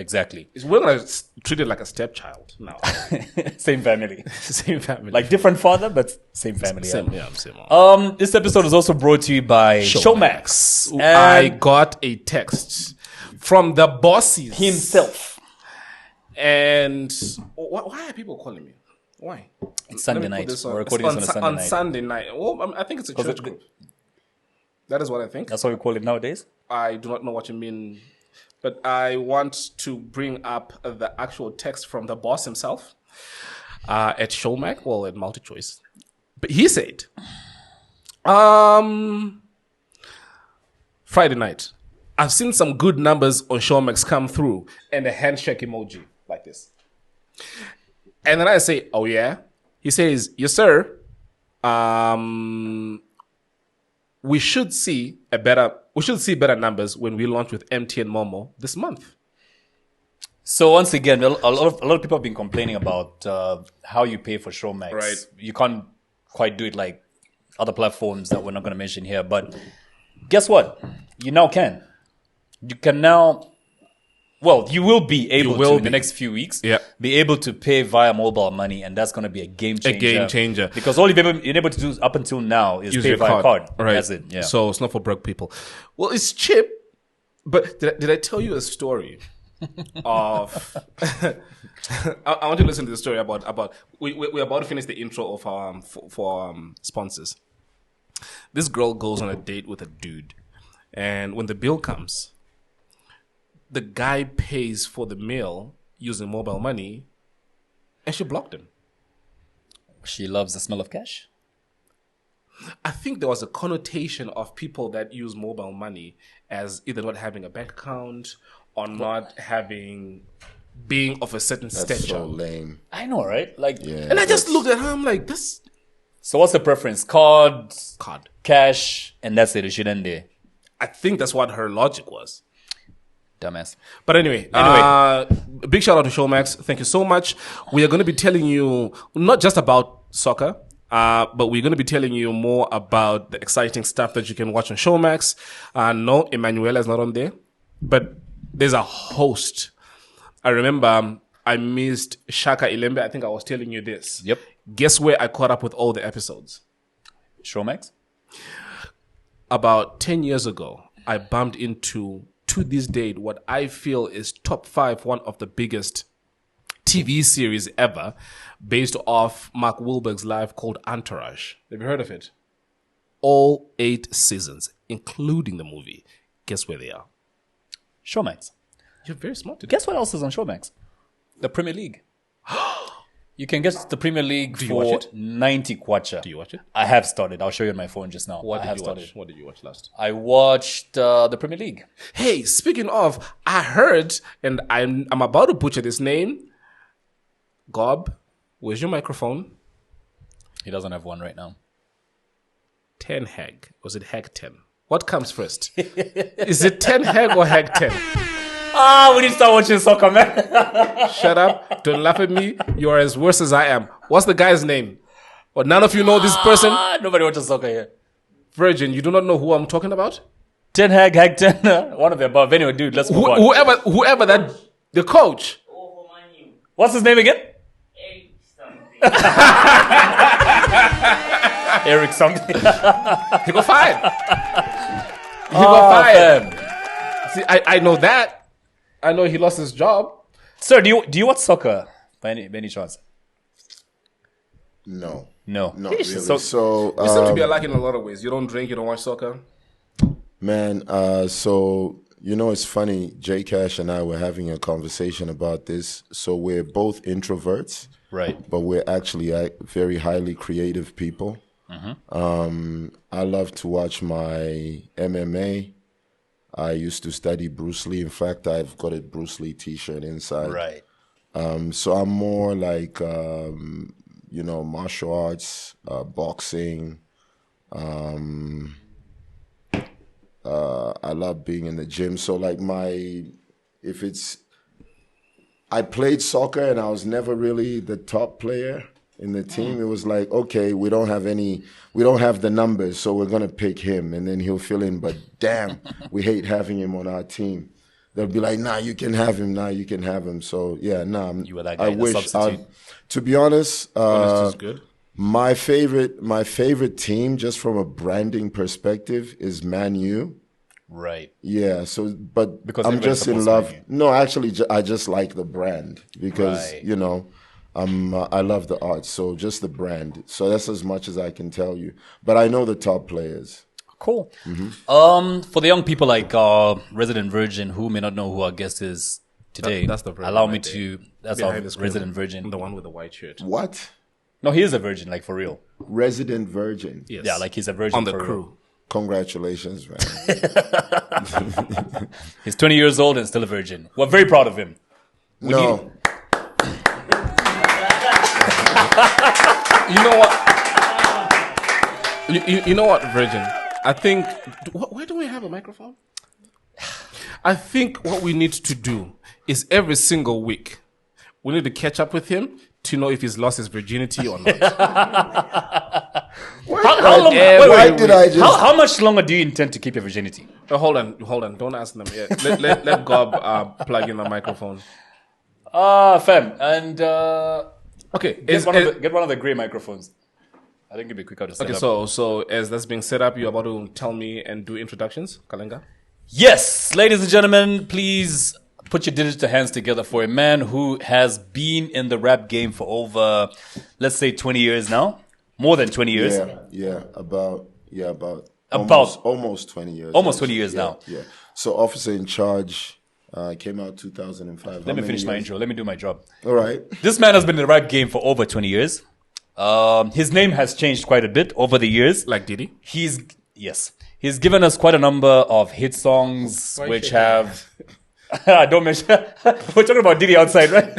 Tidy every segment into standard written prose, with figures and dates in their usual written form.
Exactly. We're going to treat it like a stepchild now. Same family. Same family. Like different father, but same family. Same, yeah, same mom. This episode is also brought to you by Showmax. I And got a text from the bosses himself. And why are people calling me? Why? It's Sunday Let me put night. this We're recording this on a Sunday on night. Sunday night. Well, I think it's a church group. That is what I think. That's what we call it nowadays. I do not know what you mean, but I want to bring up the actual text from the boss himself at Showmax, well, at MultiChoice. But he said, Friday night, I've seen some good numbers on Showmax come through, and a handshake emoji like this. And then I say, oh yeah? He says, yes sir. We should see better numbers when we launch with MTN Momo this month. So once again, a lot of people have been complaining about how you pay for Showmax. Right. You can't quite do it like other platforms that we're not going to mention here. But guess what? You now can. You can now. Well, you will be able to in the next few weeks be able to pay via mobile money, and that's going to be a game changer. Because all you've been able to do up until now is pay via card. Right. That's it. Yeah. So it's not for broke people. Well, it's cheap. But did I tell you a story of? I want you to listen to the story about we're about to finish the intro of our for sponsors. This girl goes on a date with a dude, and when the bill comes, the guy pays for the meal using mobile money, and she blocked him. She loves the smell of cash. I think there was a connotation of people that use mobile money as either not having a bank account or not being of a certain stature. That's so lame. I know, right? Like, and I just looked at her. I'm like, this. So what's the preference? Card, cash, and that's it. It shouldn't be. I think that's what her logic was. Dumbass. But anyway, big shout out to Showmax. Thank you so much. We are going to be telling you not just about soccer, but we're going to be telling you more about the exciting stuff that you can watch on Showmax. No, Emanuela is not on there, but there's a host. I remember I missed Shaka Ilembe. I think I was telling you this. Yep. Guess where I caught up with all the episodes? Showmax? About 10 years ago, I bumped into, to this date, what I feel is top 5, one of the biggest TV series ever, based off Mark Wahlberg's life, called Entourage. Have you heard of it? All 8 seasons, including the movie. Guess where they are? Showmax. You're very smart today. Guess what else is on Showmax? The Premier League. You can get the Premier League for 90 kwacha. Do you watch it? I have started. I'll show you on my phone just now. What did you watch last? I watched the Premier League. Hey, speaking of, I heard, and I'm about to butcher this name. Gob, where's your microphone? He doesn't have one right now. Ten Hag. Was it Hag 10? What comes first? Is it 10 Hag or Hag 10? We need to start watching soccer, man. Shut up. Don't laugh at me. You're as worse as I am. What's the guy's name? Well, none of you know this person? Nobody watches soccer here. Virgin, you do not know who I'm talking about? 10 Hag 10. One of the above. Anyway, dude, let's move on. Whoever that, the coach. What's his name again? Eric something. He got fired. He got fired. See, I know that. I know he lost his job. Sir, do you watch soccer by any chance? No. No. Not really. So you seem to be alike in a lot of ways. You don't drink, you don't watch soccer. Man, so, it's funny. Jae Cash and I were having a conversation about this. So we're both introverts. Right. But we're actually very highly creative people. Mm-hmm. I love to watch my MMA. I used to study Bruce Lee. In fact, I've got a Bruce Lee t-shirt inside. Right. So I'm more like, martial arts, boxing. I love being in the gym. So like I played soccer and I was never really the top player in the team. It was like, okay, we don't have the numbers, so we're going to pick him and then he'll fill in. But damn, we hate having him on our team. they'll be like, nah, you can have him. Nah, you can have him. So yeah, nah. You were that guy, I the wish. substitute. To be honest, Honest is good. my favorite team, just from a branding perspective, is Man U. Right. Yeah. So, but Because I'm everybody just in supports love. Man U. No, actually, I just like the brand because Right. you know, I love the art. So just the brand. So that's as much as I can tell you. But I know the top players. Cool. For the young people like Resident Virgin who may not know who our guest is today, That's the virgin allow me right there. to. That's our Behind the screen. Resident Virgin. The one with the white shirt. What? No, he is a virgin, like for real. Resident Virgin. Yes. Yeah, like he's a virgin on the for crew. real. Congratulations, man. He's 20 years old and still a virgin. We're very proud of him. No. You know what? You know what, Virgin? I think. Where do we have a microphone? I think what we need to do is every single week we need to catch up with him to know if he's lost his virginity or not. How long? Why did I just? How much longer do you intend to keep your virginity? Hold on. Don't ask them yet. Let Gob plug in the microphone. Fam. And Okay. get one of the grey microphones. I think it'd be quicker to set Okay, up. so as that's being set up, you're about to tell me and do introductions, Kalenga? Yes, ladies and gentlemen, please put your digital hands together for a man who has been in the rap game for over, let's say, 20 years now. More than 20 years. About almost 20 years. Almost 20 years Yeah, now. Yeah. So Officer in Charge came out 2005. Let me finish my intro. Let me do my job. All right. This man has been in the rap game for over 20 years. His name has changed quite a bit over the years. Like Diddy? He's given us quite a number of hit songs which have don't mention we're talking about Diddy outside, right?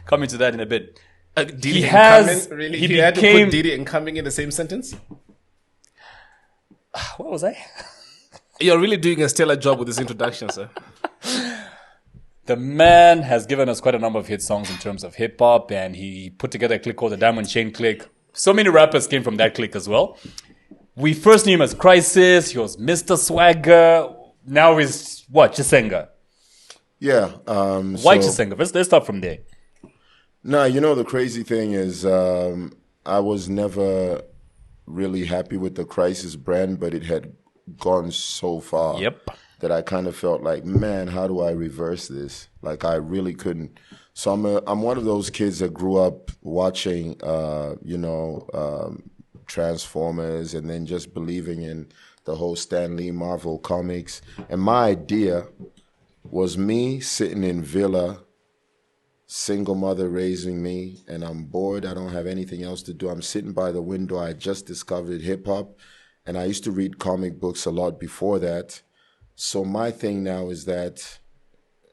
Coming to that in a bit. Diddy He and has- coming? Really? he He had to became- put Diddy and coming in the same sentence? What was I? You're really doing a stellar job with this introduction, sir. The man has given us quite a number of hit songs in terms of hip hop, and he put together a clique called the Diamond Chain Clique. So many rappers came from that clique as well. We first knew him as Crisis. He was Mr. Swagger. Now he's what? Chisenga. Yeah. Why Chisenga? Let's start from there. Nah, you know, the crazy thing is I was never really happy with the Crisis brand, but it had gone so far. Yep. That I kind of felt like, man, how do I reverse this? Like I really couldn't. So I'm one of those kids that grew up watching, Transformers, and then just believing in the whole Stan Lee Marvel comics. And my idea was me sitting in villa, single mother raising me, and I'm bored. I don't have anything else to do. I'm sitting by the window. I just discovered hip hop, and I used to read comic books a lot before that. So my thing now is that,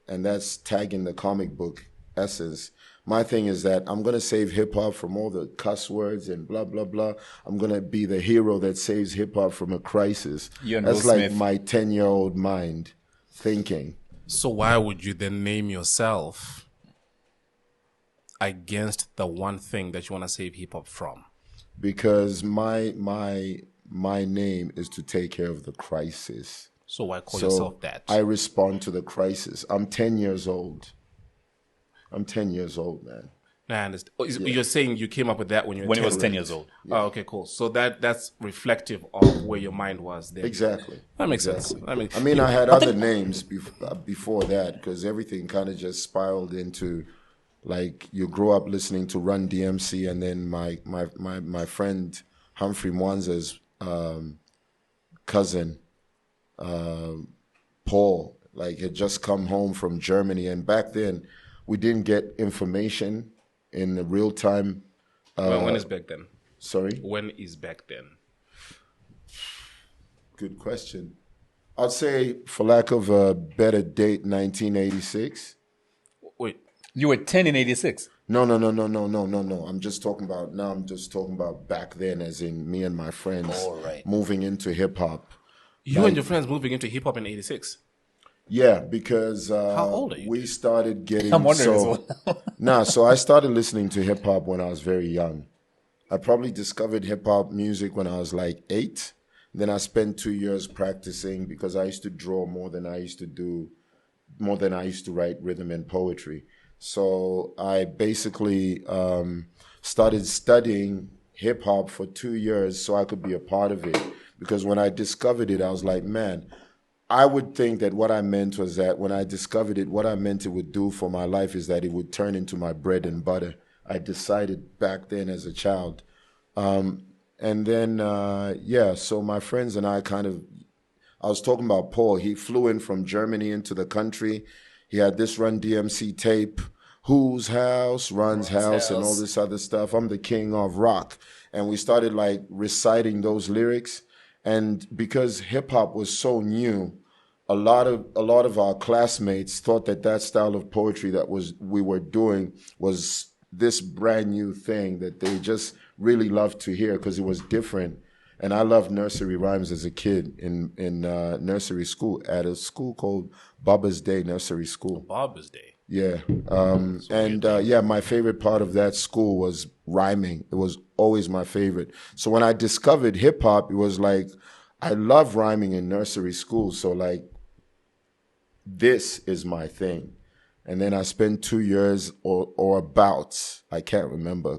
and that's tagging the comic book essence. My thing is that I'm going to save hip hop from all the cuss words and blah, blah, blah. I'm going to be the hero that saves hip hop from a crisis. You and That's Will like Smith. my 10-year-old mind thinking. So why would you then name yourself against the one thing that you want to save hip hop from? Because my name is to take care of the crisis. So why call So yourself that? I respond to the crisis. I'm 10 years old. I'm 10 years old, man. I understand. Oh, you're saying you came up with that when you were When he 10. was 10 years old. Oh, okay, cool. So that's reflective of where your mind was then. Exactly. That makes sense. Exactly. I mean, I had other names before that because everything kind of just spiraled into, like, you grow up listening to Run DMC, and then my friend Humphrey Mwanza's cousin, Paul, like, had just come home from Germany, and back then we didn't get information in the real time. When is back then? Sorry? When is back then? Good question. I'd say, for lack of a better date, 1986. Wait. You were 10 in 86. No. I'm just talking about back then, as in me and my friends All right. moving into hip hop. You and your friends moving into hip hop in 86. Yeah, because How old are you? we started getting. I'm wondering as well. So I started listening to hip hop when I was very young. I probably discovered hip hop music when I was like 8. Then I spent 2 years practicing because I used to draw more than I used to do more than I used to write rhythm and poetry. So I basically started studying hip hop for 2 years so I could be a part of it. Because when I discovered it, I was like, man, I would think that what I meant was that when I discovered it, what I meant it would do for my life is that it would turn into my bread and butter. I decided back then as a child. And then, so my friends and I I was talking about Paul. He flew in from Germany into the country. He had this Run DMC tape, Whose House, Run's House, and all this other stuff. I'm the king of rock. And we started like reciting those lyrics. And because hip hop was so new, a lot of our classmates thought that style of poetry that we were doing was this brand new thing that they just really loved to hear because it was different. And I loved nursery rhymes as a kid in nursery school at a school called Baba's Day Nursery School. Baba's Day. Yeah. My favorite part of that school was rhyming. It was always my favorite. So when I discovered hip hop, it was like, I love rhyming in nursery school. So like, this is my thing. And then I spent 2 years or about, I can't remember,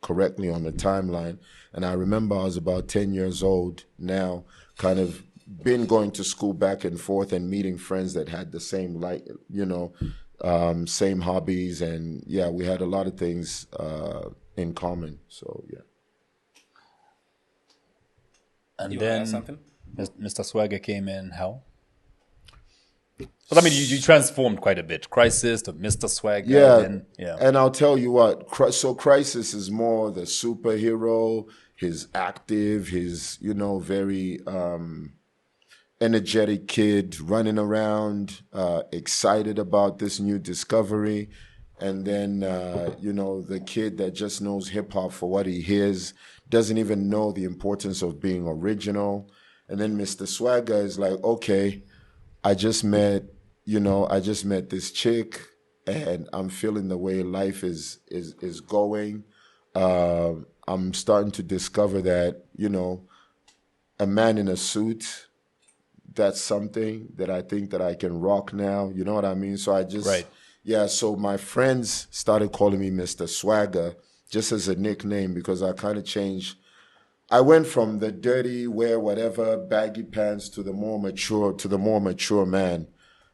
correctly on the timeline. And I remember I was about 10 years old now, kind of been going to school back and forth and meeting friends that had the same, same hobbies. And yeah, we had a lot of things in common. So, yeah. And you then something? Mr. Swagger came in how? Well, I mean, you transformed quite a bit. Crisis to Mr. Swagger. Yeah. And I'll tell you what, so Crisis is more the superhero, his active, his, very energetic kid running around, excited about this new discovery. And then, the kid that just knows hip hop for what he hears, doesn't even know the importance of being original. And then Mr. Swagger is like, okay, I just met this chick and I'm feeling the way life is going. I'm starting to discover that, a man in a suit, that's something that I think that I can rock now. You know what I mean? So so my friends started calling me Mr. Swagger just as a nickname because I kind of changed. I went from the dirty, wear whatever, baggy pants to the more mature man.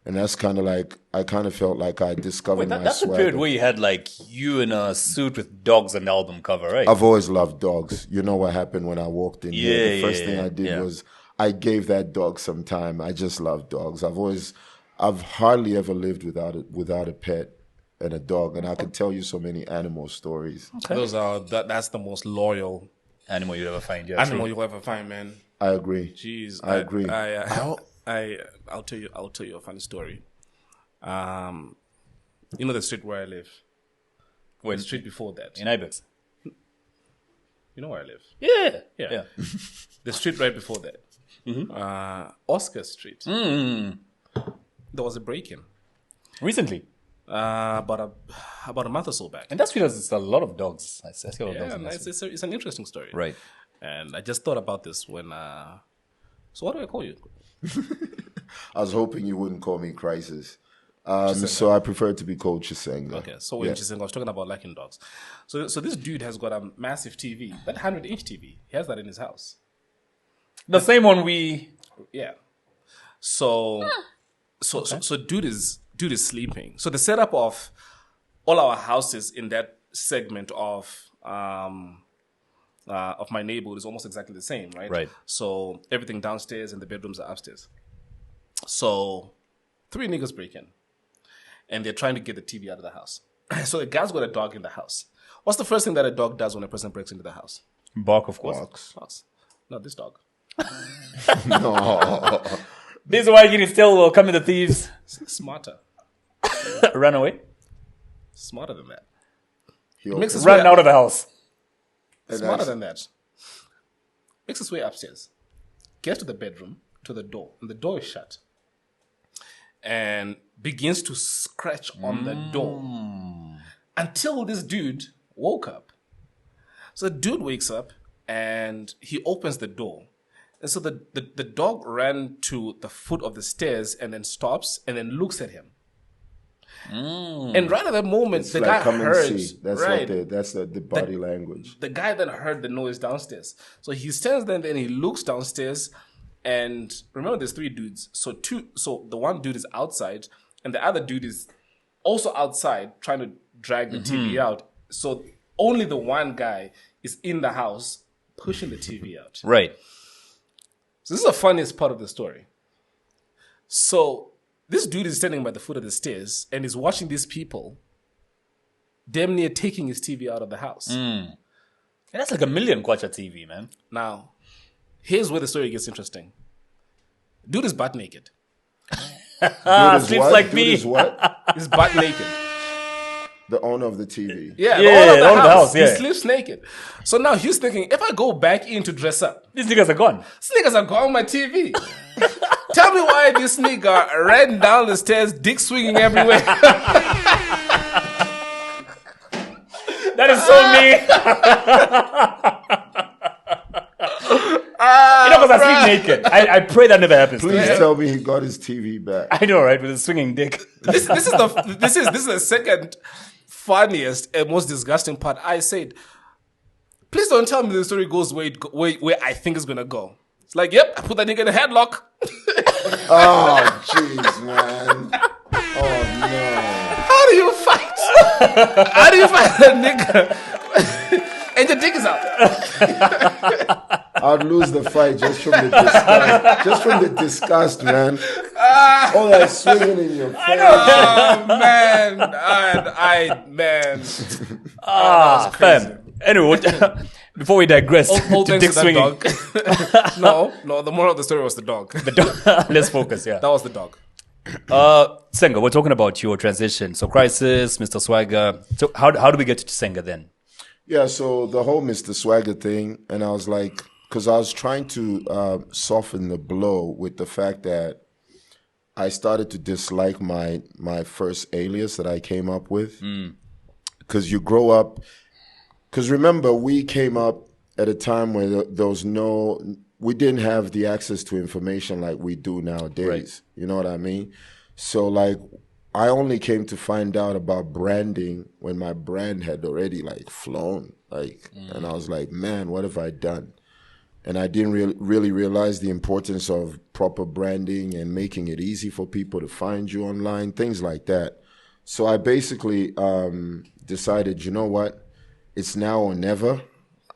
And that's kind of like, I kind of felt like I discovered my that's swagger. the period where you had like you in a suit with dogs on the album cover, right? I've always loved dogs. You know what happened when I walked in here? The first thing I did was I gave that dog some time. I just love dogs. I've hardly ever lived without a pet and a dog. And I could tell you so many animal stories. Okay. That's the most loyal animal you'll ever find. Yeah, animal you'll ever find, man. I agree. Jeez, I agree. I'll tell you a funny story. The street where I live. Wait, the street before that. In Ibex. You know where I live? Yeah. The street right before that. Mm-hmm. Oscar Street. Mm. There was a break-in. Recently? About a month or so back. And that's because it's a lot of dogs. I see a lot of dogs. It's an interesting story. Right. And I just thought about this when... So what do I call you? I was hoping you wouldn't call me Crisis. So I prefer to be called Chisenga. Okay, so when Chisenga, I was talking about liking dogs. So this dude has got a massive TV, that 100-inch TV. He has that in his house. The same one we... Yeah. So dude is sleeping. So the setup of all our houses in that segment of my neighborhood is almost exactly the same, right? Right. So everything downstairs and the bedrooms are upstairs. So 3 niggas break in, and they're trying to get the TV out of the house. So the guy's got a dog in the house. What's the first thing that a dog does when a person breaks into the house? Bark, of course. Barks. No, this dog. No. This is why you still will come in the thieves. Smarter. Run away. Smarter than that. Run out of the house. Smarter than that. Makes his way upstairs. Gets to the bedroom, to the door, and the door is shut. And begins to scratch on the door until this dude woke up. So the dude wakes up and he opens the door And so the dog ran to the foot of the stairs and then stops and then looks at him. And right at that moment, It's the like, guy come and heard. see. That's right. that's the body language. The guy then heard the noise downstairs. So he stands there and then he looks downstairs. And remember, there's 3 dudes. So the one dude is outside, and the other dude is also outside trying to drag the TV out. So only the one guy is in the house pushing the TV out. Right. So this is the funniest part of the story. So this dude is standing by the foot of the stairs and is watching these people damn near taking his TV out of the house. And that's like $1 million kwacha TV, man. Now, here's where the story gets interesting. Dude is butt naked. Sleeps like Dude me. is what? He's butt naked. The owner of the TV. Yeah, Yeah, the owner of the house. yeah. He sleeps naked. So now he's thinking, if I go back in to dress up, These niggas are gone. these niggas are gone on my TV. Tell me why this nigga ran down the stairs, dick swinging everywhere. That is so me. Because I sleep naked. I pray that never happens. Please to me. tell me he got his TV back. I know, right? With a swinging dick. This is the second funniest and most disgusting part. I said, please don't tell me the story goes where I think it's gonna go. It's like, yep, I put that nigga in a headlock. Oh, jeez, man. Oh, no. How do you fight? How do you fight a nigga? And your dick is out. I'd lose the fight just from the disgust. Just from the disgust, man. All that swinging in your face. Oh man, man. Fam. Anyway, before we digress All to thanks dick to that swinging, dog. No. The moral of the story was the dog. let's focus. Yeah. That was the dog. Senga, we're talking about your transition. So Crisis, Mr. Swagger. So how do we get to Chisenga then? Yeah, so the whole Mr. Swagger thing, and I was like, because I was trying to soften the blow with the fact that I started to dislike my first alias that I came up with. Because you grow up, because remember, we came up at a time where there was we didn't have the access to information like we do nowadays. Right. You know what I mean? So like, I only came to find out about branding when my brand had already like flown, and I was like, man, what have I done? And I didn't really realize the importance of proper branding and making it easy for people to find you online, things like that. So I basically decided, you know what? It's now or never.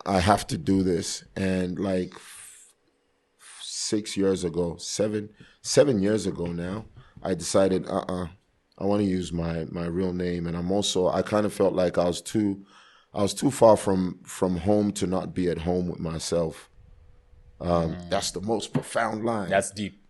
I have to do this. And like 7 years ago now, I decided, I want to use my real name, and I kind of felt like I was too far from home to not be at home with myself. That's the most profound line. That's deep.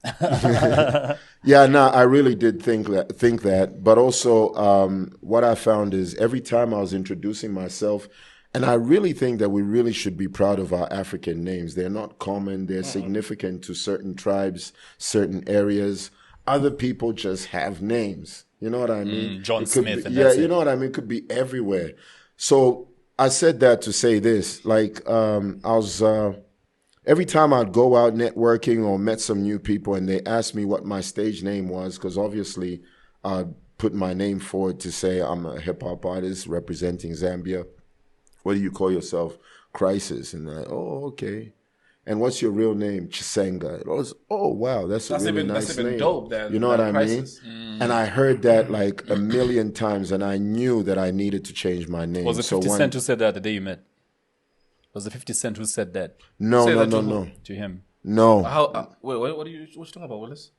Yeah, no, I really did think that. But also, what I found is every time I was introducing myself, and I really think that we really should be proud of our African names. They're not common. They're significant to certain tribes, certain areas. Other people just have names. You know what I mean? John Smith. Yeah, you know what I mean? It could be everywhere. So I said that to say this. Like, every time I'd go out networking or met some new people and they asked me what my stage name was, because obviously I'd put my name forward to say I'm a hip-hop artist representing Zambia. What do you call yourself? Crisis. And they're like, oh, okay. And what's your real name? Chisenga. It was, oh, wow, that's a really nice name. Dope, then, you know what I Crisis. mean? And I heard that like a million times, and I knew that I needed to change my name. Was it 50 Cent who said that the day you met? Was it 50 Cent who said that? No. To him? No. Wait, what are you talking about, Willis?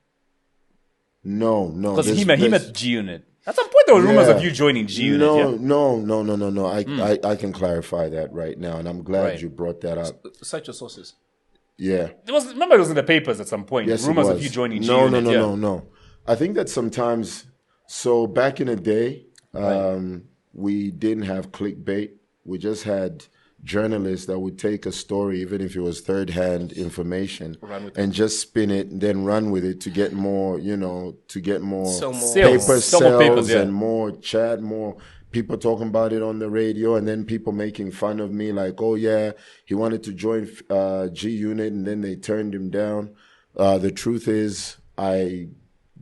No. Because he met G-Unit. At some point, there were rumors of you joining G-Unit. No. I can clarify that right now, and I'm glad you brought that up. Cite your sources. Yeah. Remember, it was in the papers at some point. Yes, rumors it was. of you joining G-Unit. No. I think that sometimes, so back in the day, we didn't have clickbait. We just had journalists that would take a story, even if it was third-hand information, and just spin it and then run with it to get more, paper sales and more chat, more people talking about it on the radio, and then people making fun of me, like, oh yeah, he wanted to join G Unit, and then they turned him down. The truth is, I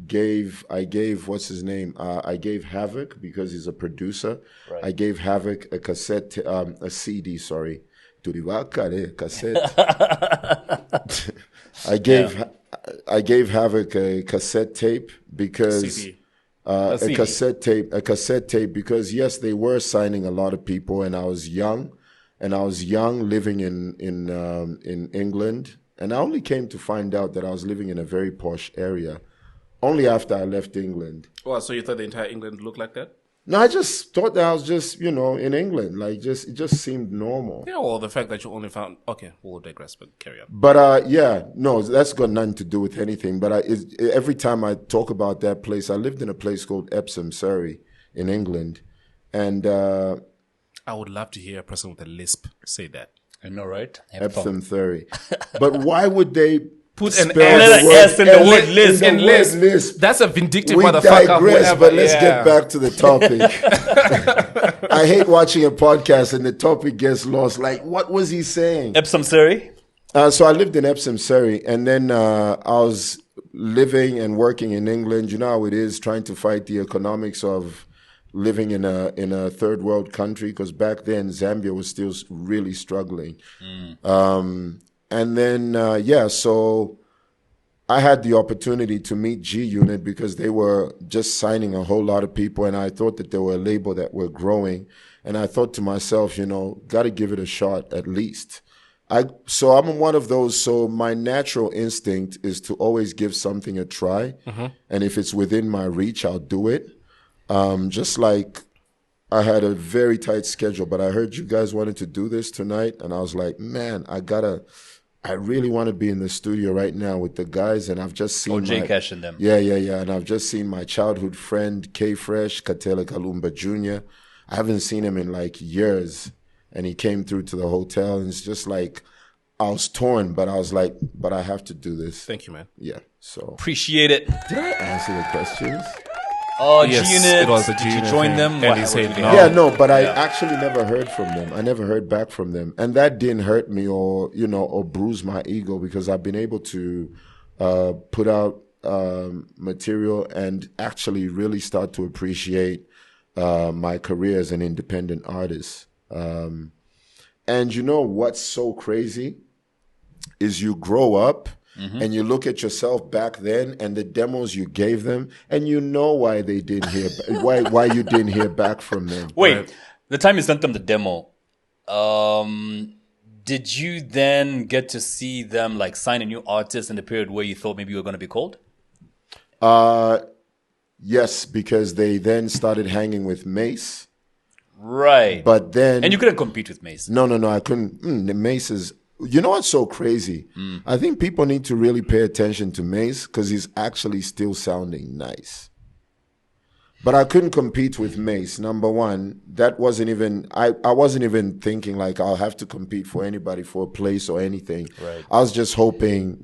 gave what's his name? I gave Havoc, because he's a producer. Right. I gave Havoc a cassette, a CD. Sorry, cassette. I gave Havoc a cassette tape because. CD. A cassette tape, because yes, they were signing a lot of people, and I was young, living in England, and I only came to find out that I was living in a very posh area only after I left England. Oh, so you thought the entire England looked like that? No, I just thought that I was just, in England. Like, it just seemed normal. Yeah, well, the fact that you only found... Okay, we'll digress, but carry on. But, no, that's got nothing to do with anything. But every time I talk about that place, I lived in a place called Epsom, Surrey, in England. And... I would love to hear a person with a lisp say that. I know, right? Epsom, Surrey. But why would they... Put an S in the word lisp. And lisp. That's a vindictive we motherfucker. Digress, whoever. but let's get back to the topic. I hate watching a podcast and the topic gets lost. Like, what was he saying? Epsom, Surrey? So I lived in Epsom, Surrey, and then I was living and working in England. You know how it is, trying to fight the economics of living in a third world country, because back then Zambia was still really struggling. And then, so I had the opportunity to meet G Unit because they were just signing a whole lot of people, and I thought that they were a label that were growing. And I thought to myself, got to give it a shot at least. So I'm one of those, so my natural instinct is to always give something a try. And if it's within my reach, I'll do it. Just like I had a very tight schedule, but I heard you guys wanted to do this tonight, and I was like, man, I really want to be in the studio right now with the guys, and I've just seen Jae Cash and them. Yeah. And I've just seen my childhood friend, K Fresh, Katela Kalumba Jr. I haven't seen him in like years, and he came through to the hotel, and it's just like, I was torn, but I was like, but I have to do this. Thank you, man. Yeah, so. Appreciate it. Did I answer the questions? Oh, Yes, G-Unit. it was the Did G-Unit you join thing. them? And he said no. Yeah, no, but I actually never heard from them. I never heard back from them. And that didn't hurt me or bruise my ego, because I've been able to put out material and actually really start to appreciate my career as an independent artist. And you know what's so crazy is you grow up and you look at yourself back then and the demos you gave them, and you know why they didn't hear why you didn't hear back from them. Wait, the time you sent them the demo, did you then get to see them like sign a new artist in the period where you thought maybe you were going to be called? Yes, because they then started hanging with Mace. Right. But then... And you couldn't compete with Mace. No, I couldn't. Mace is... You know what's so crazy? I think people need to really pay attention to Mace, because he's actually still sounding nice. But I couldn't compete with Mace. Number one, that wasn't even... I wasn't even thinking like I'll have to compete for anybody for a place or anything. Right. I was just hoping,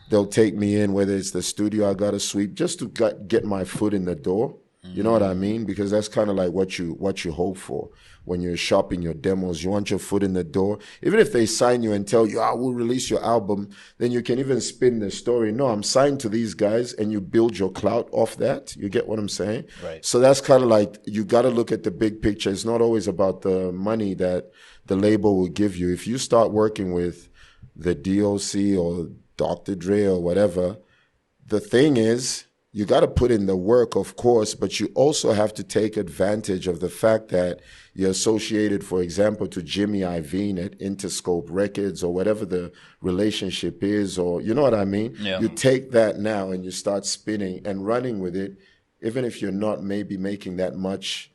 they'll take me in, whether it's the studio I got to sweep, just to get my foot in the door. You know what I mean? Because that's kind of like what you hope for when you're shopping your demos. You want your foot in the door. Even if they sign you and tell you, I will release your album, then you can even spin the story. No, I'm signed to these guys, and you build your clout off that. You get what I'm saying? Right. So that's kind of like, you got to look at the big picture. It's not always about the money that the label will give you. If you start working with the DOC or Dr. Dre or whatever, the thing is, you got to put in the work, of course, but you also have to take advantage of the fact that you're associated, for example, to Jimmy Iovine at Interscope Records or whatever the relationship is, or you know what I mean? Yeah. You take that now and you start spinning and running with it, even if you're not maybe making that much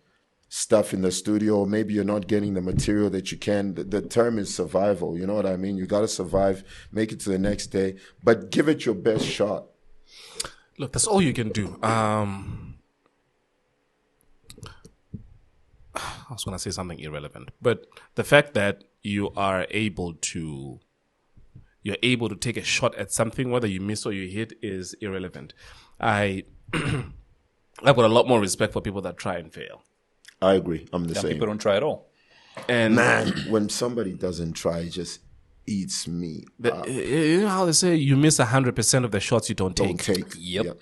stuff in the studio, or maybe you're not getting the material that you can. The term is survival, you know what I mean? You got to survive, make it to the next day, but give it your best shot. Look, that's all you can do. I was going to say something irrelevant, but the fact that you are able to take a shot at something, whether you miss or you hit, is irrelevant. I've got a lot more respect for people that try and fail. I agree. I'm the Some same. people don't try at all. And Man, when somebody doesn't try, it just eats me up. you know how they say you miss 100% of the shots you don't take. Don't take. Yep.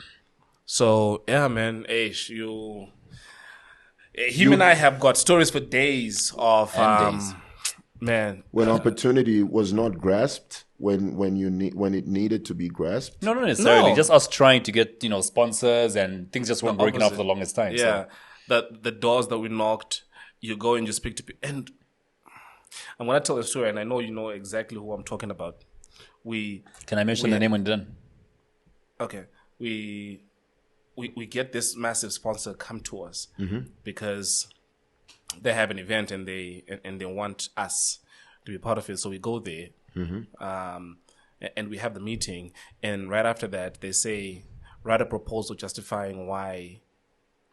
So yeah, man, him and I have got stories for days of days. Man, When opportunity was not grasped, when it needed to be grasped. No, not necessarily. No. Just us trying to get, sponsors and things just weren't working out for the longest time. Yeah, So. the doors that we knocked, you go and you speak to people. And I'm gonna tell a story, and I know you know exactly who I'm talking about. Can I mention the name when done? Okay, we get this massive sponsor come to us because they have an event and they want us to be part of it. So we go there, and we have the meeting. And right after that, they say, write a proposal justifying why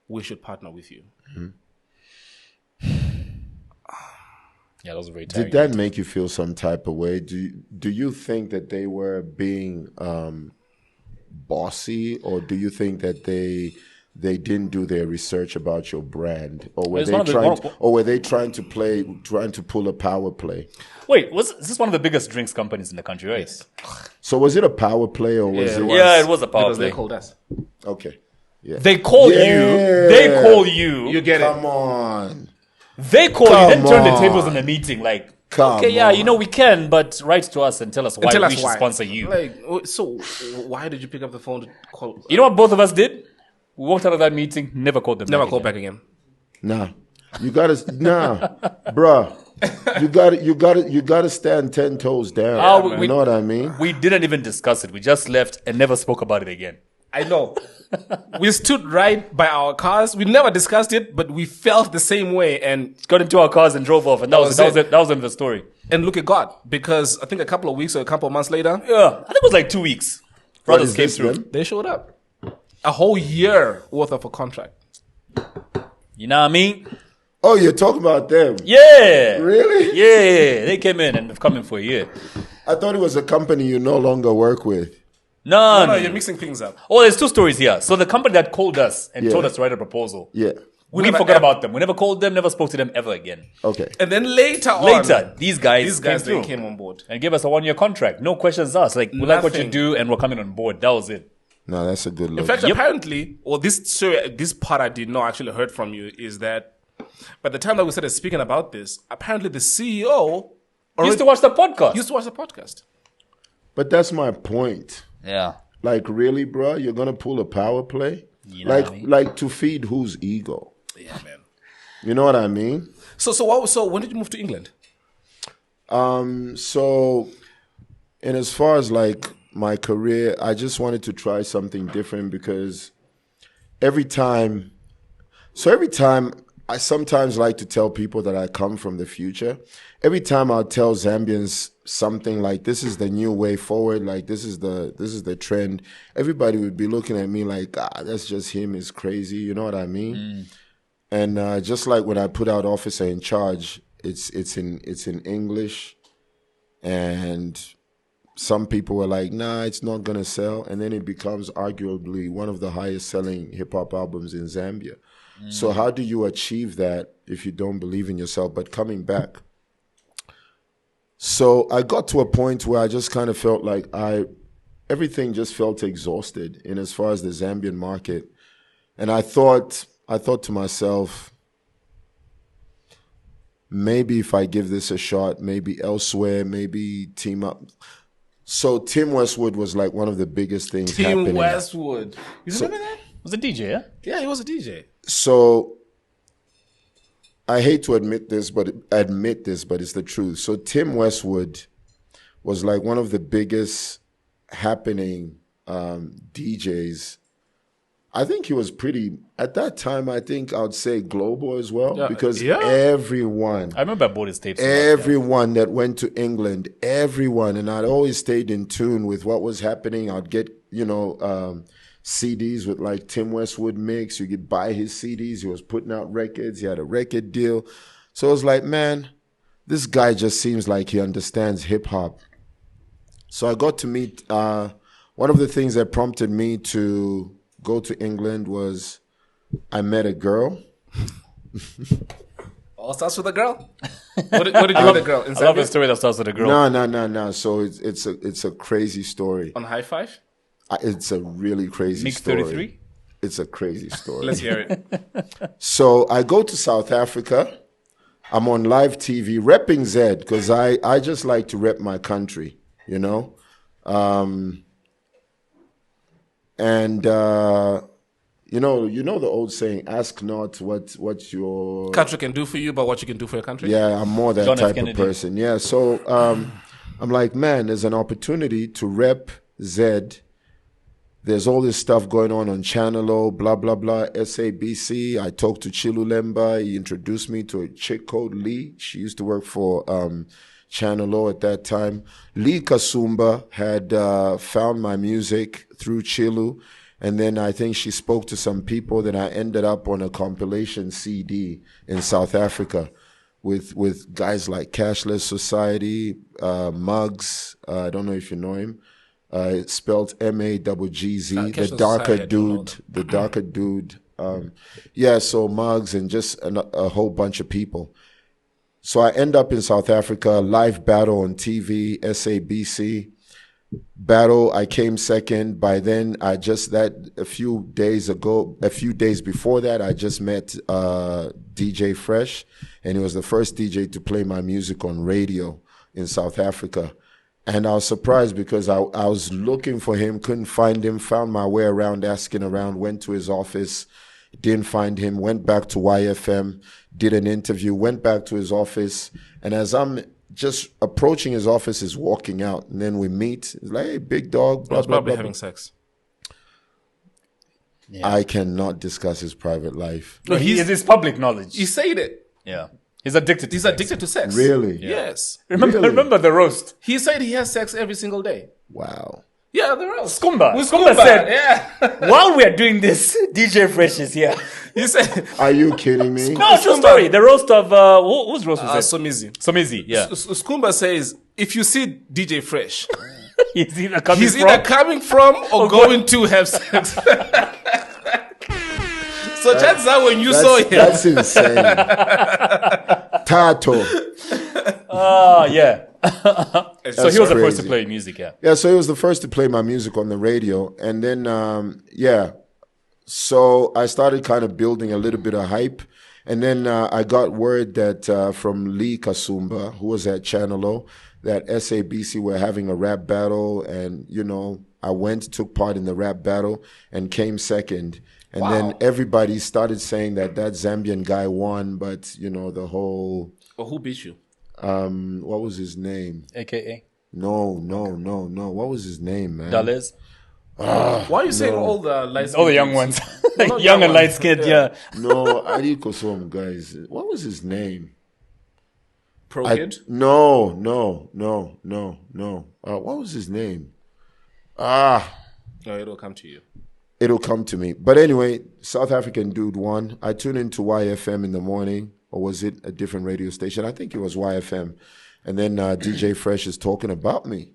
we should partner with you. Yeah, that was very tiring. Did that make you feel some type of way? Do you think that they were being bossy, or do you think that they didn't do their research about your brand, or were they trying to pull a power play? Wait, is this one of the biggest drinks companies in the country, right? Yes. So was it a power play, or was it? Yeah, it was a power Because play. they called us. Okay. Yeah. They call you. They call you. You get Come on. They call you. Then Come turn the on. tables in the meeting. Like, Come okay, yeah, on. we can, but write to us and tell us why Tell we us should why. sponsor you. Like, so why did you pick up the phone to call? You know what both of us did? We walked out of that meeting, never called them. Never back call again. back again. Nah. Bruh. You gotta stand 10 toes down. You know what I mean? We didn't even discuss it. We just left and never spoke about it again. I know. We stood right by our cars. We never discussed it, but we felt the same way. And Got into our cars and drove off, and that was it. That was the end of the story. look at God, because I think a couple of weeks or a couple of months later, Yeah, I think it was like 2 weeks. What Brothers is came this, through. man? they showed up. A whole year worth of a contract. You know what I mean? Oh, you're talking about them? Yeah. Really? Yeah, they came in and have come in for a year. I thought it was a company you no longer work with. No, No, you're mixing things up. Oh, there's two stories here. So the company that called us and told us to write a proposal, Yeah. we never forgot ever- about them. We never called them, never spoke to them ever again. Okay. And then later These guys they through came on board. and gave us a 1-year contract. No questions asked. Like, we like what you Nothing. do and we're coming on board. That was it. No, that's a good look. In fact, apparently, or this part I did not actually heard from you is that by the time that we started speaking about this, apparently the CEO Used to watch the podcast. used to watch the podcast. But that's my point. Yeah. Like, really, bro? You're gonna pull a power play? You know what I mean? Like to feed whose ego? Yeah, man. You know what I mean? So when did you move to England? So, and as far as like my career, I just wanted to try something different because every time I sometimes like to tell people that I come from the future. Every time I'll tell Zambians something like, this is the new way forward, like this is the trend, everybody would be looking at me like, that's just him, is crazy, you know what I mean? And just like when I put out Officer in Charge, it's in English, and some people were like, nah, it's not gonna sell, and then it becomes arguably one of the highest selling hip hop albums in Zambia. So how do you achieve that if you don't believe in yourself? But coming back, so I got to a point where I just kind of felt like everything just felt exhausted in as far as the Zambian market, and I thought to myself, maybe if I give this a shot, maybe elsewhere, maybe team up. So Tim Westwood was like one of the biggest things happening. Tim Westwood. You remember that? Was a DJ, yeah? Yeah, he was a DJ. So I hate to admit this, but it's the truth. So Tim Westwood was like one of the biggest happening DJs. I think he was pretty, at that time, I think I would say global as well, because everyone, I remember I bought his tapes. everyone that went to England, everyone, and I'd always stayed in tune with what was happening. I'd get, CDs with like Tim Westwood mix. You could buy his CDs. He was putting out records. He had a record deal. So I was like, man, this guy just seems like he understands hip hop. So I got to meet, one of the things that prompted me to go to England was I met a girl All starts with a girl. What did you do with a girl? In I love a Zambia? story that starts with a girl. No. So it's a crazy story. On High Five? It's a really crazy Mix story. 33? It's a crazy story. Let's hear it. So I go to South Africa. I'm on live TV repping Z because I just like to rep my country, you know. You know the old saying, ask not what your Country can do for you, but what you can do for your country? Yeah, I'm more that John F. type of Kennedy. person. Yeah, so I'm like, man, there's an opportunity to rep Z. There's all this stuff going on Channel O, blah, blah, blah, SABC. I talked to Chilulemba. He introduced me to a chick called Lee. She used to work for Channel O at that time. Lee Kasumba had found my music through Chilu. And then I think she spoke to some people. Then I ended up on a compilation CD in South Africa with guys like Cashless Society, Muggs. I don't know if you know him. It's spelled M-A-G-G-Z. Cashless The darker Society, I don't know dude. The darker dude. So Muggs and just a whole bunch of people. So I end up in South Africa, live battle on TV, SABC. Battle, I came second. By then, a few days before that, I just met DJ Fresh, and he was the first DJ to play my music on radio in South Africa. And I was surprised because I was looking for him, couldn't find him, found my way around, asking around, went to his office, didn't find him, went back to YFM, did an interview, went back to his office, and as I'm just approaching his office, he's walking out, and then we meet. He's like, "Hey, big dog." I was blah, probably blah, having blah. sex. Yeah. I cannot discuss his private life. No, it's public knowledge. He said it. Yeah. He's addicted to He's sex. addicted to sex. Really? Yes. Remember the roast. He said he has sex every single day. Wow. Yeah, the roast. Skumba. With Skumba said, yeah. while we are doing this, DJ Fresh is here. He said, Are you kidding me? No, true story. The roast of, whose roast was it? Somizi. Somizi, yeah. Skumba says, if you see DJ Fresh, He's either coming he's from... either coming from or going to have sex. So chances are when you saw him, That's insane. Tato. yeah. So he was the first to crazy. play music, yeah. Yeah, so he was the first to play my music on the radio. And then, so I started kind of building a little bit of hype. And then I got word that from Lee Kasumba, who was at Channel O, that SABC were having a rap battle. And, you know, I took part in the rap battle and came second. And then everybody started saying that Zambian guy won, but, you know, the whole... Well, who beat you? what was his name? AKA? No. What was his name, man? Dallas? Why are you saying all the light All the young ones. No, not young and ones. light-skinned, yeah. No, Adikosom, guys. What was his name? Pro Kid? No. What was his name? No, it'll come to you. It'll come to me. But anyway, South African dude won. I tuned into YFM in the morning, or was it a different radio station? I think it was YFM. And then DJ Fresh is talking about me.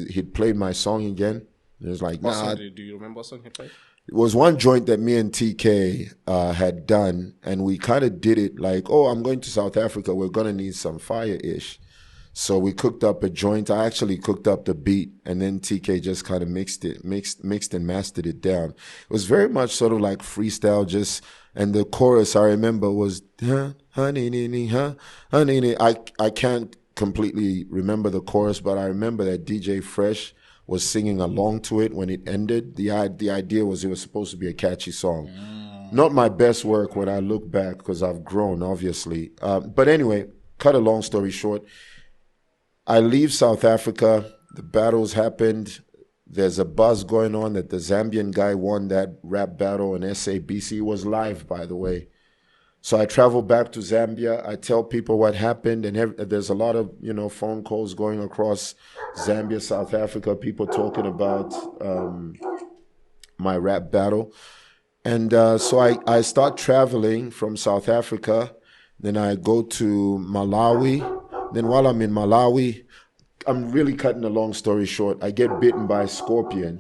He'd played my song again. It was like, What nah. song do you remember what song he played? It was one joint that me and TK had done, and we kind of did it like, oh, I'm going to South Africa. We're going to need some fire-ish. So we cooked up a joint. I actually cooked up the beat, and then TK just kind of mixed and mastered it down. It was very much sort of like freestyle, and the chorus I remember was, honey, honey. I can't completely remember the chorus, but I remember that DJ Fresh was singing along to it when it ended. The idea was it was supposed to be a catchy song. Not my best work when I look back, because I've grown, obviously. But anyway, cut a long story short, I leave South Africa. The battles happened. There's a buzz going on that the Zambian guy won that rap battle, and SABC was live, by the way. So I travel back to Zambia. I tell people what happened, and there's a lot of phone calls going across Zambia, South Africa, people talking about my rap battle. And so I start traveling from South Africa. Then I go to Malawi. Then while I'm in Malawi, I'm really cutting a long story short, I get bitten by a scorpion.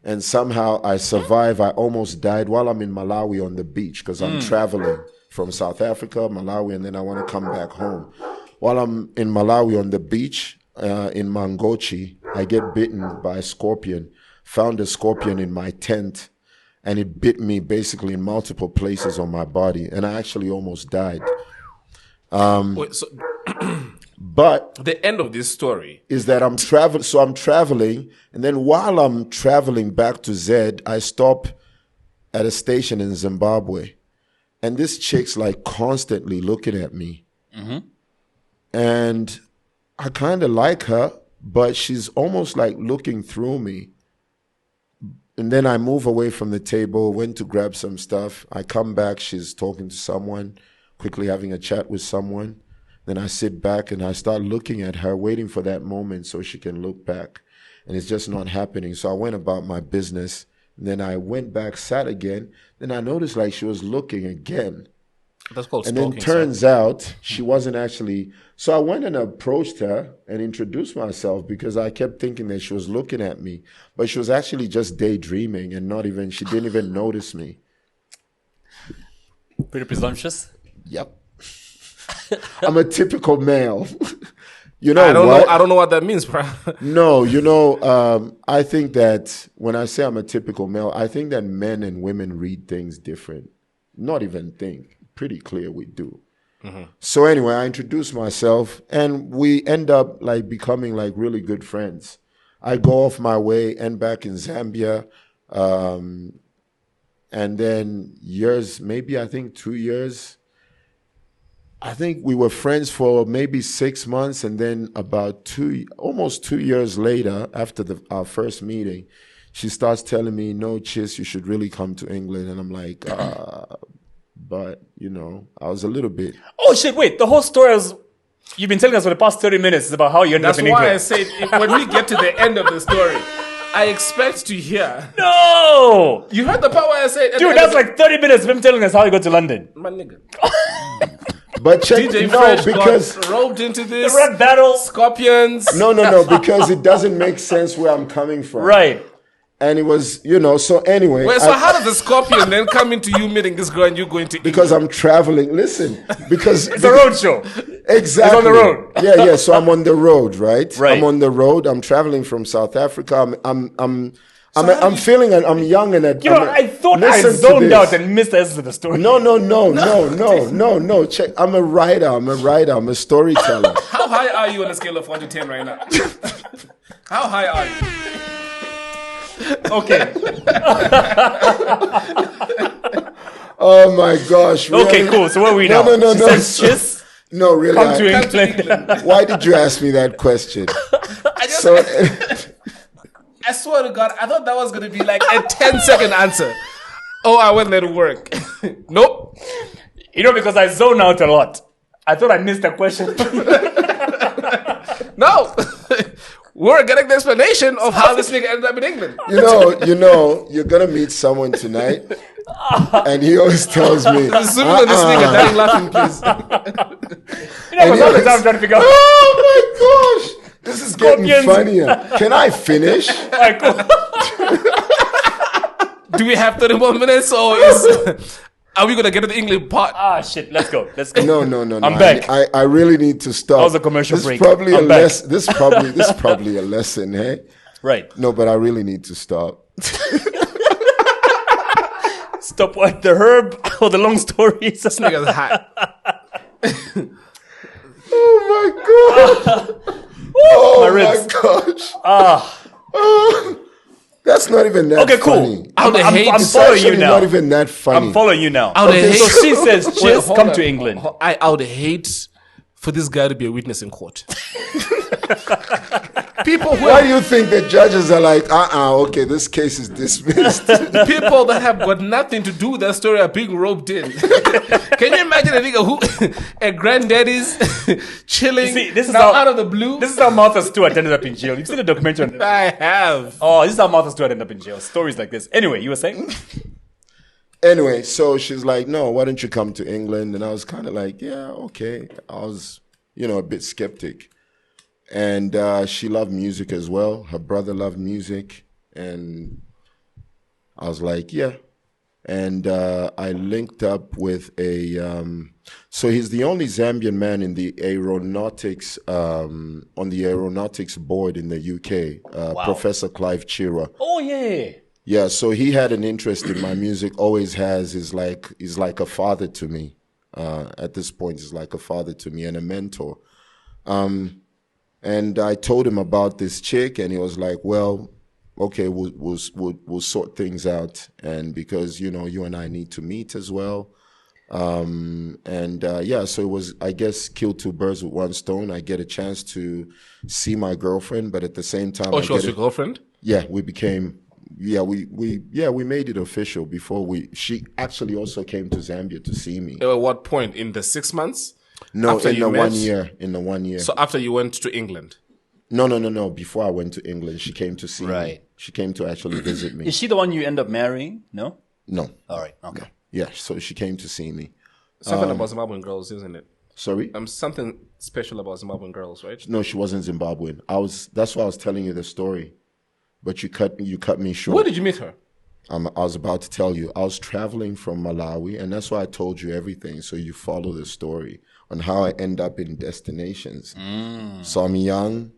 And somehow I survive. I almost died while I'm in Malawi on the beach because I'm traveling from South Africa, Malawi, and then I want to come back home. While I'm in Malawi on the beach in Mangochi, I get bitten by a scorpion. Found a scorpion in my tent, and it bit me basically in multiple places on my body, and I actually almost died. Wait, so But the end of this story is that I'm traveling, and then while I'm traveling back to Z, I stop at a station in Zimbabwe, and this chick's like constantly looking at me, and I kind of like her, but she's almost like looking through me. And then I move away from the table, went to grab some stuff. I come back, she's talking to someone, quickly having a chat with someone. Then I sit back and I start looking at her, waiting for that moment so she can look back. And it's just not happening. So I went about my business. And then I went back, sat again. Then I noticed like she was looking again. that's called And stalking. then turns out she wasn't actually. So I went and approached her and introduced myself because I kept thinking that she was looking at me. But she was actually just daydreaming and she didn't even notice me. Pretty presumptuous. Yep. I'm a typical male. You know I don't what? know. I don't know what that means, bro. No, I think that when I say I'm a typical male, I think that men and women read things different. Not even think. Pretty clear we do. So anyway, I introduced myself and we end up like becoming like really good friends. I go off my way, end back in Zambia. And then maybe I think 2 years, I think we were friends for maybe 6 months, and then about almost 2 years later, after our first meeting, she starts telling me, "No, Chis, you should really come to England." And I'm like, but I was a little bit. Oh shit! Wait, the whole story you've been telling us for the past 30 minutes is about how you ended That's up in why England. I said when we get to the end of the story, I expect to hear. No, You heard the part where I said, dude, that's like 30 minutes of him telling us how he got to London. my nigga. But check, DJ no, Fresh because got roped into this. The rap battle, Scorpions. no, because it doesn't make sense where I'm coming from. right? And it was, so anyway. Wait, so how does the Scorpion then come into you meeting this girl and you going to Because I'm traveling. Listen, because It's a road show. exactly. It's on the road. Yeah. So I'm on the road, right? Right. I'm on the road. I'm traveling from South Africa. I'm feeling. I'm young and I thought I listen to zoned this. out and missed the essence of the story. No. Check. I'm a writer. I'm a storyteller. How high are you on a scale of 1 to 10 right now? How high are you? Okay. Oh my gosh. Really? Okay, cool. So where are we now? No. She says, "Chiss, No, really. come to England." Why did you ask me that question? I just, So, I swear to God, I thought that was going to be like a 10-second answer. Oh, I went there to work. Nope. Because I zone out a lot. I thought I missed the question. No. We're getting the explanation of how this nigga ended up in England. you're gonna meet someone tonight, and he always tells me, Assuming that this nigga dying laughing, please. Because all the time I'm trying to figure out. "Oh my gosh, this is getting Scorpions." funnier. Can I finish?" Alright, cool. Do we have 30 more minutes or are we going to get to the England part? Ah, shit. Let's go. No. I'm back. I really need to stop. That was a commercial this break. Probably I'm a back. this probably a lesson, hey? Right. No, but I really need to stop. Stop what? The herb or the long stories? This nigga's hot. Oh my god! My Oh ribs. my gosh! Ah. That's not even that Okay, cool. funny. I'm It's following actually you now. not even that funny. I'm following you now. I would hate- So she says, Wait, "Cheers, hold come on. to England." I would hate for this guy to be a witness in court. People who Why do you think the judges are like, okay, this case is dismissed? people that have got nothing to do with that story are being roped in. Can you imagine a nigga a granddaddy's chilling See, this is now how- out of the blue? This is how Martha Stewart ended up in jail. You've seen the documentary on I have. Oh, this is how Martha Stewart ended up in jail. Stories like this. Anyway, you were saying? Anyway, so she's like, no, why don't you come to England? And I was kind of like, yeah, okay. I was, a bit skeptic. And she loved music as well. Her brother loved music. And I was like, yeah. And I linked up with so he's the only Zambian man in the aeronautics, on the aeronautics board in the UK, Professor Clive Chira. Oh, yeah. Yeah, so he had an interest in my music, always has, he's like a father to me. At this point, he's like a father to me and a mentor. And I told him about this chick, and he was like, well, okay, we'll sort things out. And because, you know, you and I need to meet as well. So it was, I guess, kill two birds with one stone. I get a chance to see my girlfriend, but at the same time, she was your girlfriend? Yeah, we made it official before she actually also came to Zambia to see me. At what point? In the 6 months? No, after in the met? 1 year. So after you went to England? No. Before I went to England, she came to see me. She came to actually visit me. Is she the one you end up marrying? No? No. All right. Okay. Yeah, so she came to see me. Something about Zimbabwean girls, isn't it? Sorry? Something special about Zimbabwean girls, right? No, she wasn't Zimbabwean. That's why I was telling you the story. But you cut me short. Where did you meet her? I was about to tell you. I was traveling from Malawi, and that's why I told you everything, so you follow the story on how I end up in destinations. So I'm young,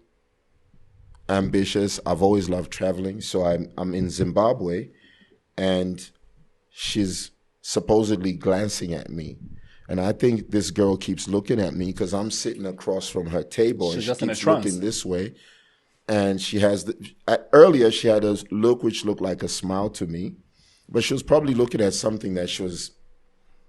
ambitious. I've always loved traveling. So I'm in Zimbabwe, and she's supposedly glancing at me. And I think this girl keeps looking at me because I'm sitting across from her table, and she keeps looking this way. And she has earlier she had a look which looked like a smile to me, but she was probably looking at something that she was,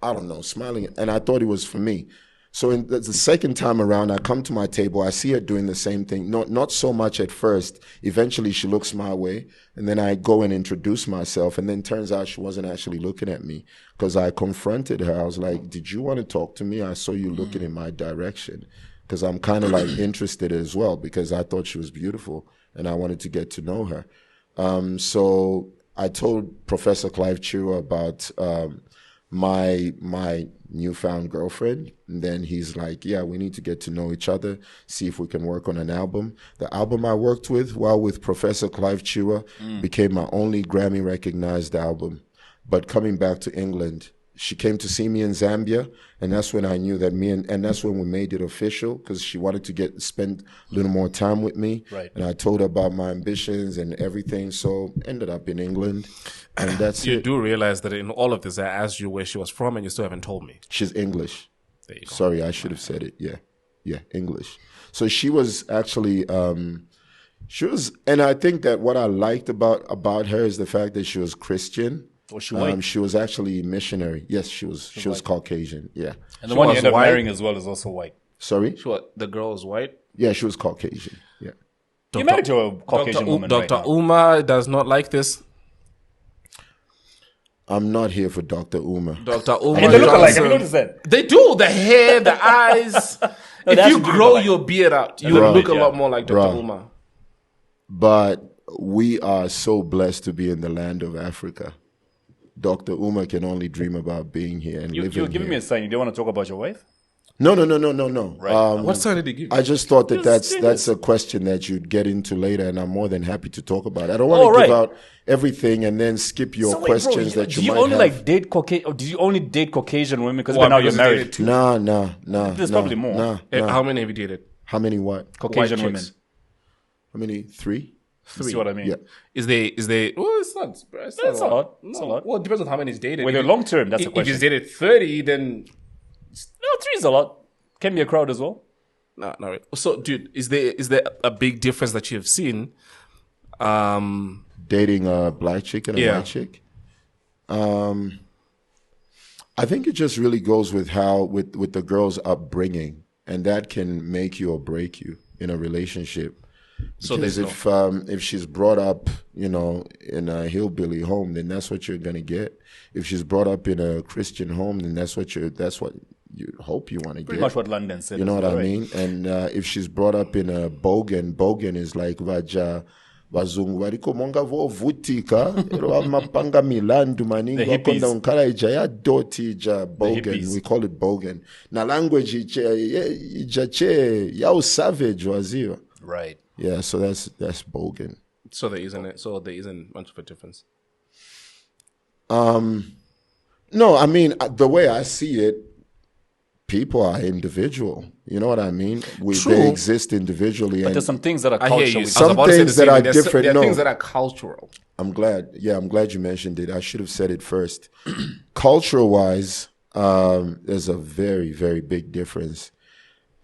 I don't know, smiling at, and I thought it was for me. So the second time around, I come to my table, I see her doing the same thing. Not so much at first. Eventually she looks my way, and then I go and introduce myself, and then turns out she wasn't actually looking at me because I confronted her. I was like, did you want to talk to me? I saw you looking in my direction. Because I'm kind of like interested as well, because I thought she was beautiful and I wanted to get to know her. So I told Professor Clive Chiro about my newfound girlfriend. And then he's like, yeah, we need to get to know each other, see if we can work on an album. The album I worked with while with Professor Clive Chiro became my only Grammy recognized album. But coming back to England, she came to see me in Zambia, and that's when I knew that and that's when we made it official, because she wanted to spend a little more time with me. Right. And I told her about my ambitions and everything, so ended up in England, and that's You it. do realize that in all of this, I asked you where she was from, and you still haven't told me. She's English. There you go. Sorry, I should have said it. Yeah, English. So she was actually, and I think that what I liked about her is the fact that she was Christian. Was she white? She was actually missionary. Yes, she was Caucasian. Yeah. And the one you end up marrying as well is also white. Sorry? The girl is white? Yeah, she was Caucasian. Yeah. You're married to a Caucasian woman, right? Dr. Uma does not like this. I'm not here for Dr. Uma. Dr. Uma. And they look alike. Have you noticed that? They do. The hair, the eyes. If you grow your beard out, you look a lot more like Dr. Uma. But we are so blessed to be in the land of Africa. Dr. Uma can only dream about being here and living here. You're giving me a sign. You don't want to talk about your wife? No. Right. What sign did he give you? I just thought that's a question that you'd get into later, and I'm more than happy to talk about it. I don't want to give out everything and then skip your questions that you might have. Do you only date Caucasian, or do you only date Caucasian women because now you're married? No. There's probably more. How many have you dated? How many what? Caucasian women. How many? Three? You see what I mean? Yeah. Is there? Well, it's not a lot. It's a lot. Well, it depends on how many he's dated. Whether long term, that's a question. If he's dated 30, then no, 3 is a lot. Can be a crowd as well. No, not really. So, dude, is there a big difference that you have seen? Dating a black chick and a white chick. I think it just really goes with with the girl's upbringing, and that can make you or break you in a relationship. Because if she's brought up, in a hillbilly home, then that's what you're gonna get. If she's brought up in a Christian home, then that's what you hope you want to get. Pretty much what London said. You know what I mean? And if she's brought up in a bogan is like vaja vazungu variko monga vovutika mapanga milandu maningi wakonda unkala ija ya doti ija bogan. We call it bogan. Na language ija che yao savage waziwa. Right. Yeah, so that's bogan. So there isn't much of a difference. No, I mean, the way I see it, people are individual. You know what I mean? They exist individually. But and there's some things that are I hear cultural. you. Some I was about to say things the that same are thing. different, There are no. things that are cultural. I'm glad you mentioned it. I should have said it first. Culture-wise, there's a very, very big difference.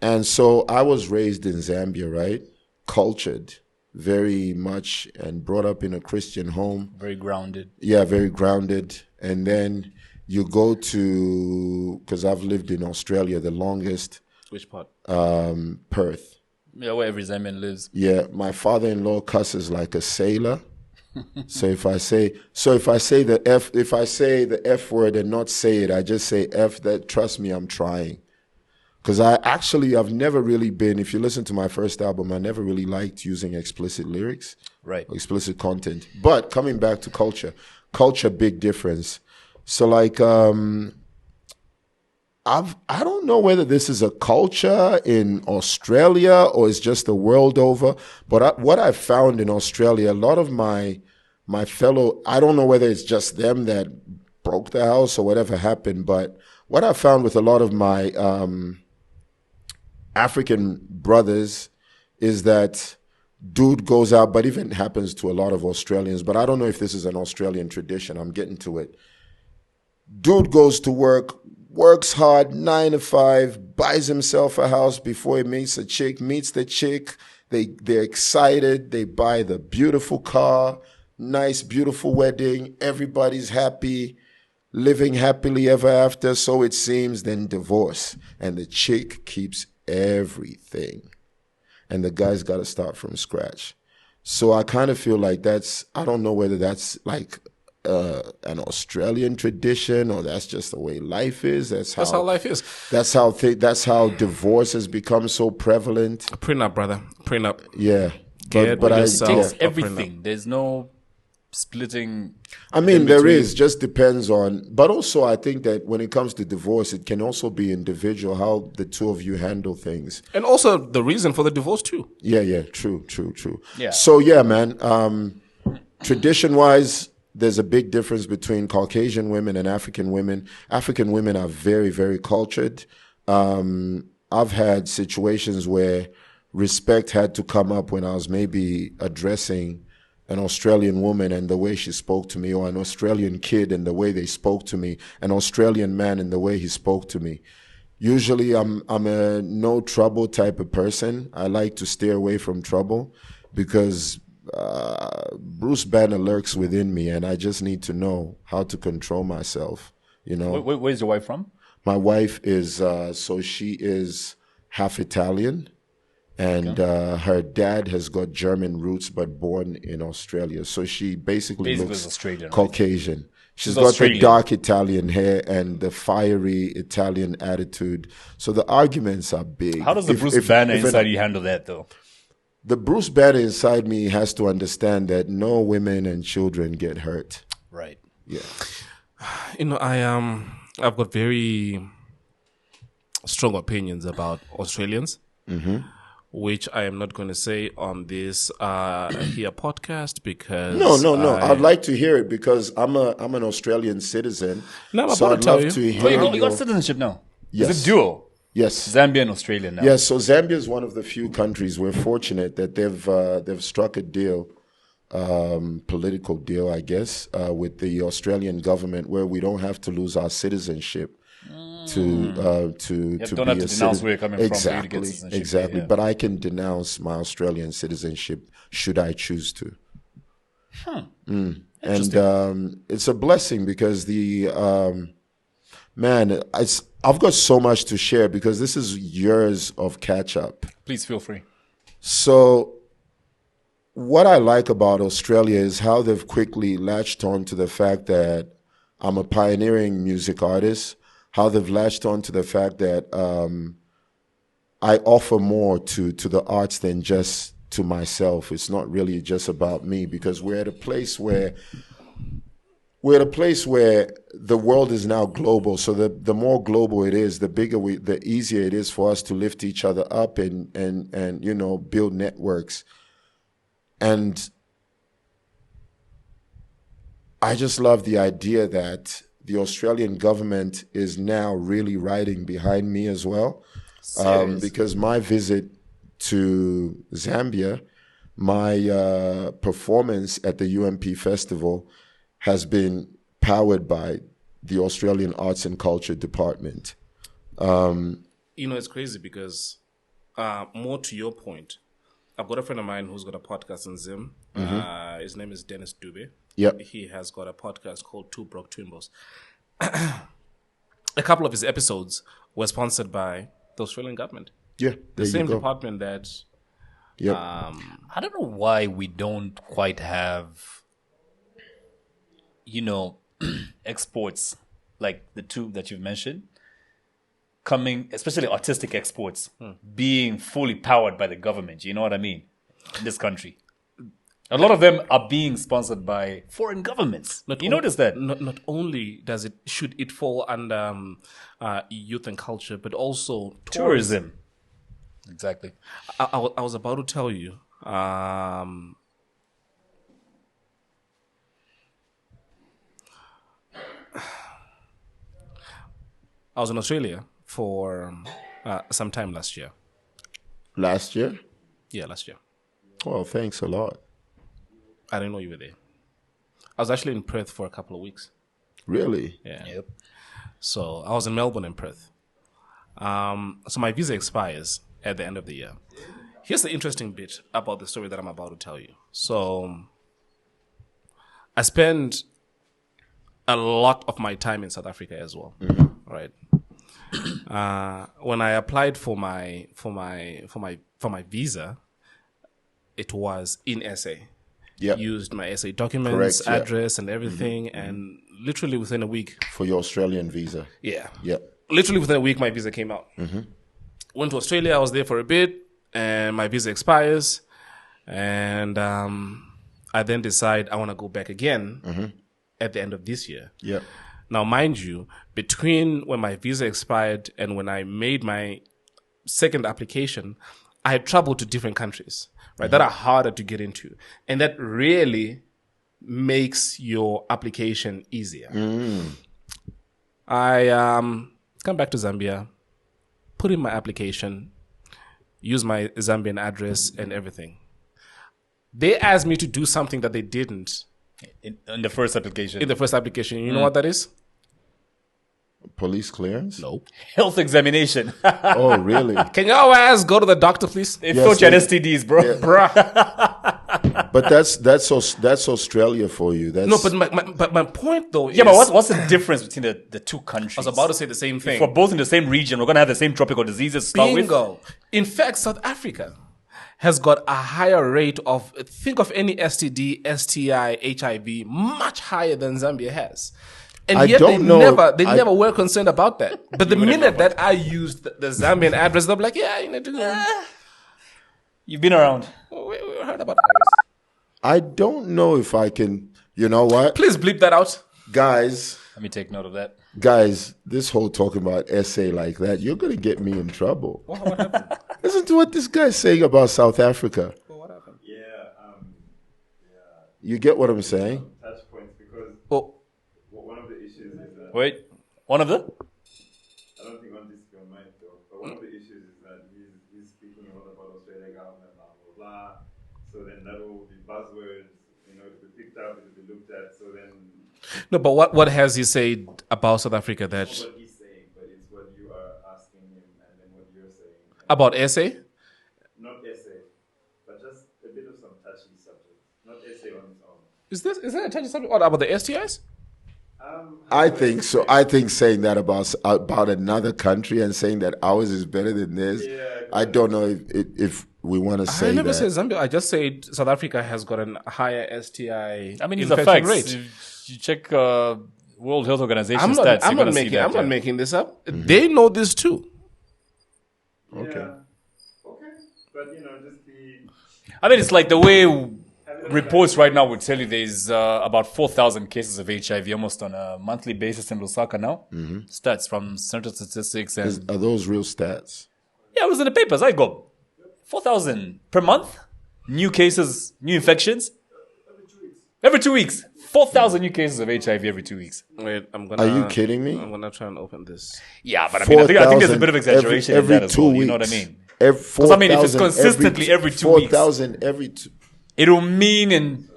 And so I was raised in Zambia, right? Cultured, very much, and brought up in a Christian home. Very grounded. Yeah, very grounded. And then you go to, because I've lived in Australia the longest, Which part? Perth. Yeah, where every Zambian lives. Yeah, my father-in-law cusses like a sailor. So if I say the F word and not say it, I just say F. That, trust me, I'm trying. Because I've never really been, if you listen to my first album, I never really liked using explicit lyrics. Right. Explicit content. But coming back to culture, big difference. So like, I don't know whether this is a culture in Australia or it's just the world over, but what I've found in Australia, a lot of my fellow, I don't know whether it's just them that broke the house or whatever happened, but what I found with a lot of my African brothers is that dude goes out, but even happens to a lot of Australians, but I don't know if this is an Australian tradition. I'm getting to it. Dude goes to work, works hard, 9 to 5, buys himself a house before he meets the chick. They're excited. They buy the beautiful car, nice, beautiful wedding. Everybody's happy, living happily ever after. So it seems, then divorce. And the chick keeps everything. And the guy's got to start from scratch. So I kind of feel like I don't know whether that's like an Australian tradition or that's just the way life is. That's how life is. That's how divorce has become so prevalent. Prenup, brother. Prenup. Yeah. Get But with yourself. Takes Yeah. everything. There's no splitting. I mean, in there between. is, just depends on, but also I think that when it comes to divorce, it can also be individual, how the two of you handle things. And also the reason for the divorce too. Yeah, true. Yeah. So yeah, man, tradition-wise, there's a big difference between Caucasian women and African women. African women are very, very cultured. I've had situations where respect had to come up when I was maybe addressing an Australian woman and the way she spoke to me, or an Australian kid and the way they spoke to me, an Australian man and the way he spoke to me. Usually I'm a no trouble type of person. I like to stay away from trouble because Bruce Banner lurks within me and I just need to know how to control myself, you know. Where's your wife from? My wife is, so she is half Italian. And her dad has got German roots, but born in Australia. So she basically looks Australian, Caucasian. Right? She's got the dark Italian hair and the fiery Italian attitude. So the arguments are big. How does the Bruce Banner inside you handle that, though? The Bruce Banner inside me has to understand that no women and children get hurt. Right. Yeah. You know, I've got very strong opinions about Australians. Mm-hmm. Which I am not going to say on this here podcast because no. I'd like to hear it because I'm an Australian citizen. No, I'm so about I'd to tell love you. to hear You got citizenship now. Yes. Is it dual? Yes. Zambia and Australia now. Yes. So Zambia is one of the few countries we're fortunate that they've struck a deal, political deal, I guess, with the Australian government where we don't have to lose our citizenship. To don't be have to a denounce citizen. where you're coming from for you to get citizenship. Exactly. Yeah. But I can denounce my Australian citizenship should I choose to. And it's a blessing because I've got so much to share because this is years of catch up. Please feel free. So what I like about Australia is how they've quickly latched on to the fact that I'm a pioneering music artist, how they've latched on to the fact that I offer more to the arts than just to myself. It's not really just about me because we're at a place where the world is now global. So the more global it is, the easier it is for us to lift each other up and you know, build networks. And I just love the idea that the Australian government is now really riding behind me as well. Because my visit to Zambia, my performance at the UMP Festival has been powered by the Australian Arts and Culture Department. It's crazy because more to your point, I've got a friend of mine who's got a podcast in Zim. His name is Dennis Dube. Yep. He has got a podcast called Two Broke Twimbos. A couple of his episodes were sponsored by the Australian government. Yeah, the same department that... Yep. I don't know why we don't quite have, exports like the two that you've mentioned coming, especially artistic exports, being fully powered by the government. You know what I mean? In this country. A lot of them are being sponsored by foreign governments. You notice that? Not only should it fall under youth and culture, but also tourism. Exactly. I was about to tell you. I was in Australia for some time last year. Last year? Yeah, last year. Oh, thanks a lot. I didn't know you were there. I was actually in Perth for a couple of weeks. Really? Yeah. Yep. So I was in Melbourne and Perth. So my visa expires at the end of the year. Here's the interesting bit about the story that I'm about to tell you. So I spent a lot of my time in South Africa as well, right? When I applied for my visa, it was in SA. Yep. Used my SA documents, address, and everything, and literally within a week. For your Australian visa. Yeah. Yep. Literally within a week, my visa came out. Went to Australia. I was there for a bit, and my visa expires, and I then decide I want to go back again at the end of this year. Yeah. Now, mind you, between when my visa expired and when I made my second application, I had traveled to different countries, right, that are harder to get into. And that really makes your application easier. I come back to Zambia, put in my application, use my Zambian address and everything. They asked me to do something that they didn't. In the first application. In the first application. You know what that is? Police clearance? Nope. Health examination. Oh, really? Can your ass go to the doctor, please? They thought you had STDs, bro. Yeah. Bruh. But that's Australia for you. That's... No, but my point though is... Yeah, but what's the difference between the two countries? I was about to say the same thing. If we're both in the same region, we're going to have the same tropical diseases to start with. Bingo. In fact, South Africa has got a higher rate of... Think of any STD, STI, HIV, much higher than Zambia has. And yet they never were concerned about that. But the minute that I used the Zambian address, they're like, yeah, you need to go. You've been around. We heard about that. I don't know if I can... You know what? Please bleep that out. Guys... Let me take note of that. Guys, this whole talking about SA like that, you're going to get me in trouble. What happened? Listen to what this guy's saying about South Africa. What happened? You get what I'm saying? Touch points because one of the issues is that... Wait, one of the? I don't think one this is your mind though, but one of the issues is that he's speaking a lot about Australia government, blah, blah, blah. So then that will be buzzwords, it will be picked up, it will be looked at, so then... No, but what has he said about South Africa that... Not what he's saying, but it's what you are asking him and then what you're saying. About SA? Not SA, but just a bit of some touchy subjects. Not SA on its own. Is that a touchy subject? What about the STIs? I think so. I think saying that about another country and saying that ours is better than theirs, I don't know if we want to say that. I never said Zambia. I just said South Africa has got a higher STI I mean, it's a fact. Rate. You check World Health Organization stats. I'm not making this up. Mm-hmm. They know this too. Okay. Okay. But, just the... I mean, it's like the way reports right now would tell you there's about 4,000 cases of HIV almost on a monthly basis in Lusaka now. Mm-hmm. Stats from Central Statistics. And are those real stats? Yeah, it was in the papers. I go 4,000 per month. New cases, new infections. Every 2 weeks. 4,000 new cases of HIV every 2 weeks. Wait, I'm gonna. Are you kidding me? I'm gonna try and open this. Yeah, but I mean, I think there's a bit of exaggeration every in that as 2 well. weeks. You know what I mean? Because I mean, if it's consistently every 2 weeks. 4,000 every 2. It'll mean in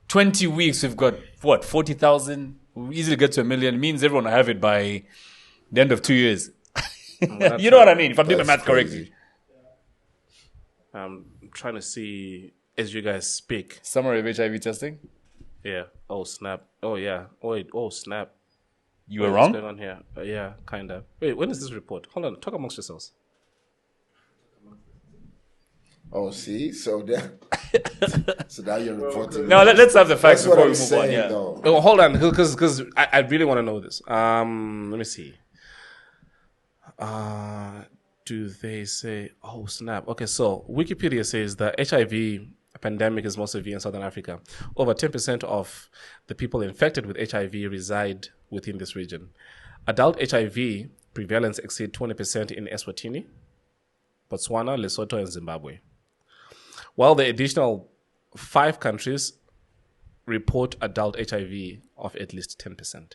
20 weeks we've got, 40,000? We'll easily get to 1 million. It means everyone will have it by the end of 2 years. You know what I mean? If I'm doing the math correctly. I'm trying to see as you guys speak. Summary of HIV testing? Yeah. Oh, snap. Oh, yeah. Oh, wait. Oh, snap. You were What's wrong? going on here? Yeah, kind of. Wait, when is this report? Hold on. Talk amongst yourselves. Oh, see? So now you're reporting. No, let's have the facts That's what before I'm we move saying, on. Yeah. though. Oh, hold on, because I really want to know this. Let me see. Do they say? Oh, snap. Okay, so Wikipedia says the HIV pandemic is more severe in Southern Africa. Over 10% of the people infected with HIV reside within this region. Adult HIV prevalence exceeds 20% in Eswatini, Botswana, Lesotho, and Zimbabwe. While the additional 5 countries report adult HIV of at least 10%.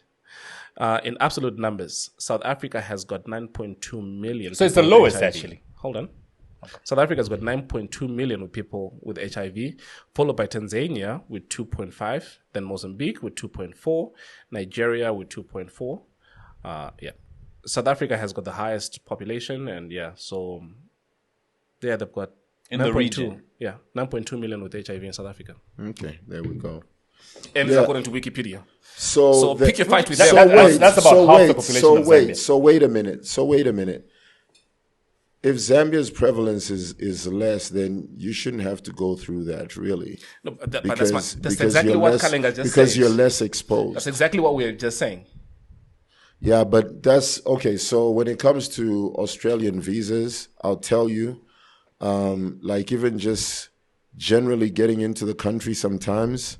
In absolute numbers, South Africa has got 9.2 million. So it's the people with lowest, HIV. actually. Hold on. South Africa has got 9.2 million with people with HIV, followed by Tanzania with 2.5, then Mozambique with 2.4, Nigeria with 2.4. South Africa has got the highest population, and so they've got In the region. 9.2 million with HIV in South Africa. Okay, there we go. And it's according to Wikipedia. So pick your fight with That- them. that- that's about half the population of Zambia. So wait a minute. If Zambia's prevalence is less, then you shouldn't have to go through that, really. No, but that's Because exactly you're what less- Kalenga just said. Because you're less exposed. That's exactly what we're just saying. Yeah, but that's okay. So when it comes to Australian visas, I'll tell you, like even just generally getting into the country sometimes,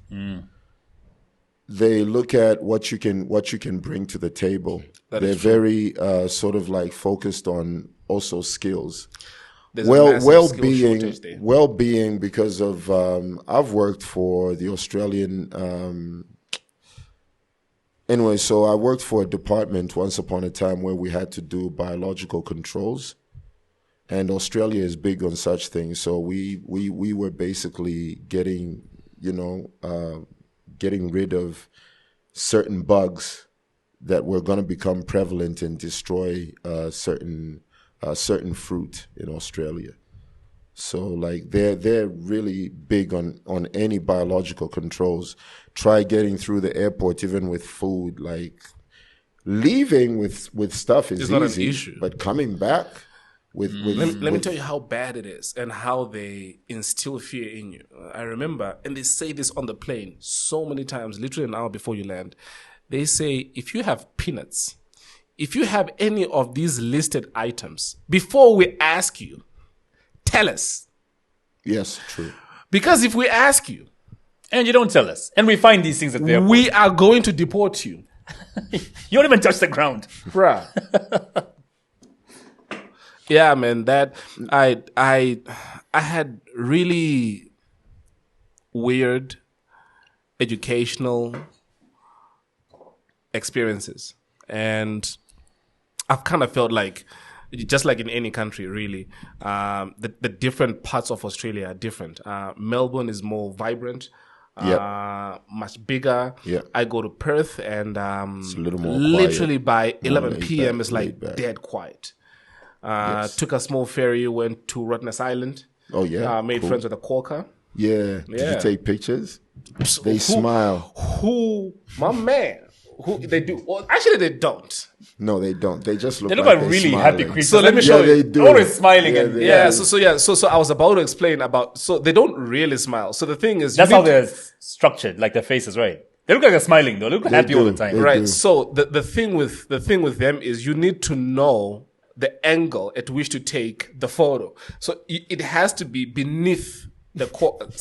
they look at what you can bring to the table. They're very sort of like focused on also skills. There's a massive skill shortage there. Well-being because of I've worked for the Australian. Anyway, so I worked for a department once upon a time where we had to do biological controls, and Australia is big on such things. So we were basically getting rid of certain bugs that were going to become prevalent and destroy certain fruit in Australia. So like they're really big on any biological controls. Try getting through the airport even with food. Like leaving with stuff is It's easy, not an issue. but coming back with Let me tell you how bad it is and how they instill fear in you. I remember, and they say this on the plane so many times, literally an hour before you land. They say, if you have peanuts, if you have any of these listed items, before we ask you, tell us. Yes, true. Because if we ask you, And you don't tell us. And we find these things at the airport. we are going to deport you. You don't even touch the ground. Bruh. Yeah, man, that I had really weird educational experiences, and I've kind of felt like, just like in any country, really, the different parts of Australia are different. Melbourne is more vibrant. Much bigger. Yeah. I go to Perth, and It's a little more literally quiet. by More 11 laid p.m. back, it's like laid back. dead quiet. Yes. Took a small ferry, went to Rottnest Island. Oh yeah, Made cool. friends with a quokka. Yeah. Did Yeah. you take pictures? So They smile. My man. Who they do? Well, actually, they don't. No, they don't. They just look. They look like like they're really smiling. happy creatures. So let me show Yeah, you. they do. Always smiling and they Yeah. do. So I was about to explain about. So they don't really smile. So the thing is, That's you how need to- they're structured, like their faces, right? They look like they're smiling though. They look happy all do. the time. They right. do. So the thing with them is you need to know the angle at which to take the photo. So it has to be beneath the.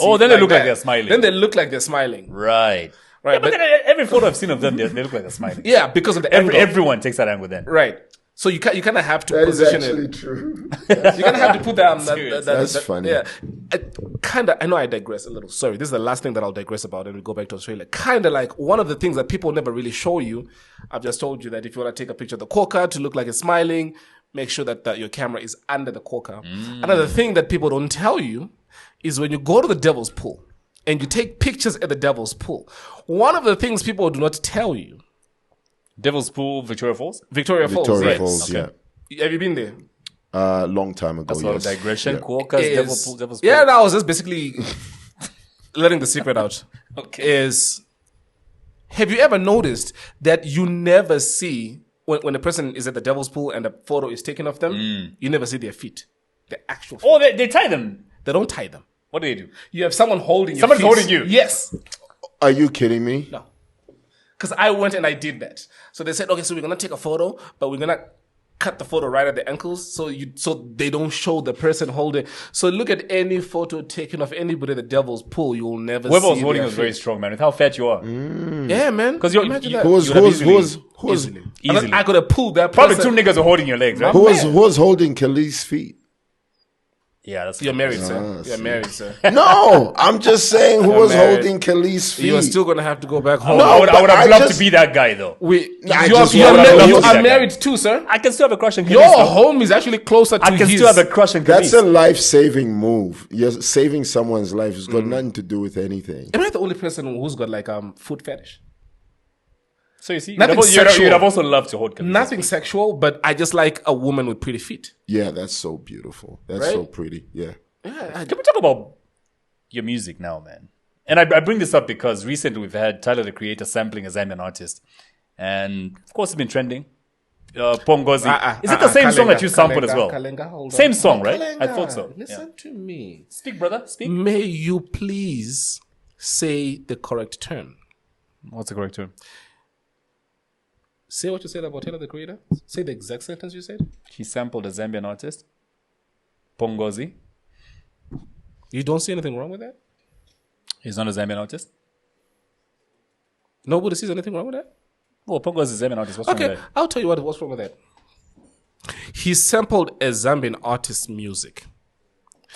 Oh, then they look like that. they're smiling. Then they look like they're smiling. Right. Right, Yeah, but but- then every photo I've seen of them, they look like they're smiling. Yeah, because of the angle. Everyone takes that angle then. Right. So you kind of have to That is position actually it. true. You kind of have to put that on That's funny. Yeah. I know I digress a little. Sorry, this is the last thing that I'll digress about and we go back to Australia. Kind of like one of the things that people never really show you. I've just told you that if you want to take a picture of the quokka to look like it's smiling, make sure that your camera is under the quokka. Another thing that people don't tell you is when you go to the Devil's Pool and you take pictures at the Devil's Pool, one of the things people do not tell you. Devil's Pool, Victoria Falls? Victoria Falls, Falls, yeah. Have you been there? Long time ago, That's a lot of yes. digression. Yeah. Quokkas, Devil's Pool. Yeah, no, I was just basically letting the secret out. Okay. Have you ever noticed that you never see, when a person is at the Devil's Pool and a photo is taken of them, you never see their feet. The actual feet. Oh, they tie them. They don't tie them. What do? You have someone holding Someone's your feet. holding you? Yes. Are you kidding me? No. Because I went and I did that. So they said, okay, so we're going to take a photo, but we're going to cut the photo right at the ankles so they don't show the person holding. So look at any photo taken of anybody at the Devil's Pool, you will never Whoever see was holding their was very feet. strong, man. With how fat you are. Yeah, man. Because Imagine that. Who was Easily. I could have pulled that Probably person. two niggas were holding your legs, right? who was holding Kelly's feet? Yeah, that's You're married, sir. You're married, sir. No, I'm just saying who was married. holding Kelly's feet. You're still going to have to go back home. No, I would but have I loved just- to be that guy, though. You are married too, sir. I can still have a crush on Khalees. Your though. home is actually closer to I can his. still have a crush on Khalees. That's a life-saving move. You're saving someone's life. It's got nothing to do with anything. Am I the only person who's got like foot fetish? So you see, Nothing you'd sexual. have also loved to hold Khalees. Nothing sexual, but I just like a woman with pretty feet. Yeah, that's so beautiful. That's Right? so pretty. Yeah. Can we talk about your music now, man? And I bring this up because recently we've had Tyler, the Creator, sampling a Zambian artist. And of course, it's been trending. Pongozi. Is it the same song that you sampled as well? Kalenga, hold on. Same song, right? Kalenga, I thought so. Listen to me. Speak, brother. Speak. May you please say the correct term. What's the correct term? Say what you said about Tyler, the Creator. Say the exact sentence you said. He sampled a Zambian artist. Pongozi. You don't see anything wrong with that? He's not a Zambian artist. Nobody sees anything wrong with that? Well, Pongozi is a Zambian artist. What's wrong Okay, with that? I'll tell you what's wrong with that. He sampled a Zambian artist's music.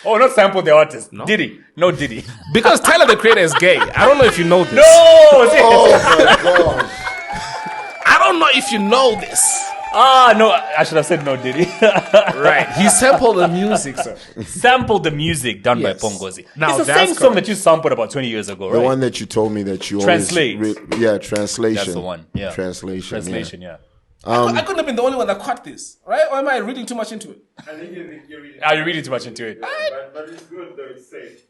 Oh, not sampled the artist. Did he? No, did he? Because Tyler, the Creator, is gay. I don't know if you know this. No! I don't know if you know this. No. I should have said no, did he? Right. He sampled the music, sir. Sampled the music done Yes. by Pongozi. Now, it's the that's same song correct. that you sampled about 20 years ago, The right? one that you told me that you Translate. always... translation. That's the one. Yeah. Translation. Translation, yeah. I couldn't have been the only one that caught this, right? Or am I reading too much into it? I think you're reading. Are you reading too much into it? But it's good though. It's safe.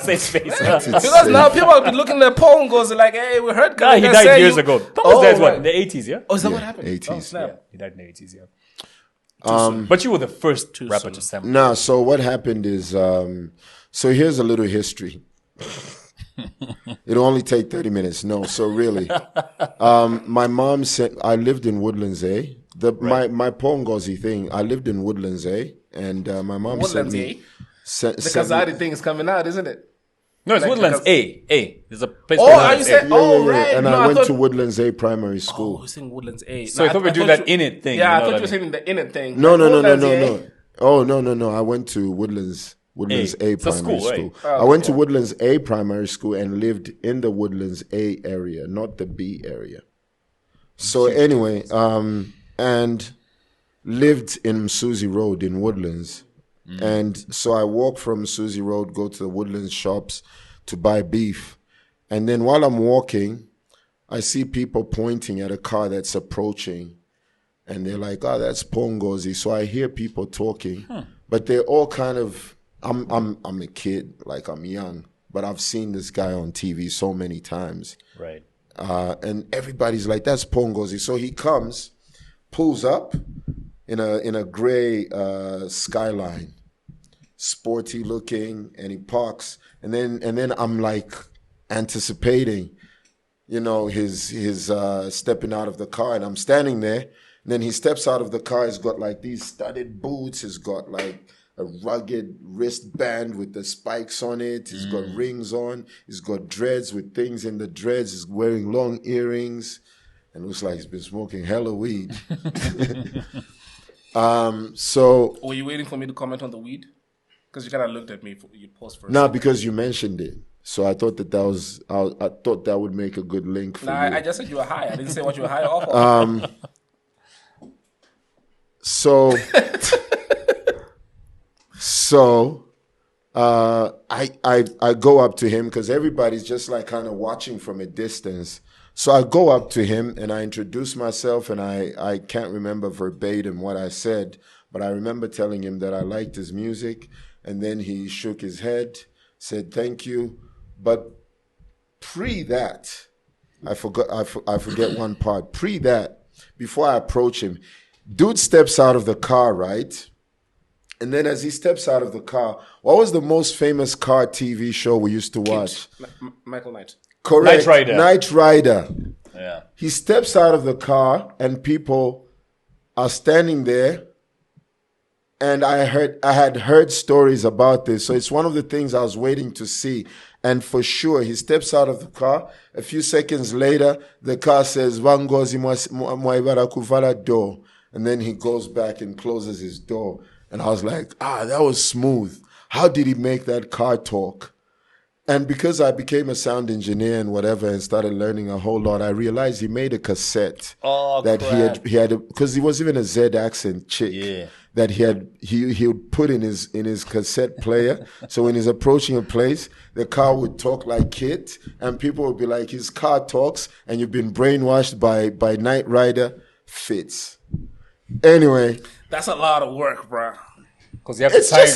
Safe space. Because now people have been looking at Paul and goes like, hey, we heard He Kalenga died say years you- ago. Pongozi Oh, died what? right. In the 80s, yeah? Oh, is that what happened? 80s. Oh, snap. Yeah, he died in the 80s, yeah. But you were the first rapper to sample. Nah, so what happened is... so here's a little history. It'll only take 30 minutes. No, so really. My mom said... I lived in Woodlands, A. My Pongozi thing, I lived in Woodlands, A. And my mom sent Woodlands, me... eh? Sent, The sent me- Kazadi thing is coming out, isn't it? No, it's Like Woodlands because- A. There's a place Oh, called are you Woodlands saying? A. Oh, right. And No, I went thought- to Woodlands A primary school. Oh, you're saying Woodlands A. So I thought we were doing that in it thing. Yeah, you I know thought what you were saying the in it thing. No. Woodlands A. Oh, no. I went to Woodlands A It's a primary school, school. right? I went to Woodlands A primary school and lived in the Woodlands A area, not the B area. So anyway, and lived in Susie Road in Woodlands. And so I walk from Susie Road, go to the Woodlands shops to buy beef. And then while I'm walking, I see people pointing at a car that's approaching. And they're like, oh, that's Pongozi. So I hear people talking, but they're all kind of, I'm a kid, like I'm young, but I've seen this guy on TV so many times. Right. And everybody's like, that's Pongozi. So he comes, pulls up in a gray Skyline, sporty looking, and he parks. And then I'm like anticipating, his stepping out of the car, and I'm standing there. And then he steps out of the car. He's got like these studded boots. He's got like a rugged wristband with the spikes on it. He's got rings on. He's got dreads with things in the dreads. He's wearing long earrings. And looks like he's been smoking hella weed. So Were you waiting for me to comment on the weed? Because you kind of looked at me. You paused for a no, second. because you mentioned it. So I thought that was I thought that would make a good link for you. I just said you were high. I didn't say what you were high off of. So I go up to him because everybody's just like kind of watching from a distance. So I go up to him and I introduce myself, and I can't remember verbatim what I said, but I remember telling him that I liked his music, and then he shook his head, said thank you. But pre that, I forget one part. Pre that, before I approach him, dude steps out of the car, right? And then as he steps out of the car, what was the most famous car TV show we used to watch? Michael Knight. Correct. Knight Rider. Yeah. He steps out of the car and people are standing there. And I had heard stories about this. So it's one of the things I was waiting to see. And for sure, he steps out of the car. A few seconds later, the car says, "Vangozi mwaibara kuvala door." And then he goes back and closes his door. And I was like, that was smooth. How did he make that car talk? And because I became a sound engineer and whatever and started learning a whole lot, I realized he made a cassette that crap. he had because he was even a Z accent chick that he would put in his cassette player. So when he's approaching a place, the car would talk like Kit, and people would be like, his car talks, and you've been brainwashed by Knight Rider. Fits. Anyway, that's a lot of work, bro. Because you have to time.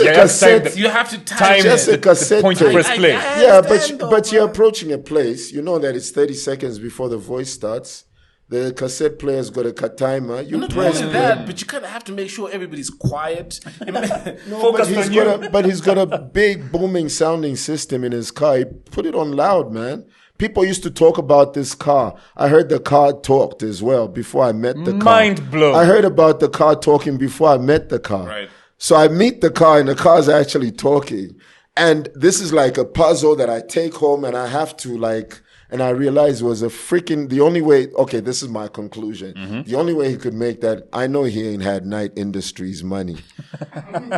You have to time just a cassette the point of first play. Yeah, but you're approaching a place. You know that it's 30 seconds before the voice starts. The cassette player's got a timer. You not press only that, but you kind of have to make sure everybody's quiet. No, but he's got a big booming sounding system in his car. He put it on loud, man. People used to talk about this car. I heard the car talked as well before I met the car. Mind blown. I heard about the car talking before I met the car. Right. So I meet the car and the car's actually talking. And this is like a puzzle that I take home and I have to and I realized was the only way, okay, this is my conclusion. Mm-hmm. The only way he could make that, I know he ain't had Knight Industries money.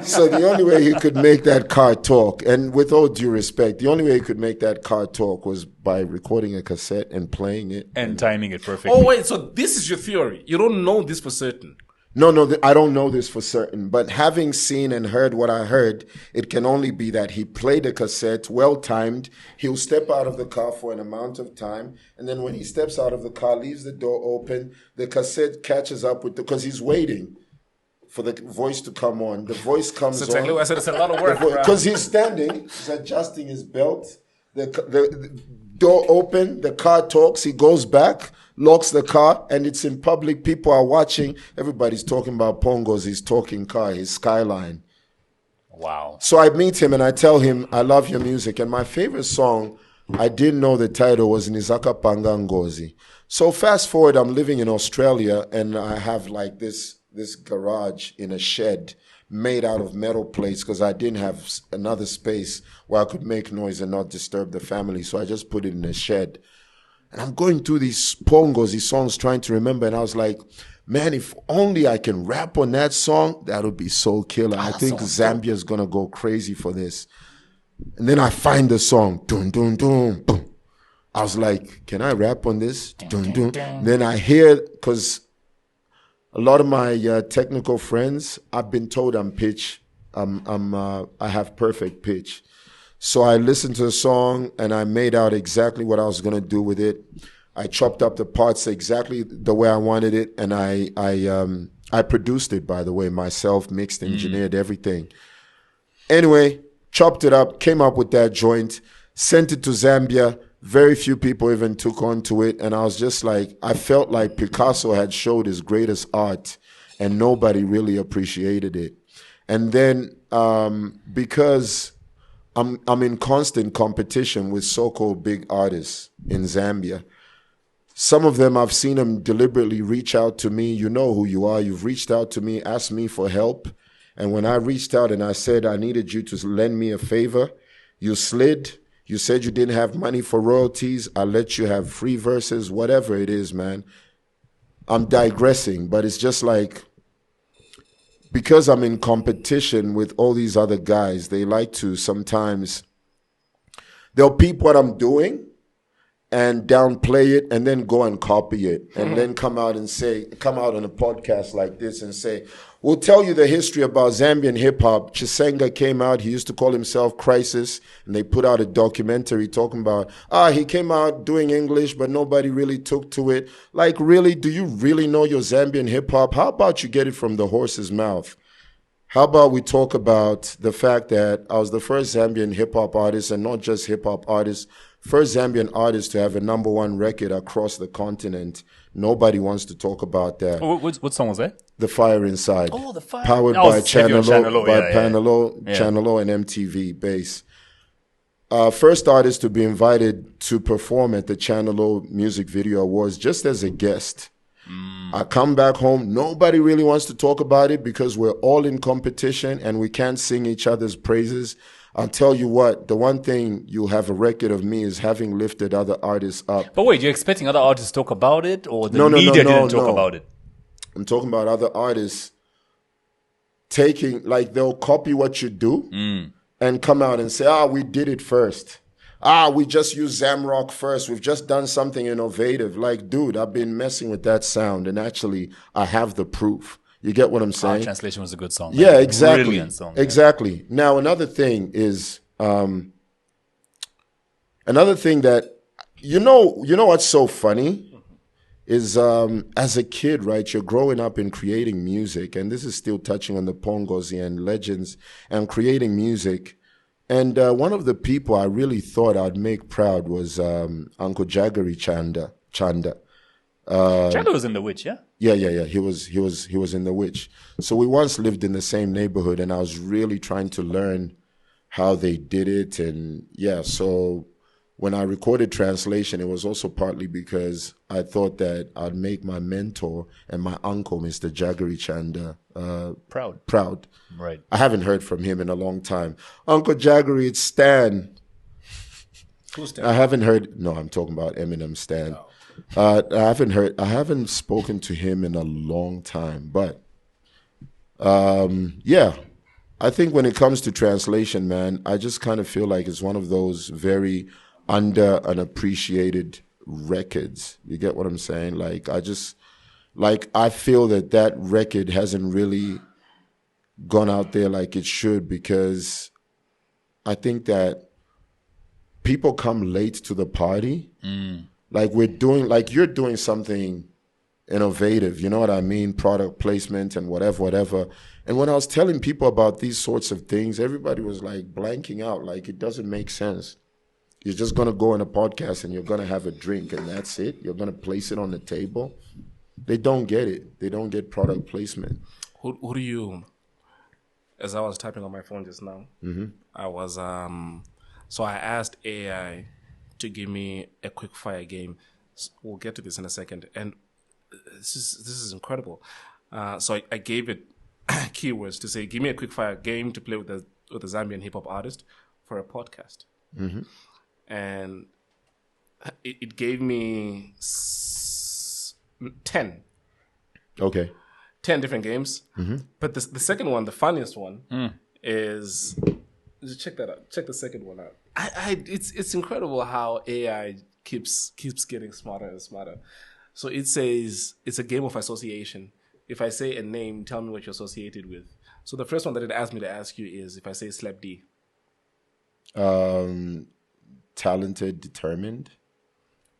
So the only way he could make that car talk, and with all due respect, the only way he could make that car talk was by recording a cassette and playing it. And timing it perfectly. Oh, wait, so this is your theory. You don't know this for certain. No, I don't know this for certain, but having seen and heard what I heard, it can only be that he played a cassette, well-timed. He'll step out of the car for an amount of time, and then when he steps out of the car, leaves the door open, the cassette catches up with because he's waiting for the voice to come on. The voice comes on. That's exactly what I said. It's a lot of work. Because he's standing, he's adjusting his belt, the door open, the car talks, he goes back, locks the car, and it's in public. People are watching. Everybody's talking about Pongo's, his talking car, his Skyline. Wow. So I meet him and I tell him, I love your music. And my favorite song, I didn't know the title, was Nizaka Panga Ngozi. So fast forward, I'm living in Australia and I have like this garage in a shed made out of metal plates because I didn't have another space where I could make noise and not disturb the family. So I just put it in a shed. And I'm going through these Pongos, these songs, trying to remember. And I was like, man, if only I can rap on that song, that would be so killer. I think Zambia is going to go crazy for this. And then I find the song. Dun, dun, dun, boom. I was like, can I rap on this? Dun, dun, dun. Then I hear, because a lot of my technical friends, I've been told I'm pitch. I have perfect pitch. So I listened to the song and I made out exactly what I was going to do with it. I chopped up the parts exactly the way I wanted it. And I produced it, by the way, myself, mixed, engineered, everything. Anyway, chopped it up, came up with that joint, sent it to Zambia. Very few people even took on to it. And I was just like, I felt like Picasso had showed his greatest art and nobody really appreciated it. And then, because I'm in constant competition with so-called big artists in Zambia. Some of them, I've seen them deliberately reach out to me. You know who you are. You've reached out to me, asked me for help. And when I reached out and I said I needed you to lend me a favor, you slid. You said you didn't have money for royalties. I let you have free verses, whatever it is, man. I'm digressing, but it's just like, because I'm in competition with all these other guys, they like to sometimes, they'll peep what I'm doing and downplay it and then go and copy it and then come out on a podcast like this and say, we'll tell you the history about Zambian hip hop. Chisenga came out, he used to call himself Crisis, and they put out a documentary talking about, he came out doing English, but nobody really took to it. Like, really, do you really know your Zambian hip hop? How about you get it from the horse's mouth? How about we talk about the fact that I was the first Zambian hip hop artist, and not just hip hop artist, first Zambian artist to have a #1 record across the continent. Nobody wants to talk about that. Oh, what song was that? The Fire Inside. Oh, The Fire. Powered That by was heavy on Channel Channel O, by yeah. Channel O and MTV bass. First artist to be invited to perform at the Channel O Music Video Awards just as a guest. I come back home, nobody really wants to talk about it because we're all in competition and we can't sing each other's praises. I'll tell you what, the one thing you'll have a record of me is having lifted other artists up. But wait, you're expecting other artists to talk about it, or the media didn't talk about it? I'm talking about other artists taking, like, they'll copy what you do and come out and say, we did it first. We just used Zamrock first. We've just done something innovative. Like, dude, I've been messing with that sound, and actually, I have the proof. You get what I'm saying? Translation was a good song. Yeah, exactly. Brilliant song. Exactly. Yeah. Now, another thing is, another thing that, you know what's so funny is, as a kid, right, you're growing up and creating music, and this is still touching on the Pongozi and legends and creating music. And one of the people I really thought I'd make proud was Uncle Jaggery Chanda. Chanda was in The Witch, yeah? Yeah. He was in The Witch. So we once lived in the same neighborhood, and I was really trying to learn how they did it. And yeah, so when I recorded Translation, it was also partly because I thought that I'd make my mentor and my uncle, Mr. Jaggery Chanda, proud. Right. I haven't heard from him in a long time. Uncle Jaggery, it's Stan. Who's Stan? I haven't heard. No, I'm talking about Eminem Stan. I haven't spoken to him in a long time. But yeah, I think when it comes to Translation, man, I just kind of feel like it's one of those very under unappreciated records. You get what I'm saying? Like, I feel that record hasn't really gone out there like it should, because I think that people come late to the party. Like you're doing something innovative, you know what I mean? Product placement and whatever. And when I was telling people about these sorts of things, everybody was like blanking out, like it doesn't make sense. You're just going to go on a podcast and you're going to have a drink and that's it. You're going to place it on the table. They don't get it. They don't get product placement. Who do you, as I was typing on my phone just now, I was, so I asked AI to give me a quickfire game. We'll get to this in a second. And this is incredible. So I gave it keywords to say, give me a quickfire game to play with the Zambian hip hop artist for a podcast. And it gave me 10. Okay. 10 different games. But the second one, the funniest one, is, check that out. Check the second one out. It's incredible how AI keeps getting smarter and smarter. So it says it's a game of association. If I say a name, tell me what you're associated with. So the first one that it asked me to ask you is, if I say Slap D. Talented, determined.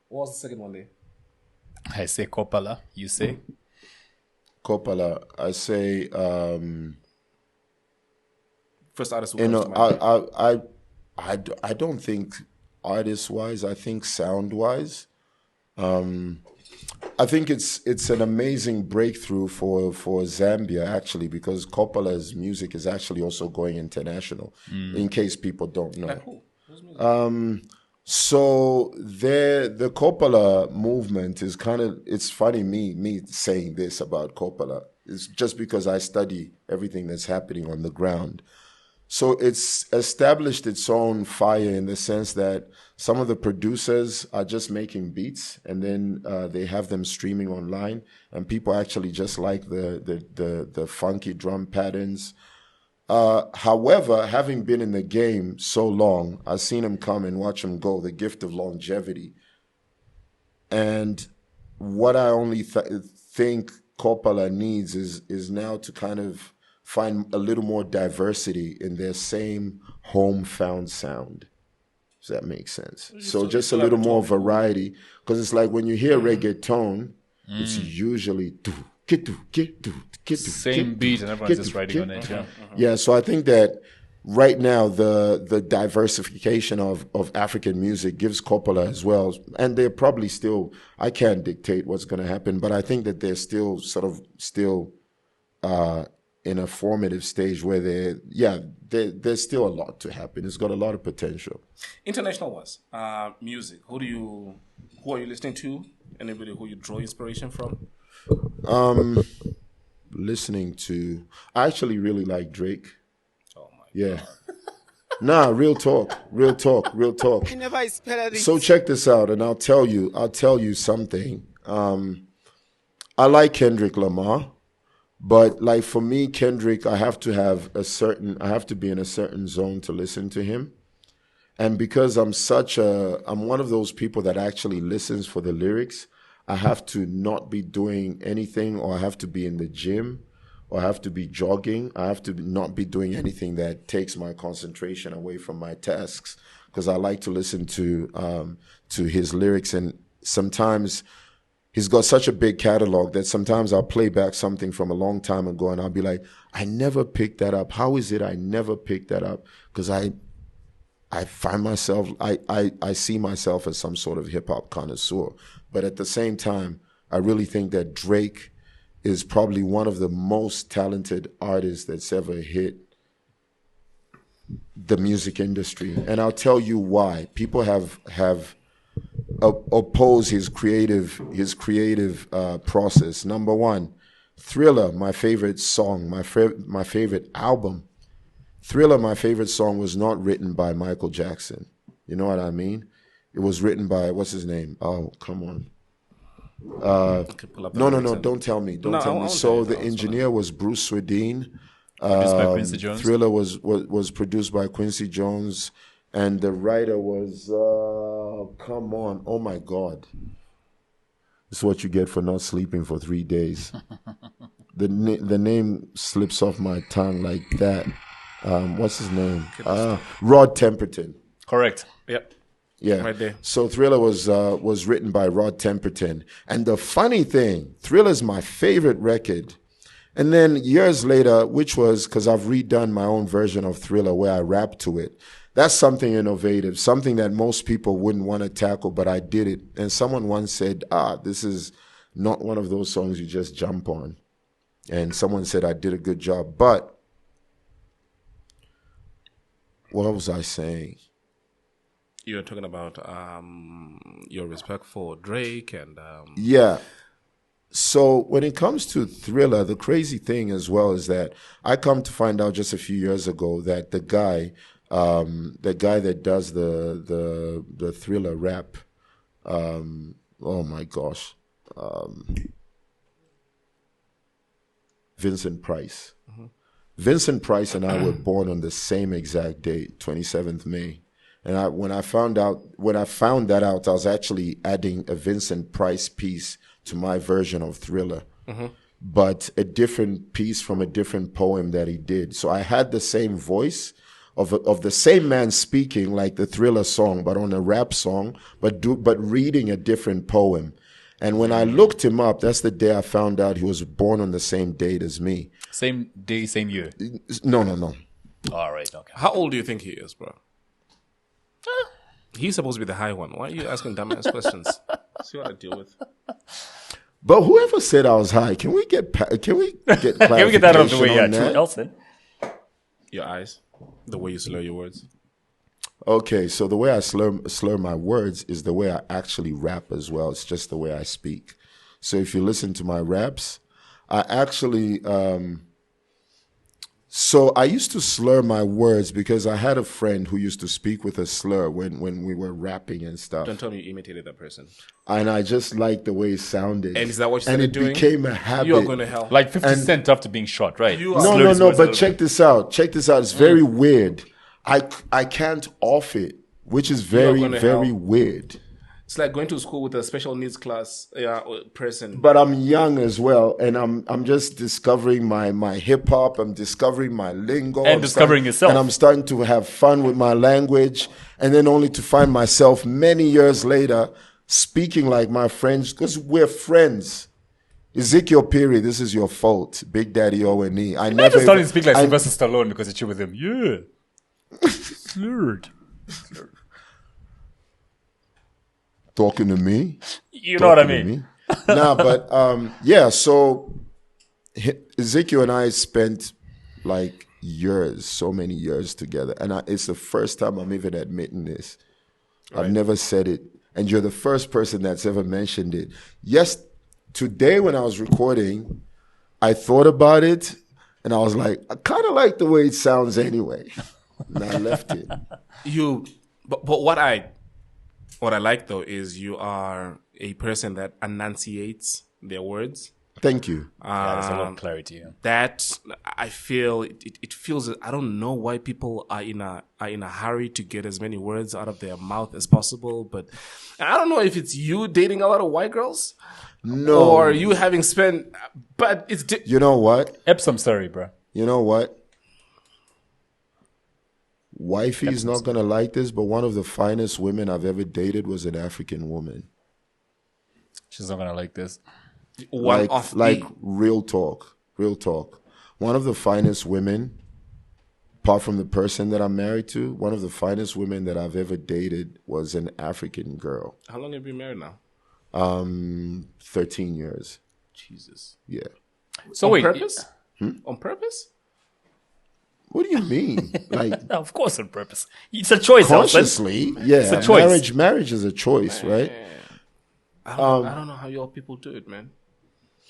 What was the second one there? I say Kopala. You say? Kopala. I say. First artist. I don't think artist wise. I think sound wise. I think it's an amazing breakthrough for Zambia, actually, because Kopala's music is actually also going international. In case people don't know. Like who? So the Kopala movement is it's funny me saying this about Kopala. It's just because I study everything that's happening on the ground. So it's established its own fire in the sense that some of the producers are just making beats and then they have them streaming online, and people actually just like the funky drum patterns. However, having been in the game so long, I've seen him come and watch him go, the gift of longevity. And what I only think Coppola needs is now to kind of find a little more diversity in their same home-found sound. Does that make sense? So just a little more variety, because it's like when you hear reggaeton, it's usually same beat and everyone's just riding on it. Yeah. Yeah, so I think that right now the diversification of African music gives Coppola as well, and they're probably still, I can't dictate what's going to happen, but I think that they're still in a formative stage where there's still a lot to happen. It's got a lot of potential. International wise, music. Who are you listening to? Anybody who you draw inspiration from? Listening to, I actually really like Drake. Oh my Yeah. God. Nah, real talk. So check this out, and I'll tell you something. I like Kendrick Lamar, but like for me, Kendrick, I have to be in a certain zone to listen to him. And because I'm one of those people that actually listens for the lyrics, I have to not be doing anything, or I have to be in the gym, or I have to be jogging. I have to not be doing anything that takes my concentration away from my tasks, because I like to listen to his lyrics. And sometimes he's got such a big catalog that sometimes I'll play back something from a long time ago and I'll be like, I never picked that up. How is it I never picked that up? Because I find myself, I see myself as some sort of hip hop connoisseur. But at the same time, I really think that Drake is probably one of the most talented artists that's ever hit the music industry. And I'll tell you why. People have opposed his creative process. Number one, Thriller, my favorite song, my favorite album. Thriller, my favorite song, was not written by Michael Jackson. You know what I mean? It was written by, what's his name? Oh, come on. No, don't tell me. Don't tell me. So the engineer was Bruce Swedien. Produced by Quincy Jones. Thriller was produced by Quincy Jones. And the writer was, come on, oh my God. This is what you get for not sleeping for 3 days. The name slips off my tongue like that. What's his name? Rod Temperton. Correct. Yep. Yeah. Right there. So Thriller was written by Rod Temperton. And the funny thing, Thriller's my favorite record. And then years later, which was because I've redone my own version of Thriller where I rap to it. That's something innovative, something that most people wouldn't want to tackle, but I did it. And someone once said, this is not one of those songs you just jump on. And someone said I did a good job. But what was I saying? You were talking about your respect for Drake and... Yeah. So when it comes to Thriller, the crazy thing as well is that I come to find out just a few years ago that the guy that does the Thriller rap, oh my gosh, Vincent Price. Mm-hmm. Vincent Price and I were born on the same exact date, 27th May. And when I found that out, I was actually adding a Vincent Price piece to my version of Thriller, but a different piece from a different poem that he did. So I had the same voice of the same man speaking like the Thriller song, but on a rap song, but reading a different poem. And when I looked him up, that's the day I found out he was born on the same date as me. Same day, same year? No. All right, okay. How old do you think he is, bro? He's supposed to be the high one. Why are you asking dumbass questions? See what I deal with. But whoever said I was high, can we get can we get that out of the way? Yeah, that? Elson. Your eyes, the way you slur your words. Okay, so the way I slur my words is the way I actually rap as well. It's just the way I speak. So if you listen to my raps, I actually So I used to slur my words because I had a friend who used to speak with a slur when we were rapping and stuff. Don't tell me you imitated that person. And I just liked the way it sounded. And is that what you and started it doing? became a habit. You are going to hell. Like 50 Cent after being shot, right? No. But check this out. It's very weird. I can't off it, which is very, very weird. It's like going to school with a special needs class person. But I'm young as well, and I'm just discovering my hip hop. I'm discovering my lingo. And discovering yourself. And I'm starting to have fun with my language, and then only to find myself many years later speaking like my friends, because we're friends. Ezekiel Perry, this is your fault. Big Daddy O&E. I never started to speak like Sylvester Stallone because you chill with him. Yeah. Slurred. Talking to me? You know what I mean? But so Ezekiel and I spent like years, so many years together. And it's the first time I'm even admitting this. Right. I've never said it. And you're the first person that's ever mentioned it. Yes, today when I was recording, I thought about it and I was like, I kind of like the way it sounds anyway. And I left it. But what I like though is you are a person that enunciates their words. Thank you. There's a lot of clarity. Yeah. That I feel it feels. I don't know why people are in a hurry to get as many words out of their mouth as possible. But I don't know if it's you dating a lot of white girls, no, or you having spent. But it's you know what? Eps, I'm sorry, bro. You know what? Wifey's not going to like this, but one of the finest women I've ever dated was an African woman. She's not going to like this. Real talk. One of the finest women, apart from the person that I'm married to, one of the finest women that I've ever dated was an African girl. How long have you been married now? 13 years. Jesus. Yeah. So on purpose? On purpose? What do you mean? Like, of course, on purpose. It's a choice. Consciously, yeah. It's a choice. Marriage is a choice, right? I don't know how y'all people do it, man.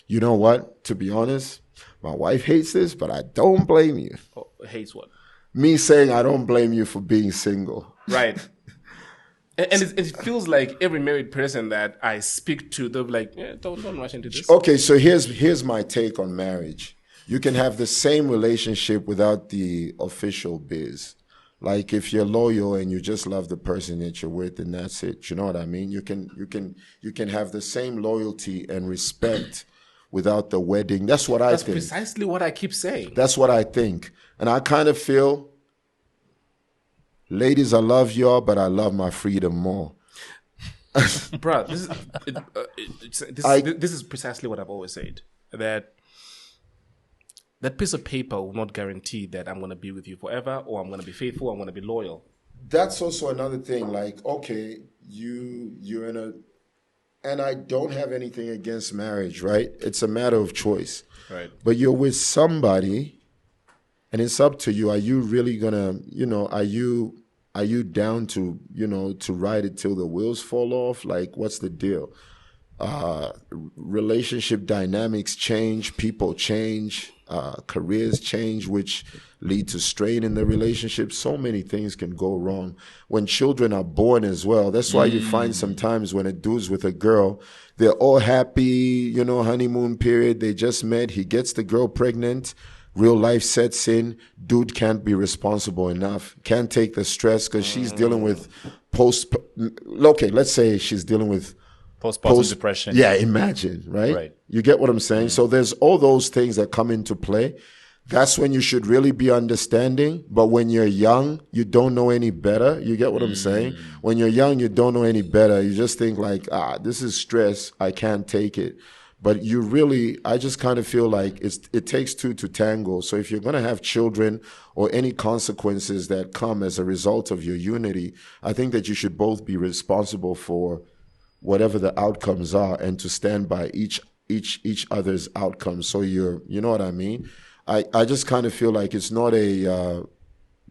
You know what? To be honest, my wife hates this, but I don't blame you. Oh, hates what? Me saying I don't blame you for being single. Right. And it feels like every married person that I speak to, they're like, yeah, don't rush into this. Okay, so here's my take on marriage. You can have the same relationship without the official biz. Like if you're loyal and you just love the person that you're with, and that's it. You know what I mean? You can have the same loyalty and respect without the wedding. That's what I think. That's precisely what I keep saying. That's what I think. And I kind of feel, ladies, I love y'all, but I love my freedom more. Bro, this is precisely what I've always said. That piece of paper will not guarantee that I'm going to be with you forever, or I'm going to be faithful, I'm going to be loyal. That's also another thing. Like, okay, you're in a, and I don't have anything against marriage, right? It's a matter of choice. Right. But you're with somebody, and it's up to you. Are you really gonna, are you down to, to ride it till the wheels fall off? Like, what's the deal? Relationship dynamics change, people change, careers change, which lead to strain in the relationship. So many things can go wrong when children are born as well. That's why you find sometimes when a dude's with a girl, they're all happy, honeymoon period. They just met. He gets the girl pregnant. Real life sets in. Dude can't be responsible enough. Can't take the stress because she's dealing with let's say she's dealing with postpartum depression. Yeah, imagine, right? You get what I'm saying? So there's all those things that come into play. That's when you should really be understanding. But when you're young, you don't know any better. You get what I'm saying? When you're young, you don't know any better. You just think like, this is stress. I can't take it. But I just kind of feel like it takes two to tango. So if you're going to have children or any consequences that come as a result of your unity, I think that you should both be responsible for whatever the outcomes are, and to stand by each other's outcomes. So you know what I mean? I just kind of feel like it's not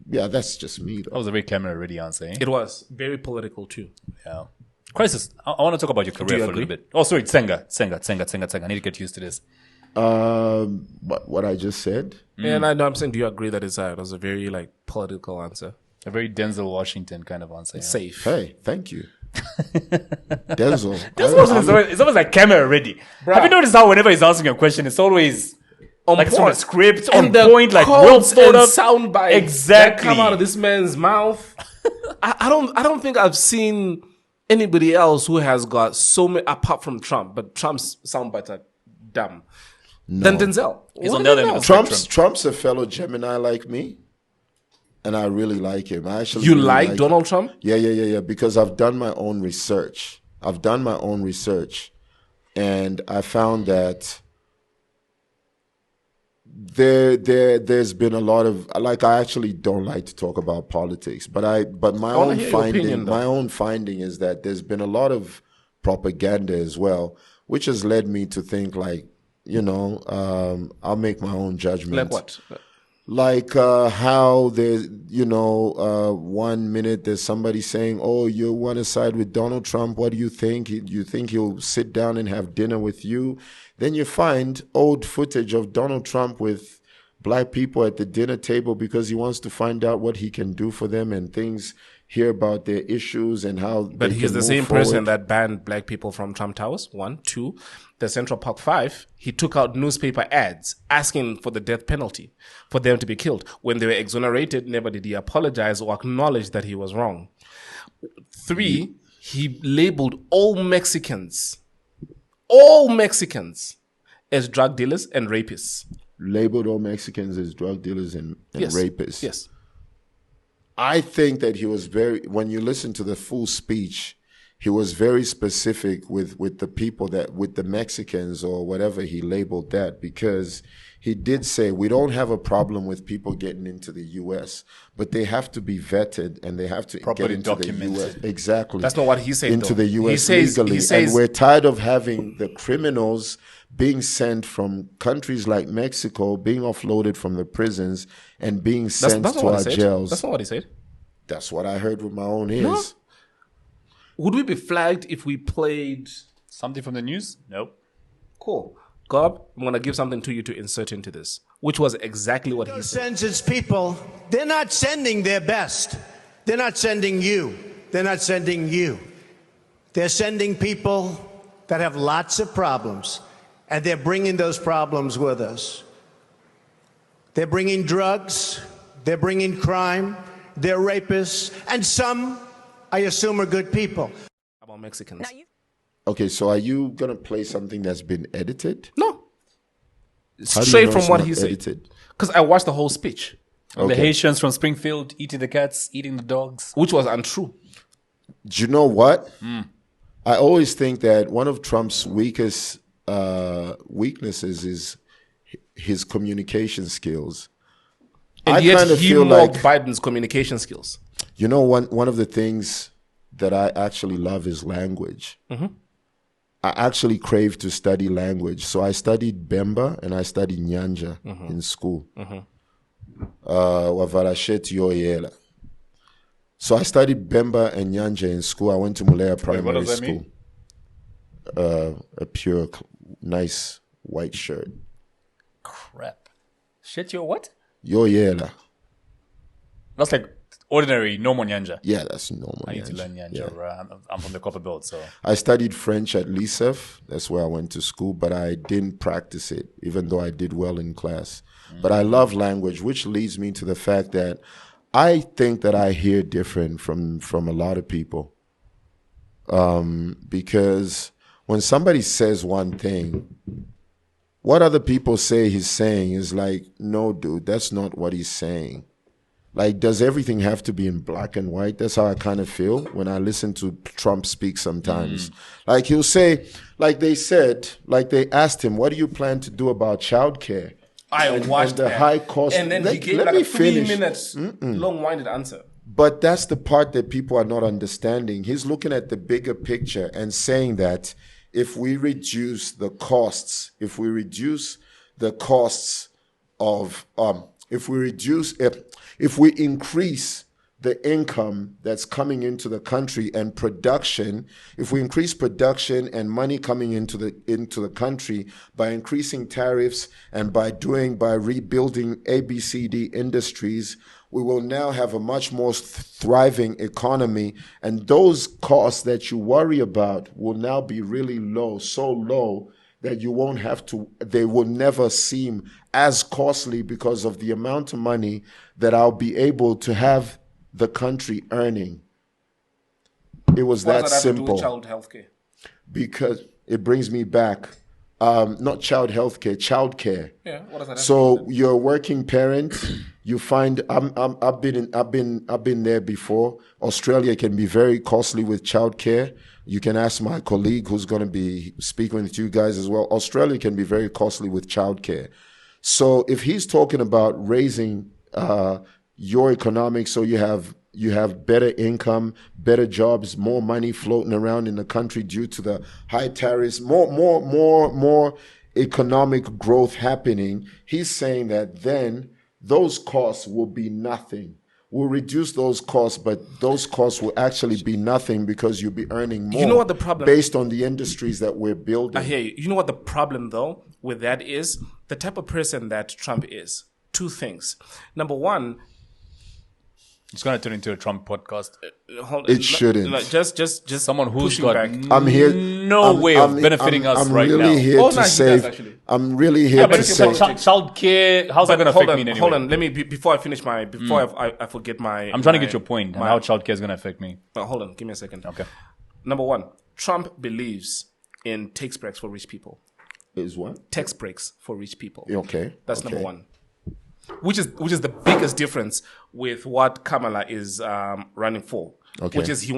that's just me though. That was a very camera-ready answer. Eh? It was very political too. Yeah. Crisis, I want to talk about your career for a little bit. Oh, sorry, Chisenga. I need to get used to this. What I just said. And I know I'm saying, do you agree that it was a very like political answer? A very Denzel Washington kind of answer. Yeah. Safe. Hey, thank you. Denzel. It's almost like camera ready. Have you noticed how whenever he's answering a question, it's always On like it's from a point. script, And on the point, like well codes thought and up. sound bites Exactly. that come out of this man's mouth. I don't think I've seen anybody else who has got so many apart from Trump, but Trump's sound bites are dumb. Than Denzel. He's What on do the they other know? end of the spectrum. Trump's a fellow Gemini like me, and I really like him. I actually You really like Donald Trump? Yeah. Because I've done my own research. And I found that there's been a lot of like I actually don't like to talk about politics, but my wanna own hear your finding opinion, though. my own finding is that there's been a lot of propaganda as well, which has led me to think like, I'll make my own judgment. Like what? Like how there's, 1 minute there's somebody saying, oh, you want to side with Donald Trump. What do you think? You think he'll sit down and have dinner with you? Then you find old footage of Donald Trump with black people at the dinner table because he wants to find out what he can do for them and things, hear about their issues and how But they he's can the move same forward. person that banned black people from Trump Towers. 1, 2. The Central Park 5, he took out newspaper ads asking for the death penalty for them to be killed. When they were exonerated, never did he apologize or acknowledge that he was wrong. 3, he labeled all Mexicans as drug dealers and rapists. Labeled all Mexicans as drug dealers and Yes. rapists. Yes. I think that he was when you listen to the full speech, he was very specific with the people with the Mexicans or whatever he labeled that, because he did say, we don't have a problem with people getting into the U.S., but they have to be vetted and they have to Properly get into documented. the U.S. Exactly. That's not what he said, Into though. the U.S. He says- legally. he says- And we're tired of having the criminals being sent from countries like Mexico, being offloaded from the prisons and being sent That's not to what our he said. jails. That's not what he said. That's what I heard with my own ears. No. Would we be flagged if we played... Something from the news? Nope. Cool. Gob, I'm going to give something to you to insert into this, which was exactly what he said. Sends its people, they're not sending their best. They're not sending you. They're not sending you. They're sending people that have lots of problems, and they're bringing those problems with us. They're bringing drugs, they're bringing crime, they're rapists, and some, I assume, are good people. About Mexicans. Okay, so are you going to play something that's been edited? No. How do you Straight know from it's what not he said. edited? Because I watched the whole speech, The Okay. Haitians from Springfield eating the cats, eating the dogs. which was untrue. Do you know what? I always think that one of Trump's weaknesses is his communication skills. And I yet kinda he feel mocked like- Biden's communication skills. You know, one of the things that I actually love is language. I actually crave to study language. So I studied Bemba and I studied Nyanja in school. Wavarashet Yoyela. So I studied Bemba and Nyanja in school. I went to Mulea Primary does that School. mean? A pure, nice white shirt. Crap. Shit, your what? Yoyela. That's like ordinary, normal Nyanja. Yeah, that's normal. I need to Nyanja. learn Nyanja. Yeah. Right? I'm from the Copper Belt, so. I studied French at LICEF. That's where I went to school, but I didn't practice it, even though I did well in class. But I love language, which leads me to the fact that I think that I hear different from a lot of people. Because when somebody says one thing, what other people say he's saying is like, no, dude, that's not what he's saying. Like, does everything have to be in black and white? That's how I kind of feel when I listen to Trump speak sometimes. Like, he'll say, like they asked him, what do you plan to do about childcare? I watched the that. high cost. And then he gave let like me a 3 finish. minutes long-winded answer. But that's the part that people are not understanding. He's looking at the bigger picture and saying that if we reduce the costs, if we increase the income that's coming into the country and production, if we increase production and money coming into the country by increasing tariffs and by rebuilding ABCD industries, we will now have a much more thriving economy. And those costs that you worry about will now be really low, so low that you won't have to, they will never seem as costly because of the amount of money that I'll be able to have the country earning. It was that simple. What does that have to do with child healthcare? Because it brings me back, not child healthcare, child care. Yeah, what does that have to do So with it? you're a working parent. You find I've been there before. Australia can be very costly with child care. You can ask my colleague who's going to be speaking with you guys as well. Australia can be very costly with child care. So if he's talking about raising your economics, so you have better income, better jobs, more money floating around in the country due to the high tariffs, more economic growth happening. He's saying that then those costs will be nothing. We'll reduce those costs, but those costs will actually be nothing because you'll be earning more. You know what the problem based on the industries that we're building. I hear you. You know what the problem though with that is? The type of person that Trump is. Two things. Number one, It's going to turn into a Trump podcast. It shouldn't. Just Someone who's pushing got back. I'm here. no way of benefiting us I'm right really now. Here Oh, to no, he save. does, actually. I'm really here but to it's save. about Child care, how's that going to affect me in any hold way? on. Let me before I finish my I forget my. I'm trying to get your point and how child care is going to affect me. Hold on. Give me a second. Okay. Number one, Trump believes in tax breaks for rich people. Is what? Tax breaks for rich people. Okay. That's okay. number one. Which is the biggest difference with what Kamala is running for. Okay. Which is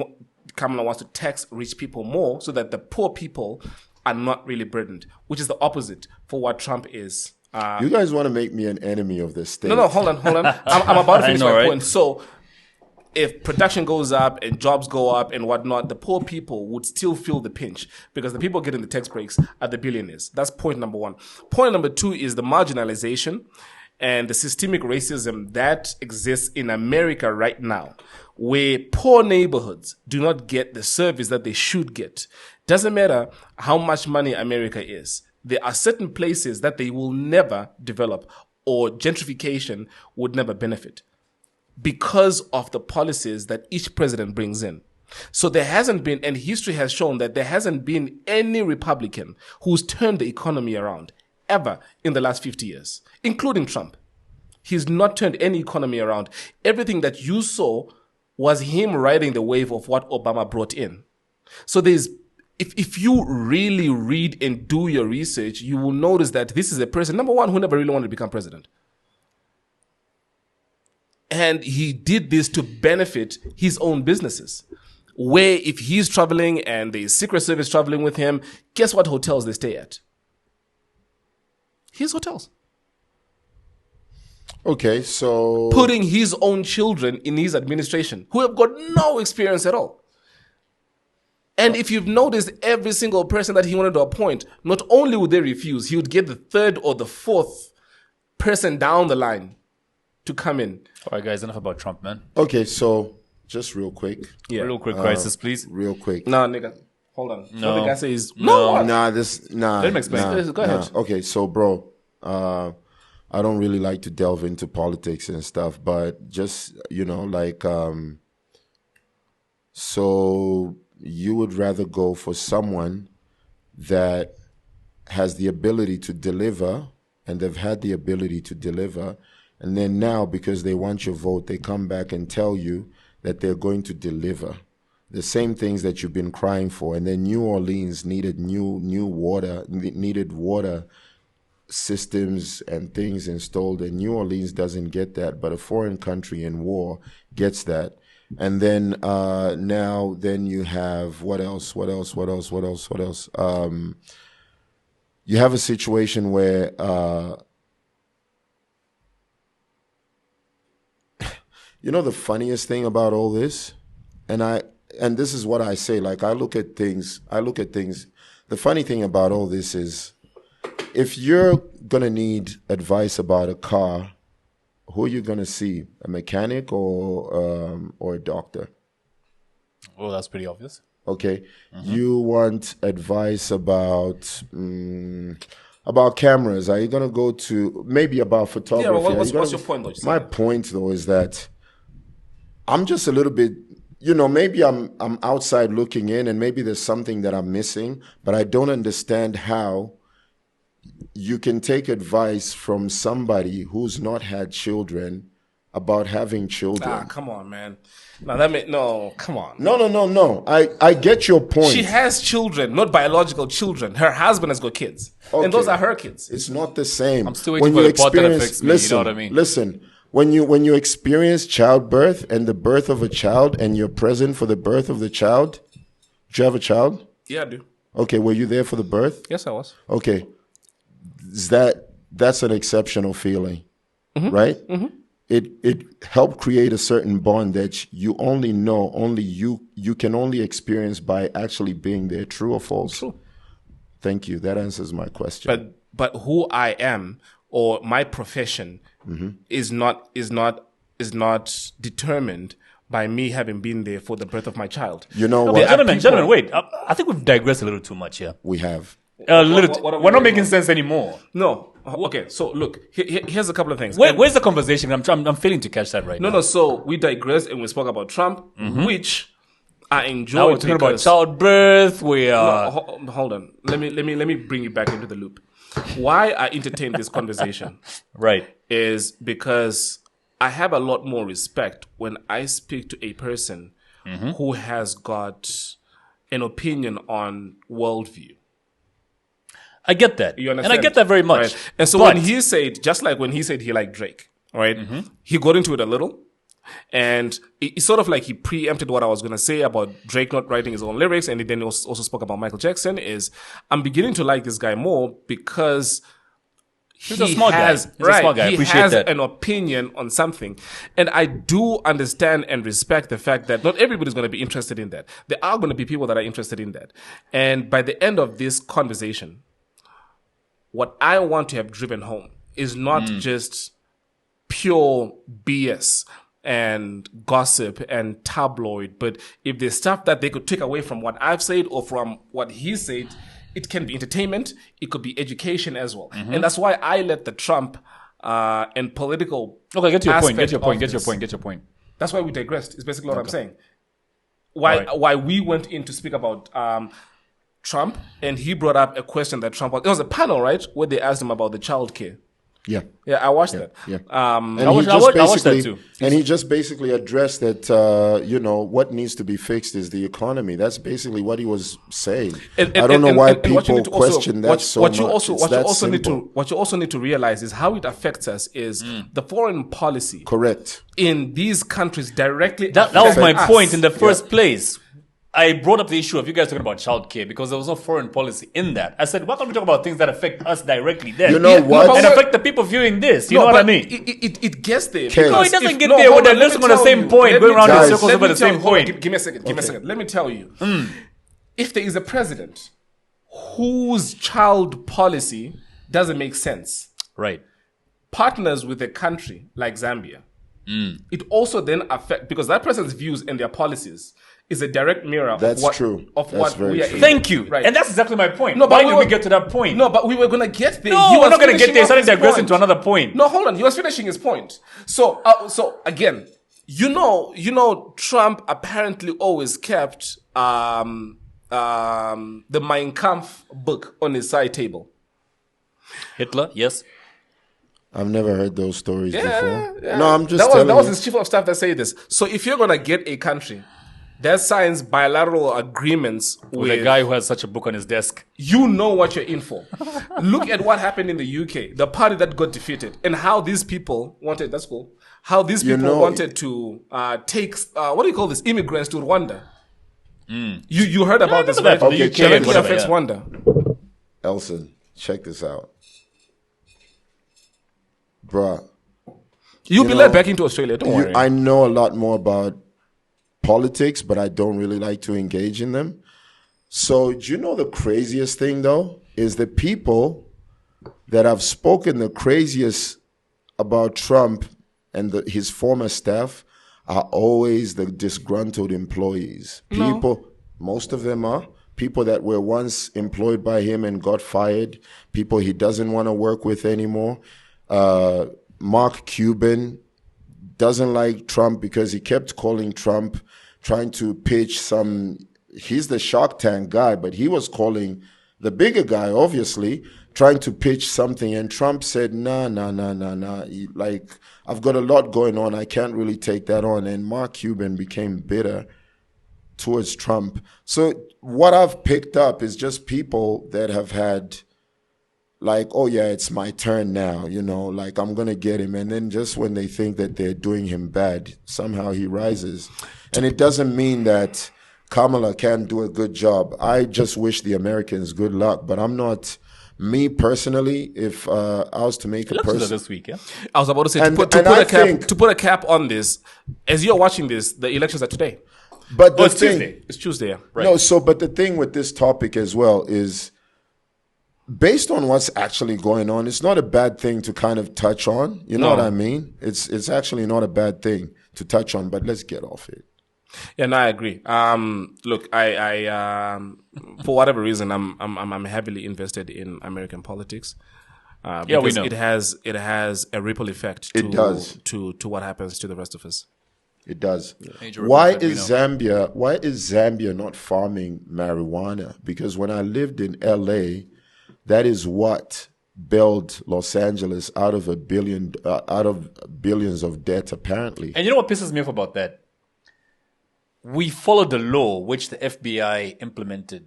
Kamala wants to tax rich people more so that the poor people are not really burdened. Which is the opposite for what Trump is. You guys want to make me an enemy of this state? No, hold on. I'm about to finish I know, my right? point. So, if production goes up and jobs go up and whatnot, the poor people would still feel the pinch because the people getting the tax breaks are the billionaires. That's point number one. Point number two is the marginalization and the systemic racism that exists in America right now, where poor neighborhoods do not get the service that they should get. Doesn't matter how much money America is. There are certain places that they will never develop or gentrification would never benefit because of the policies that each president brings in. So there hasn't been, and history has shown that there hasn't been any Republican who's turned the economy around ever in the last 50 years, including Trump. He's not turned any economy around. Everything that you saw was him riding the wave of what Obama brought in. So if you really read and do your research, you will notice that this is a person, number one, who never really wanted to become president. And he did this to benefit his own businesses. Where if he's traveling and the Secret Service traveling with him, guess what hotels they stay at? His hotels. Okay, so Putting his own children in his administration who have got no experience at all. And if you've noticed, every single person that he wanted to appoint, not only would they refuse, he would get the third or the fourth person down the line to come in. All right, guys, enough about Trump, man. okay, so just real quick, Real quick crisis, please. real quick. Nah, nigga. Hold on. No. What the guy says, No. what? Nah. Let me explain. Go ahead. Okay, so bro, I don't really like to delve into politics and stuff, but just, so you would rather go for someone that has the ability to deliver, and they've had the ability to deliver, and then now because they want your vote, they come back and tell you that they're going to deliver the same things that you've been crying for. And then New Orleans needed water systems and things installed, and New Orleans doesn't get that, but a foreign country in war gets that. And then now you have what else? You have a situation where the funniest thing about all this, and this is what I say, like I look at things, the funny thing about all this is, if you're going to need advice about a car, who are you going to see? A mechanic or a doctor? Oh, that's pretty obvious. Okay. You want advice about cameras. Are you going to go to maybe about photography? Yeah, well, what's your point, though? My point, though, is that I'm just a little bit, maybe I'm outside looking in and maybe there's something that I'm missing, but I don't understand how you can take advice from somebody who's not had children about having children. Come on, man. Come on. No. I get your point. She has children, not biological children. Her husband has got kids. Okay. And those are her kids. It's not the same. I'm still waiting for the part that affects me, listen, you know what I mean? Listen, when you experience childbirth and the birth of a child and you're present for the birth of the child, do you have a child? Yeah, I do. Okay, were you there for the birth? Yes, I was. Okay. That's an exceptional feeling, right? Mm-hmm. It helped create a certain bond that you you can only experience by actually being there. True or false? True. Thank you. That answers my question. But who I am or my profession is not determined by me having been there for the birth of my child. You know Okay, what? gentlemen, wait. I think we've digressed a little too much here. We have. We're not making sense anymore. No. Okay, so look, here's a couple of things. Where's the conversation? I'm failing to catch that right now. No, so we digressed and we spoke about Trump, which I enjoyed. Now we're talking about childbirth. Hold on. Let me bring you back into the loop. Why I entertain this conversation, right, is because I have a lot more respect when I speak to a person who has got an opinion on worldview. I get that. You understand? And I get that very much. Right? And so when he said, just like when he said he liked Drake, right? He got into it a little. And it's sort of like he preempted what I was going to say about Drake not writing his own lyrics. And then he also spoke about Michael Jackson. I'm beginning to like this guy more because he's a smart guy. He's a smart guy. I appreciate has that. an opinion on something. And I do understand and respect the fact that not everybody's going to be interested in that. There are going to be people that are interested in that. And by the end of this conversation, what I want to have driven home is not just pure BS and gossip and tabloid, but if there's stuff that they could take away from what I've said or from what he said, it can be entertainment, it could be education as well. And that's why I let the Trump and political Get your point. That's why we digressed, is basically what I'm saying. Why we went in to speak about Trump, and he brought up a question that Trump was. It was a panel, right, where they asked him about the child care. Yeah, I watched that. Yeah, and I watched that too. And he just basically addressed that. What needs to be fixed is the economy. That's basically what he was saying. I don't know why people question that so much. What you also need to realize is how it affects us is the foreign policy. Correct. In these countries directly. That was my point in the first place. I brought up the issue of you guys talking about childcare because there was no foreign policy in that. I said, why can't we talk about things that affect us directly then? You know what? And affect the people viewing this. You know what I mean? It gets there. No, it doesn't get there. We're listening on the same point, going around in circles over the same point. Give me a second. Let me tell you. If there is a president whose child policy doesn't make sense, right, partners with a country like Zambia, it also then affects, because that president's views and their policies is a direct mirror of what we are in. Thank you. Right. And that's exactly my point. Why did we get to that point? No, but we were going to get there. No, we're not going to get there. Starting digressing to another point. No, hold on. He was finishing his point. So again, you know, Trump apparently always kept the Mein Kampf book on his side table. Hitler, yes. I've never heard those stories before. Yeah. No, I'm just telling you. That was his chief of staff that said this. So if you're going to get a country that signs bilateral agreements with a guy who has such a book on his desk, you know what you're in for. Look at what happened in the UK, the party that got defeated, and how these people wanted, that's cool, how these people wanted to take, what do you call this, immigrants to Rwanda. You heard about this, right? Okay, Directly affects Rwanda. Elson, check this out. Bruh. You'll be led back into Australia, don't worry. I know a lot more about politics, but I don't really like to engage in them. So, do you know the craziest thing, though? Is the people that have spoken the craziest about Trump and his former staff are always the disgruntled employees. People, most of them are people that were once employed by him and got fired, people he doesn't want to work with anymore. Mark Cuban doesn't like Trump because he kept calling Trump, trying to pitch he's the Shark Tank guy, but he was calling the bigger guy, obviously, trying to pitch something. And Trump said, nah. Like, I've got a lot going on. I can't really take that on. And Mark Cuban became bitter towards Trump. So what I've picked up is just people that have had, like, oh yeah, it's my turn now, like I'm going to get him. And then just when they think that they're doing him bad, somehow he rises. And it doesn't mean that Kamala can't do a good job. I just wish the Americans good luck, but I'm not, me personally, if I was to make a person this week, yeah? I was about to say, to put a cap on this, as you're watching this, the elections are today. But it's Tuesday. It's Tuesday, yeah. Right. No, but the thing with this topic as well is, based on what's actually going on, it's not a bad thing to kind of touch on. You know what I mean? It's actually not a bad thing to touch on, but let's get off it. Yeah, no, I agree. Look, I for whatever reason, I'm heavily invested in American politics. Yeah, we know. It has a ripple effect. It does to what happens to the rest of us. It does. Major Why effect, is Zambia not farming marijuana? Because when I lived in LA, that is what bailed Los Angeles out of billions of debt, apparently. And you know what pisses me off about that? We followed the law which the FBI implemented,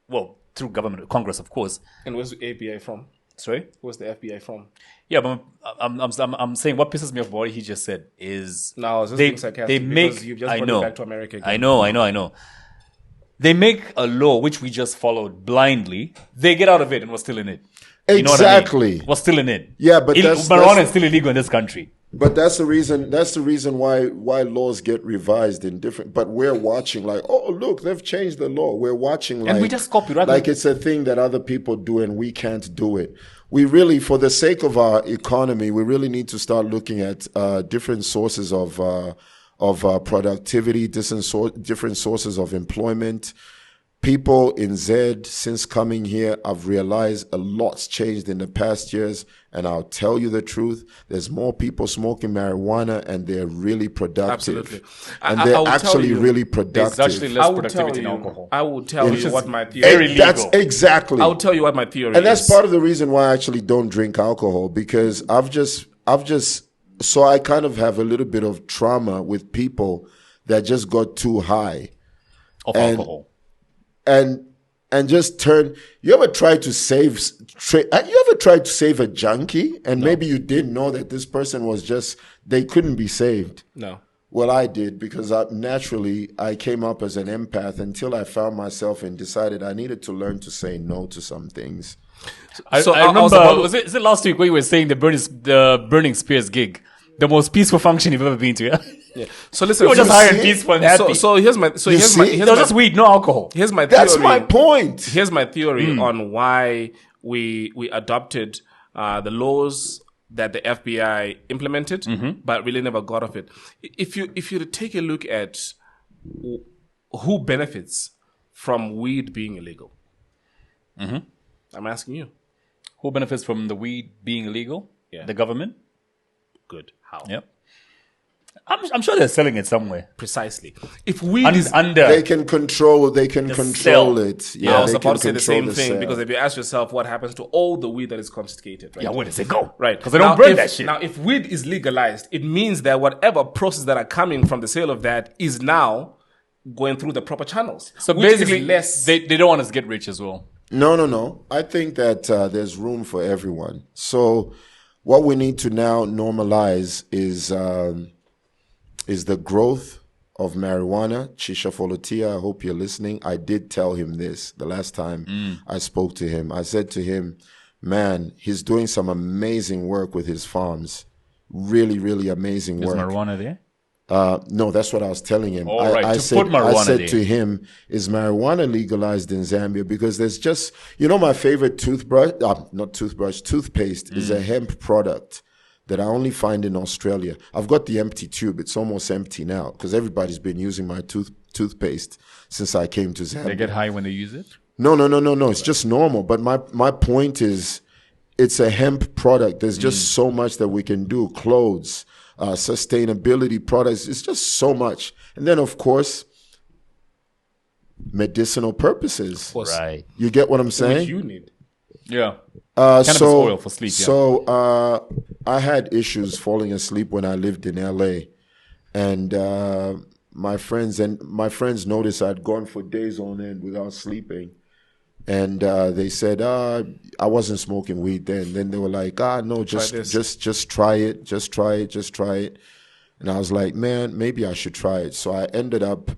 well, through government, Congress, of course. And where's the FBI from? Sorry? Where's the FBI from? Yeah, but I'm saying what pisses me off about what he just said is No, I was just being sarcastic they make. because you've just I brought know. it back to America again. I know. They make a law which we just followed blindly. They get out of it and we're still in it. You know what I mean? Exactly. We're still in it. Yeah, but marijuana is still illegal in this country. But that's the reason. That's the reason why laws get revised in different. But we're watching like, oh look, they've changed the law. We're watching like, and we just copy, right? Like it's a thing that other people do and we can't do it. We really, for the sake of our economy, we really need to start looking at different sources of productivity, different sources of employment. People in Z, since coming here, I've realized a lot's changed in the past years. And I'll tell you the truth, there's more people smoking marijuana and they're really productive. Absolutely. And they're actually really productive. There's actually less productivity in alcohol. I will tell you what my theory very is. legal. That's exactly. I will tell you what my theory is. And that's part of the reason why I actually don't drink alcohol, because so I kind of have a little bit of trauma with people that just got too high. Of alcohol. And just turn. You ever tried to save a junkie and maybe you didn't know that this person was they couldn't be saved? No. Well, I did, because I came up as an empath until I found myself and decided I needed to learn to say no to some things. I remember, was it last week where you were saying the Burning Spears gig? The most peaceful function you've ever been to, yeah? Yeah. So listen, You were just high and peaceful and happy. So here's my just weed, no alcohol. Here's my theory. That's my point. Here's my theory on why we adopted the laws that the FBI implemented, but really never got of it. If you take a look at who benefits from weed being illegal, I'm asking you, Who benefits from the weed being illegal? Yeah. The government. good, how? Yep. I'm sure they're selling it somewhere. Precisely. If weed is Under. They can control sale. it. I was they about can to say the control same thing, sale. because if you ask yourself what happens to all the weed that is confiscated, right? Yeah, where does it go? Right. Because they don't burn that shit. Now, if weed is legalized, it means that whatever process that are coming from the sale of that is now going through the proper channels. So which is basically, less. they don't want us to get rich as well. No. I think that there's room for everyone. So what we need to now normalize is the growth of marijuana. Chisha Folotia, I hope you're listening. I did tell him this the last time I spoke to him. I said to him, man, he's doing some amazing work with his farms. Really, really amazing Is work. marijuana there? No, that's what I was telling him. Oh, right. I To put marijuana I said there. to him, is marijuana legalized in Zambia? Because there's my favorite toothpaste is a hemp product that I only find in Australia. I've got the empty tube. It's almost empty now because everybody's been using my toothpaste since I came to Zambia. They get high when they use it? No. It's just normal. But my point is, it's a hemp product. There's just so much that we can do. Clothes, sustainability products. It's just so much. And then, of course, medicinal purposes. Right. You get what I'm saying? Which you need. Yeah. Cannabis oil for sleep. Yeah. So I had issues falling asleep when I lived in LA, and my friends noticed I'd gone for days on end without sleeping, and they said I wasn't smoking weed then. Then they were like, no, just try it, and I was like, man, maybe I should try it. So I ended up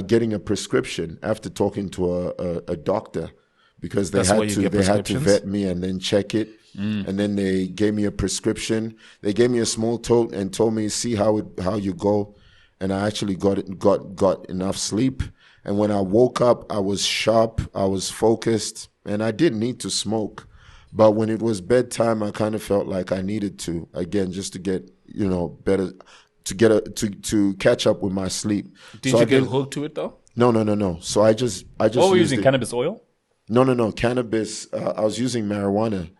getting a prescription after talking to a doctor. Because they had to vet me and then check it, and then they gave me a prescription. They gave me a small tote and told me, see how you go, and I actually got enough sleep. And when I woke up, I was sharp, I was focused, and I didn't need to smoke. But when it was bedtime, I kind of felt like I needed to again just to get better, to catch up with my sleep. Did you get hooked to it though? No. So I just. What were you using? Cannabis oil? No. Cannabis. I was using marijuana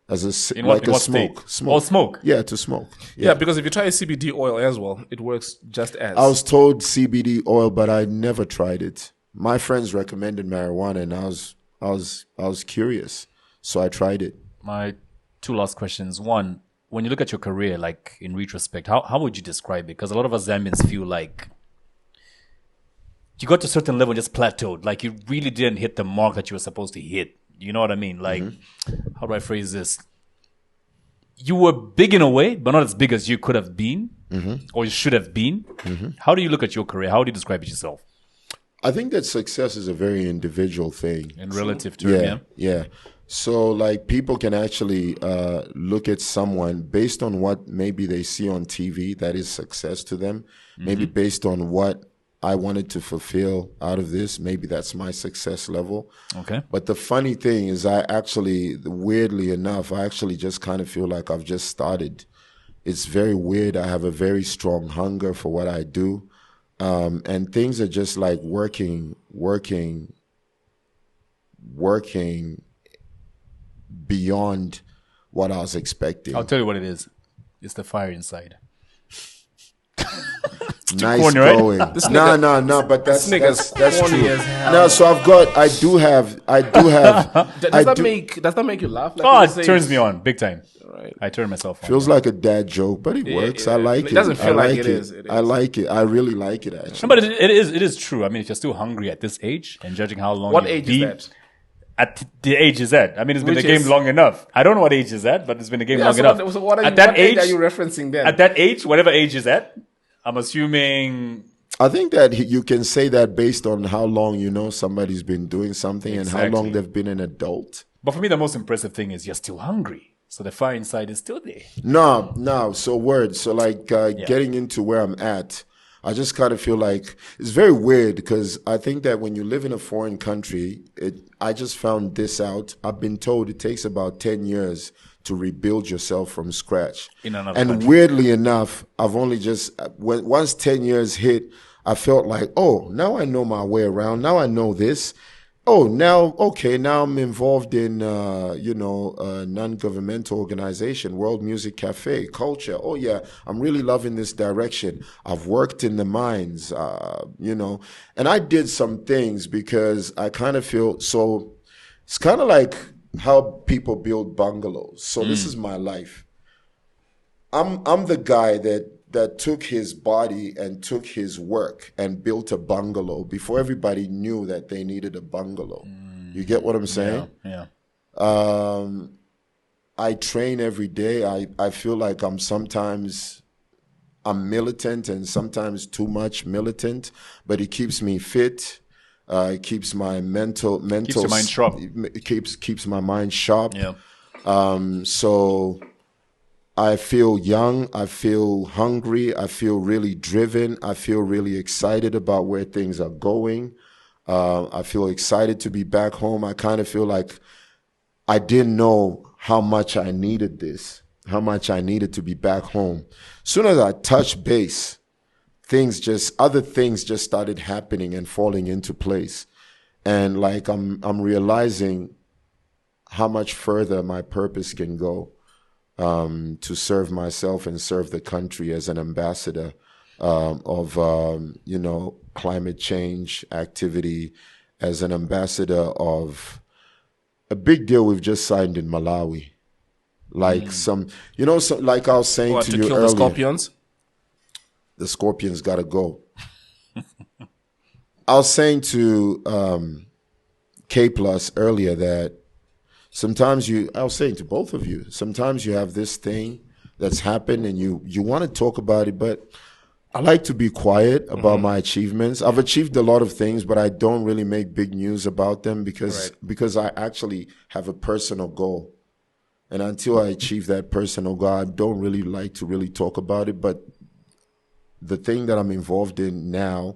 as a smoke. Smoke. Oh, smoke. Yeah, to smoke. Yeah, because if you try CBD oil as well, it works just as. I was told CBD oil, but I never tried it. My friends recommended marijuana, and I was curious, so I tried it. My two last questions. One, when you look at your career, like in retrospect, how would you describe it? Because a lot of us Zambians feel like you got to a certain level and just plateaued. Like you really didn't hit the mark that you were supposed to hit. You know what I mean? Like, how do I phrase this? You were big in a way, but not as big as you could have been or you should have been. How do you look at your career? How do you describe it yourself? I think that success is a very individual thing. In relative terms, yeah. So, like, people can actually look at someone based on what maybe they see on TV that is success to them. Maybe based on what I wanted to fulfill out of this. Maybe that's my success level. Okay. But the funny thing is weirdly enough, I actually just kind of feel like I've just started. It's very weird. I have a very strong hunger for what I do. And things are just like working beyond what I was expecting. I'll tell you what it is. It's the fire inside. Nice corny, right? going. No, but that's true. No, No, so I do have. Does that make you laugh? Like It turns me on big time. Right. I turn myself on. Feels like a dad joke, but it works. I like it. It doesn't feel I like it is. It is. I like it. I really like it, actually. No, but it is true. I mean, if you're still hungry at this age and judging how long What you've age been, is that? At the age is that. I mean, it's been Which a game is- long enough. I don't know what age is that, but it's been a game long enough. So what At age are you referencing then? At that age, whatever age is that, I'm assuming. I think that you can say that based on how long somebody's been doing something and how long they've been an adult. But for me, the most impressive thing is you're still hungry. So the fire inside is still there. No. So getting into where I'm at, I just kind of feel like it's very weird because I think that when you live in a foreign country, I just found this out. I've been told it takes about 10 years to rebuild yourself from scratch. In another and country. weirdly enough, I've only once 10 years hit, I felt like, oh, now I know my way around. Now I know this. Oh, now I'm involved in, a non-governmental organization, World Music Cafe, culture. Oh, yeah, I'm really loving this direction. I've worked in the mines, and I did some things because I kind of feel, so it's kind of like how people build bungalows. So this is my life. I'm the guy that took his body and took his work and built a bungalow before everybody knew that they needed a bungalow. You get what I'm saying? Yeah. I train every day. I feel like I'm militant and sometimes too much militant, but it keeps me fit. It keeps my mental Keeps your mind sharp. It keeps my mind sharp. Yeah. So I feel young, I feel hungry, I feel really driven, I feel really excited about where things are going. I feel excited to be back home. I kind of feel like I didn't know how much I needed this, how much I needed to be back home. Soon as I touched base, other things just started happening and falling into place. And like I'm realizing how much further my purpose can go, to serve myself and serve the country as an ambassador of climate change activity, as an ambassador of a big deal we've just signed in Malawi. Like like I was saying to you kill earlier, the scorpions? The scorpions gotta go. I was saying to K Plus earlier that I was saying to both of you, sometimes you have this thing that's happened and you want to talk about it, but I like to be quiet about my achievements. I've achieved a lot of things, but I don't really make big news about them because I actually have a personal goal. And until I achieve that personal goal, I don't really like to really talk about it. But the thing that I'm involved in now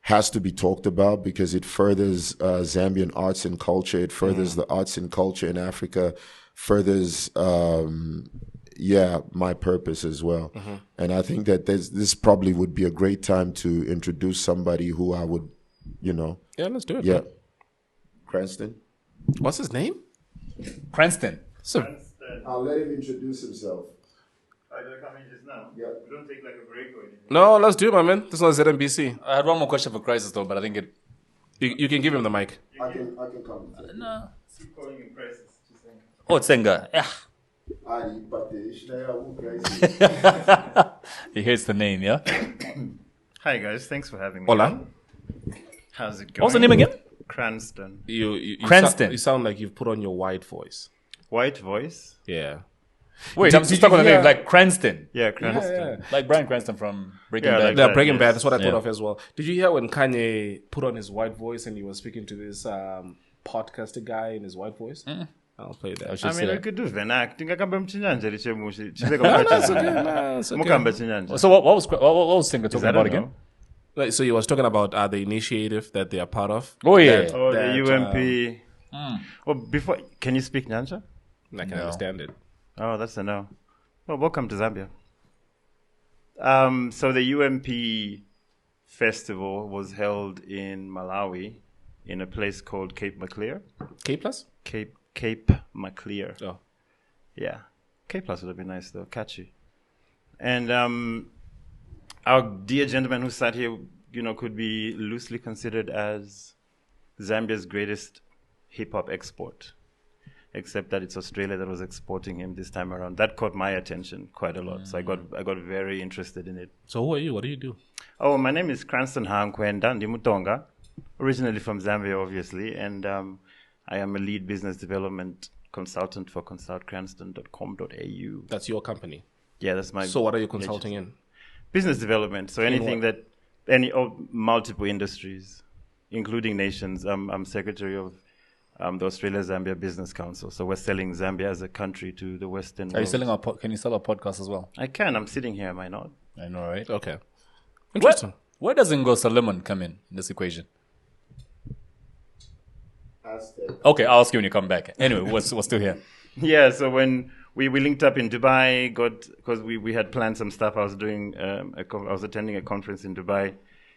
has to be talked about because it furthers Zambian arts and culture. It furthers the arts and culture in Africa, furthers, my purpose as well. And I think that this probably would be a great time to introduce somebody who I would, Yeah, let's do it. Yeah. Man. Cranston. What's his name? Cranston. I'll let him introduce himself. Are you coming just now? Yeah. We don't take like a break or anything. No, let's do it, my man. This one's ZMBC. I had one more question for Crisis though, but I think it. You can give him the mic. I can come. No. Keep calling him Crisis. Chisenga. Oh, Chisenga. Yeah. He hates the name, yeah? Hi guys, thanks for having me. Hola. How's it going? What's the name again? Cranston. You Cranston. You sound like you've put on your white voice. White voice? Yeah. Wait, I'm stuck on the name, like Cranston. Yeah, Cranston. Yeah. Like Bryan Cranston from Breaking Yeah, Bad. like Yeah, that, Breaking yes. Bad. That's what I thought Yeah. of as well. Did you hear when Kanye put on his white voice and he was speaking to this podcaster guy in his white voice? I'll play that. should I say mean, we that. could do Venak. Tingakambe mchinyanja lichemushi. That's okay, man. It's okay. Mukambe chinyanja. So what was Singer talking about again? Like, so he was talking about the initiative that they are part of. Oh yeah. Oh, That, the UMP. Oh, before, can you speak Nyanja? I can understand it. Oh, that's a no. Well, welcome to Zambia. So the UMP festival was held in Malawi in a place called Cape Maclear. K plus? Cape Maclear. Oh. Yeah. K plus would have been nice though, catchy. And our dear gentleman who sat here, could be loosely considered as Zambia's greatest hip-hop export. Except that it's Australia that was exporting him this time around. That caught my attention quite a lot. So I got very interested in it. So who are you? What do you do? Oh, my name is Cranston Hankwenda Ndimutonga, originally from Zambia, obviously, and I am a lead business development consultant for consultcranston.com.au. That's your company. Yeah, that's my. So what are you consulting in? Business development. So anything that multiple industries, including nations. I'm secretary of the Australia-Zambia Business Council. So we're selling Zambia as a country to the Western world. Are you selling can you sell our podcast as well? I can. I'm sitting here. Am I not? I know, right? Okay. Interesting. Where does Ngo Solomon come in this equation? Okay, I'll ask you when you come back. Anyway, we're still here. Yeah, so when we linked up in Dubai, because we had planned some stuff. I was doing I was attending a conference in Dubai.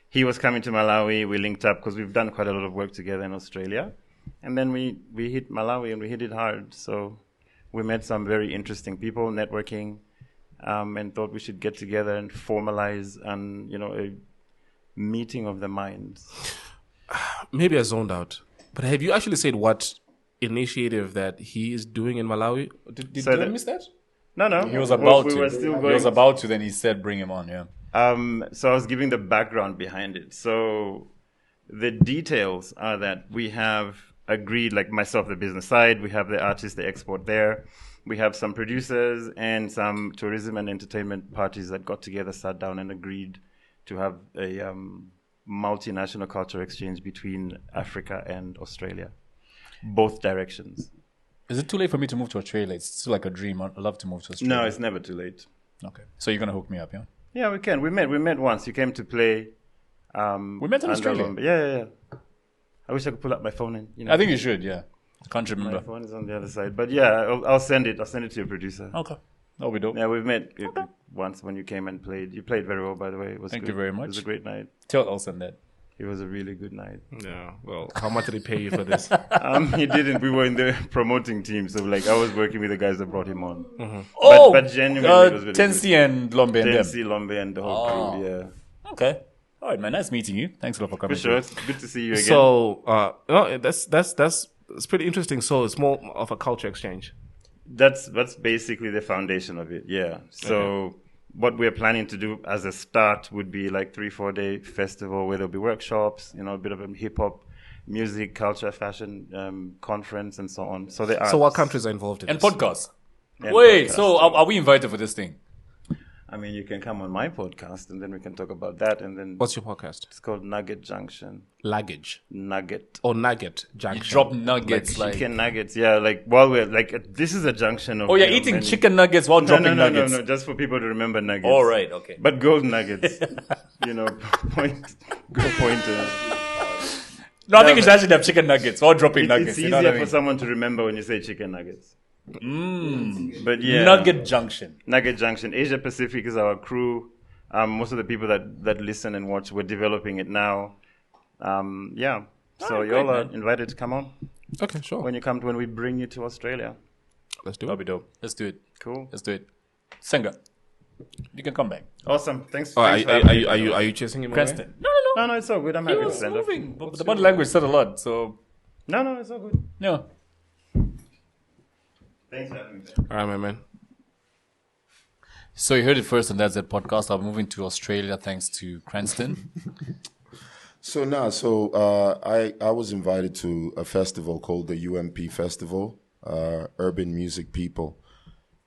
He was coming to Malawi. We linked up because we've done quite a lot of work together in Australia, and then we hit Malawi and we hit it hard. So we met some very interesting people, networking, and thought we should get together and formalize a meeting of the minds. Maybe I zoned out. But have you actually said what initiative that he is doing in Malawi? Did I miss that? No. He was about to. We were still going. He was about to. Then he said, "Bring him on." Yeah. So I was giving the background behind it. So the details are that we have agreed, like myself, the business side, we have the artists, the export there. We have some producers and some tourism and entertainment parties that got together, sat down and agreed to have a multinational culture exchange between Africa and Australia. Both directions. Is it too late for me to move to Australia? It's still like a dream. I'd love to move to Australia. No, it's never too late. Okay. So you're going to hook me up, yeah? Yeah, we can. We met once. You came to play. We met in Australia. Yeah. I wish I could pull up my phone and I think you should, yeah. Can't My remember. phone is on the other side. But yeah, I'll send it. I'll send it to your producer. Okay. That'll be dope. Yeah, we've met once when you came and played. You played very well, by the way. It was Thank good. you very much. It was a great night. Tell Elson that. It was a really good night. Yeah. Well, how much did he pay you for this? He didn't. We were in the promoting team, so like I was working with the guys that brought him on. Oh, but genuinely, it was really Tensi and Lombe and them. Tensi, Lombe, and the whole crew. Yeah, Okay. All right, man. Nice meeting you. Thanks a lot for coming. for sure. It's good to see you again. So, no, that's pretty interesting. So it's more of a culture exchange. That's basically the foundation of it. Yeah. So what we're planning to do as a start would be like 3-4 day festival where there'll be workshops, a bit of a hip hop, music, culture, fashion conference, and so on. So there are. So what countries are involved in And this? podcasts. And Wait, podcasts. so are we invited for this thing? I mean, you can come on my podcast, and then we can talk about that. And then What's your podcast? it's called Nugget Junction. Luggage Nugget. or Nugget Junction? Drop nuggets like. Chicken nuggets, yeah. Like while we're like, this is a junction of. Oh, you're eating many- chicken nuggets while dropping nuggets. No, just for people to remember nuggets. All right, okay. But gold nuggets, go pointers. No, I think you should actually have chicken nuggets while dropping nuggets. It's you easier know what I mean? for someone to remember when you say chicken nuggets. But yeah, Nugget Junction. Nugget Junction. Asia Pacific is our crew. Most of the people that listen and watch, we're developing it now. Yeah. So Alright, y'all great, are man. invited to come on Okay, sure. when we bring you to Australia. Let's do That'll it. be dope. Let's do it. Cool. Let's do it. Senga, you can come back. Awesome. Thanks. Oh, thanks for having me. are you chasing him away? Cranston. No. No, it's all good. I'm He happy to was stand up. moving. But the body language said a lot. So, No, it's all good. yeah. Thanks for having me. All right, my man. So you heard it first on That's It podcast. I'm moving to Australia thanks to Cranston. I was invited to a festival called the UMP Festival, Urban Music People,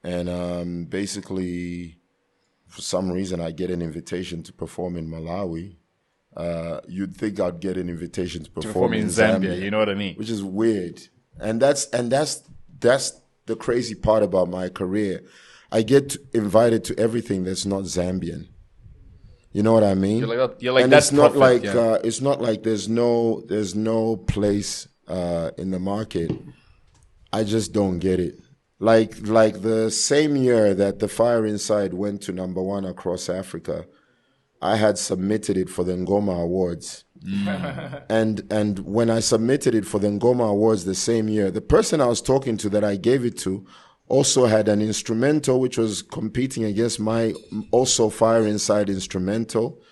and basically, for some reason, I get an invitation to perform in Malawi. You'd think I'd get an invitation to perform in in Zambia, you know what I mean? which is weird, and that's the crazy part about my career. I get invited to everything that's not Zambian. You know what I mean? You're like and that it's not prophet, like yeah. it's not like there's no place in the market. I just don't get it. Like the same year that the Fire Inside went to #1 across Africa, I had submitted it for the Ngoma Awards. And when I submitted it for the Ngoma Awards the same year, the person I was talking to that I gave it to also had an instrumental which was competing against my also Fire Inside instrumental.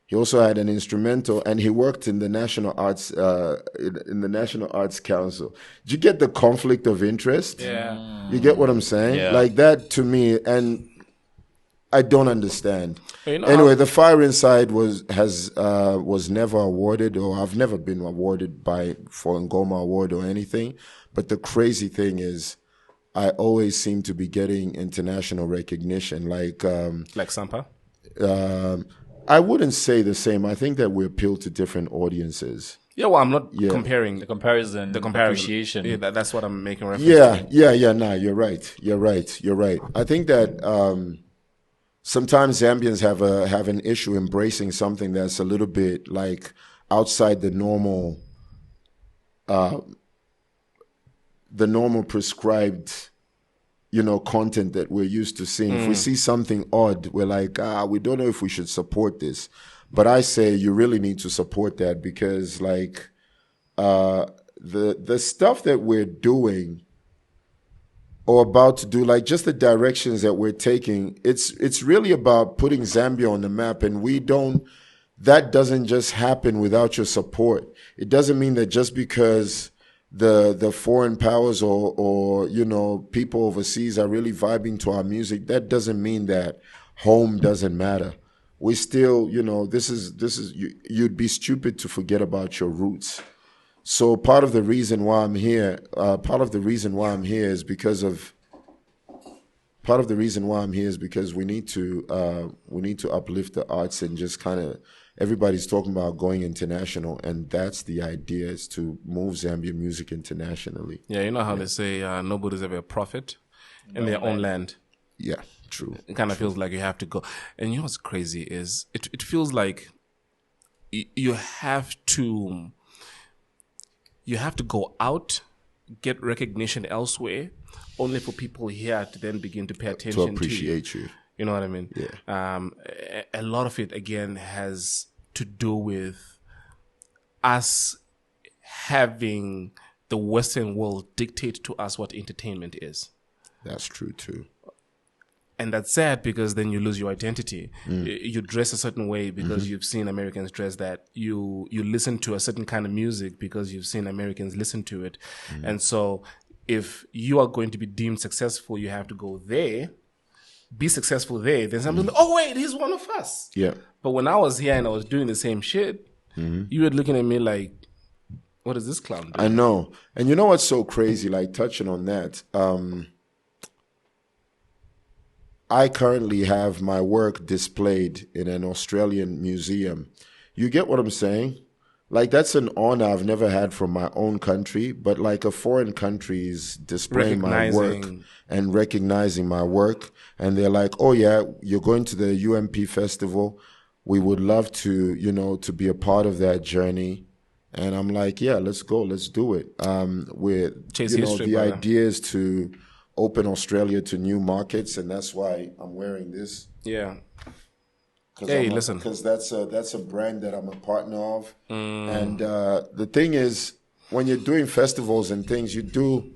He also had an instrumental, and he worked in the National Arts in the National Arts Council. Do you get the conflict of interest? Yeah. You get what I'm saying? Yeah. Like that to me, and I don't understand. You know Anyway, how- the Fire Inside was never awarded, or I've never been awarded for Ngoma Award or anything. But the crazy thing is, I always seem to be getting international recognition. Like Sampa? I wouldn't say the same. I think that we appeal to different audiences. Yeah, well, I'm not Yeah. comparing The comparison, the comparison. appreciation. Yeah, that's what I'm making reference to. Yeah. Nah, you're right. I think that sometimes Zambians have an issue embracing something that's a little bit like outside the normal prescribed, content that we're used to seeing. If we see something odd, we're like, we don't know if we should support this. But I say you really need to support that, because like the stuff that we're doing or about to do, like just the directions that we're taking, it's really about putting Zambia on the map, and that doesn't just happen without your support. It doesn't mean that just because the foreign powers or people overseas are really vibing to our music, that doesn't mean that home doesn't matter. We still, this is you'd be stupid to forget about your roots. So part of the reason why I'm here is because we need to uplift the arts, and just kind of, everybody's talking about going international, and that's the idea, is to move Zambian music internationally. Yeah, you know how they say nobody's ever a prophet in their own land. Yeah, true. It kind of feels like you have to go. And you know what's crazy is it feels like you have to go out get recognition elsewhere, only for people here to then begin to pay attention to appreciate you. You know what I mean? Yeah. A lot of it, again, has to do with us having the Western world dictate to us what entertainment is. That's true too. And that's sad because then you lose your identity. You dress a certain way because you've seen Americans dress that. You listen to a certain kind of music because you've seen Americans listen to it. And so if you are going to be deemed successful, you have to go there, be successful there. Then somebody's like, oh, wait, he's one of us. Yeah. But when I was here and I was doing the same shit, you were looking at me like, what is this clown doing? I know. And you know what's so crazy, like touching on that, I currently have my work displayed in an Australian museum. You get what I'm saying? Like, that's an honor I've never had from my own country, but like a foreign country is displaying my work and recognizing my work. And they're like, oh yeah, you're going to the UMP festival. We would love to, you know, to be a part of that journey. And I'm like, yeah, let's go. Let's do it. Chase history, the brother. idea is to open Australia to new markets. And that's why I'm wearing this. Yeah. Hey, listen. Because that's a brand that I'm a partner of. And the thing is, when you're doing festivals and things, you do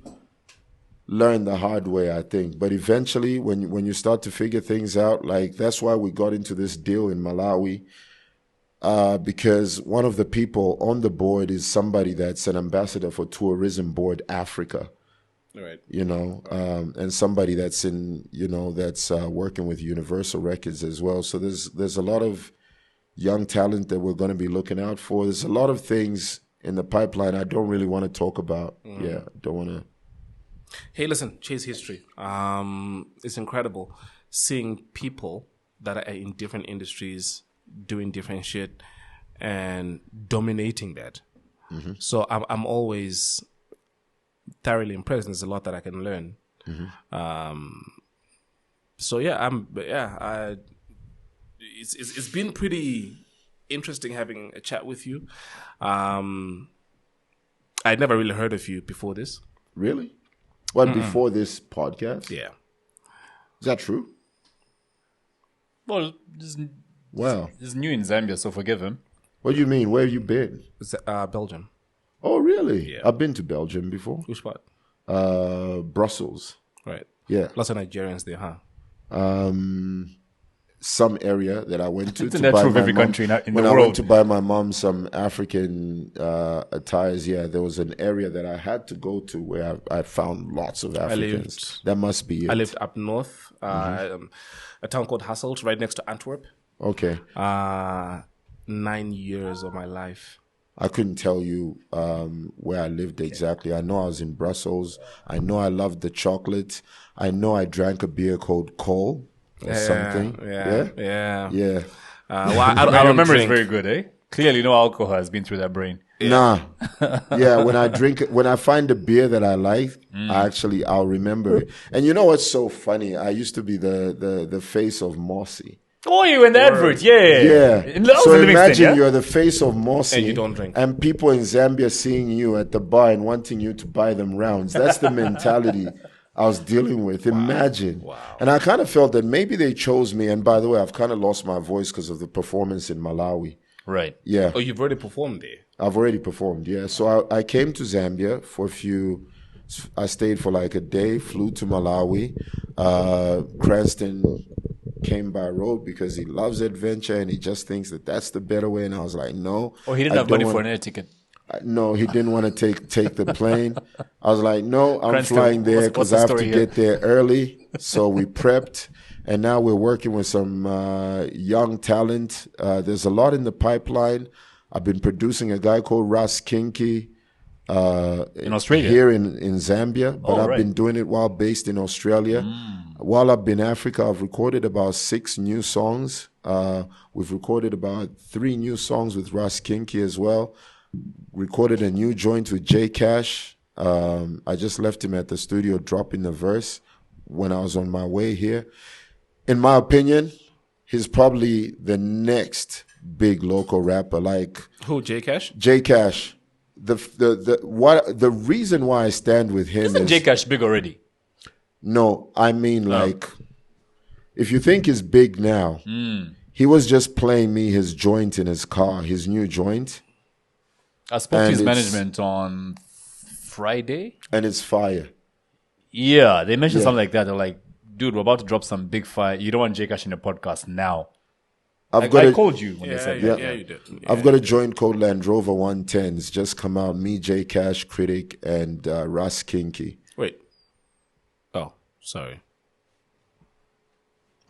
learn the hard way, I think. But eventually, when you start to figure things out, like that's why we got into this deal in Malawi. Because one of the people on the board is somebody that's an ambassador for Tourism Board Africa. Right. You know, and somebody that's that's working with Universal Records as well. So there's a lot of young talent that we're going to be looking out for. There's a lot of things in the pipeline I don't really want to talk about. Yeah, don't want to. Hey, listen, Chase history. It's incredible seeing people that are in different industries doing different shit and dominating that. So I'm always thoroughly impressed. There's a lot that I can learn. So yeah, it's been pretty interesting having a chat with you. I'd never really heard of you before this. Really? What, before this podcast? Yeah. Is that true? Well, Wow. he's new in Zambia, so forgive him. What do you mean? Where have you been? Belgium. Oh, really? Yeah. I've been to Belgium before. Which part? Brussels. Right. Yeah. Lots of Nigerians there, huh? Some area that I went to. It's to a buy true of my every mom- country in the when I world. went to buy my mom some African attires, yeah, there was an area that I had to go to where I found lots of Africans. That must be it. I lived up north, a town called Hasselt, right next to Antwerp. Okay. 9 years of my life. I couldn't tell you where I lived exactly. I know I was in Brussels. I know I loved the chocolate. I know I drank a beer called Cole or something. Yeah. Yeah. I I don't remember it's drink. very good, eh? Clearly, no alcohol has been through that brain. Nah. Yeah, when I find a beer that I like, I'll remember it. And you know what's so funny? I used to be the face of Mossy. Oh, you in the advert, yeah. Yeah. In Laos So and Livingston, imagine yeah? you're the face of Mossy. And you don't drink. And people in Zambia seeing you at the bar and wanting you to buy them rounds. That's the mentality I was dealing with. Imagine. Wow. And I kind of felt that maybe they chose me. And by the way, I've kind of lost my voice because of the performance in Malawi. Right. Yeah. Oh, you've already performed there? I've already performed, yeah. So I came to Zambia for I stayed for like a day, flew to Malawi. Cranston came by road because he loves adventure and he just thinks that that's the better way. And I was like, no. Oh, he didn't have money for an air ticket. No, he didn't want to take the plane. I was like, no, I'm Cranston, flying there what's because the I have to story here? get there early. So we prepped. And now we're working with some young talent. There's a lot in the pipeline. I've been producing a guy called Ras Kinky in Australia? here in Zambia, but I've right. been doing it while based in Australia. While I've been in Africa, I've recorded about 6 new songs. We've recorded about 3 new songs with Ras Kinky as well. Recorded a new joint with Jae Cash. I just left him at the studio dropping the verse when I was on my way here. In my opinion, he's probably the next big local rapper. Like Who, Jae Cash? Jae Cash. the reason why I stand with him Isn't is Jae Cash big already? no. I mean, like, if you think he's big now, he was just playing me his joint in his car, his new joint, I spoke to And his it's- management on Friday. and it's fire. Yeah, they mentioned Yeah. something like that. They're like, dude, we're about to drop some big fire. You don't want Jae Cash in the podcast now. I called you when they said that. Yeah, you did. I've got a joint called Land Rover 110. It's just come out. Me, Jae Cash, Critic, and Russ Kinky. Wait. Oh, sorry.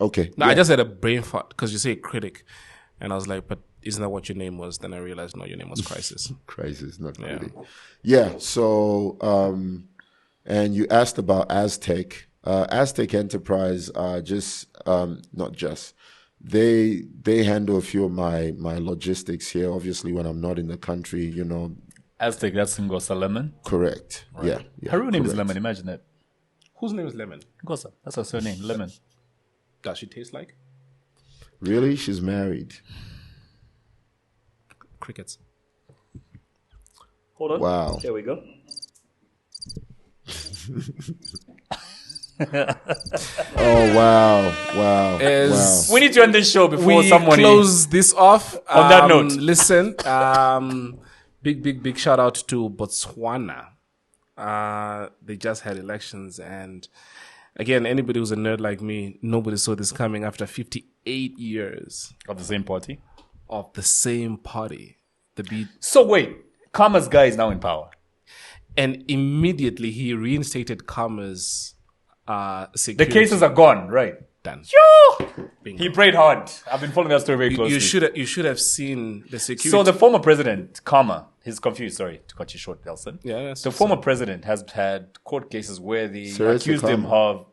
Okay. No, yeah. I just had a brain fart because you say critic, and I was like, but isn't that what your name was? Then I realized, no, your name was Crisis. Crisis, not Yeah. Critic. Yeah. So, and you asked about Aztec. Aztec Enterprise not just. They handle a few of my logistics here. Obviously, when I'm not in the country, you know. Aztec, that's Ngosa Lemon. Correct. Yeah. Her real name is correct. Lemon, imagine that. Whose name is Lemon? Ngosa, that's her surname, Lemon. Does she taste like? Really? She's married. Crickets. Hold on. Wow. There we go. Oh wow! Wow! As wow! We need to end this show before we someone close this off. On that note. Listen, big shout out to Botswana. They just had elections, and again, anybody who's a nerd like me, nobody saw this coming after 58 years of the same party. of the same party. So wait, Karma's guy is now in power. And immediately he reinstated Karma's The security. cases are gone, right? done. Bingo. He prayed hard. I've been following that story very closely. You should have seen the security. So the former president, Karma, he's confused. Sorry to cut you short, Nelson. Yeah, that's the former president has had court cases where they Seriously, accused him Karma? of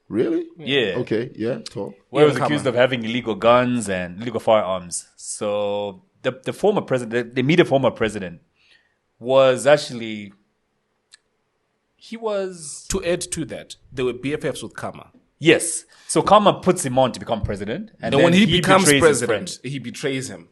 Really? yeah. Okay. Yeah. Talk. where he was Karma. accused of having illegal guns and illegal firearms. So the former president, the immediate former president, was actually To add to that, there were BFFs with Karma. yes. So Karma puts him on to become president, and Then when he becomes betrays his president, friend. he betrays him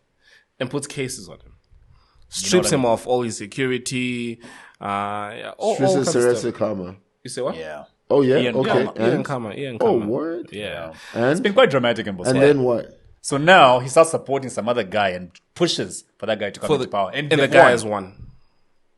and puts cases on him. what Strips I him of all his security. All Stress kinds of Seriously, stuff. Karma. You say what? Yeah, Oh yeah. Ian Okay. Karma. Ian And, Karma. Ian oh Karma. word. Yeah. And it's been quite dramatic in Botswana. and then what? So now he starts supporting some other guy and pushes for that guy to come into power. And they've the guy won. has won.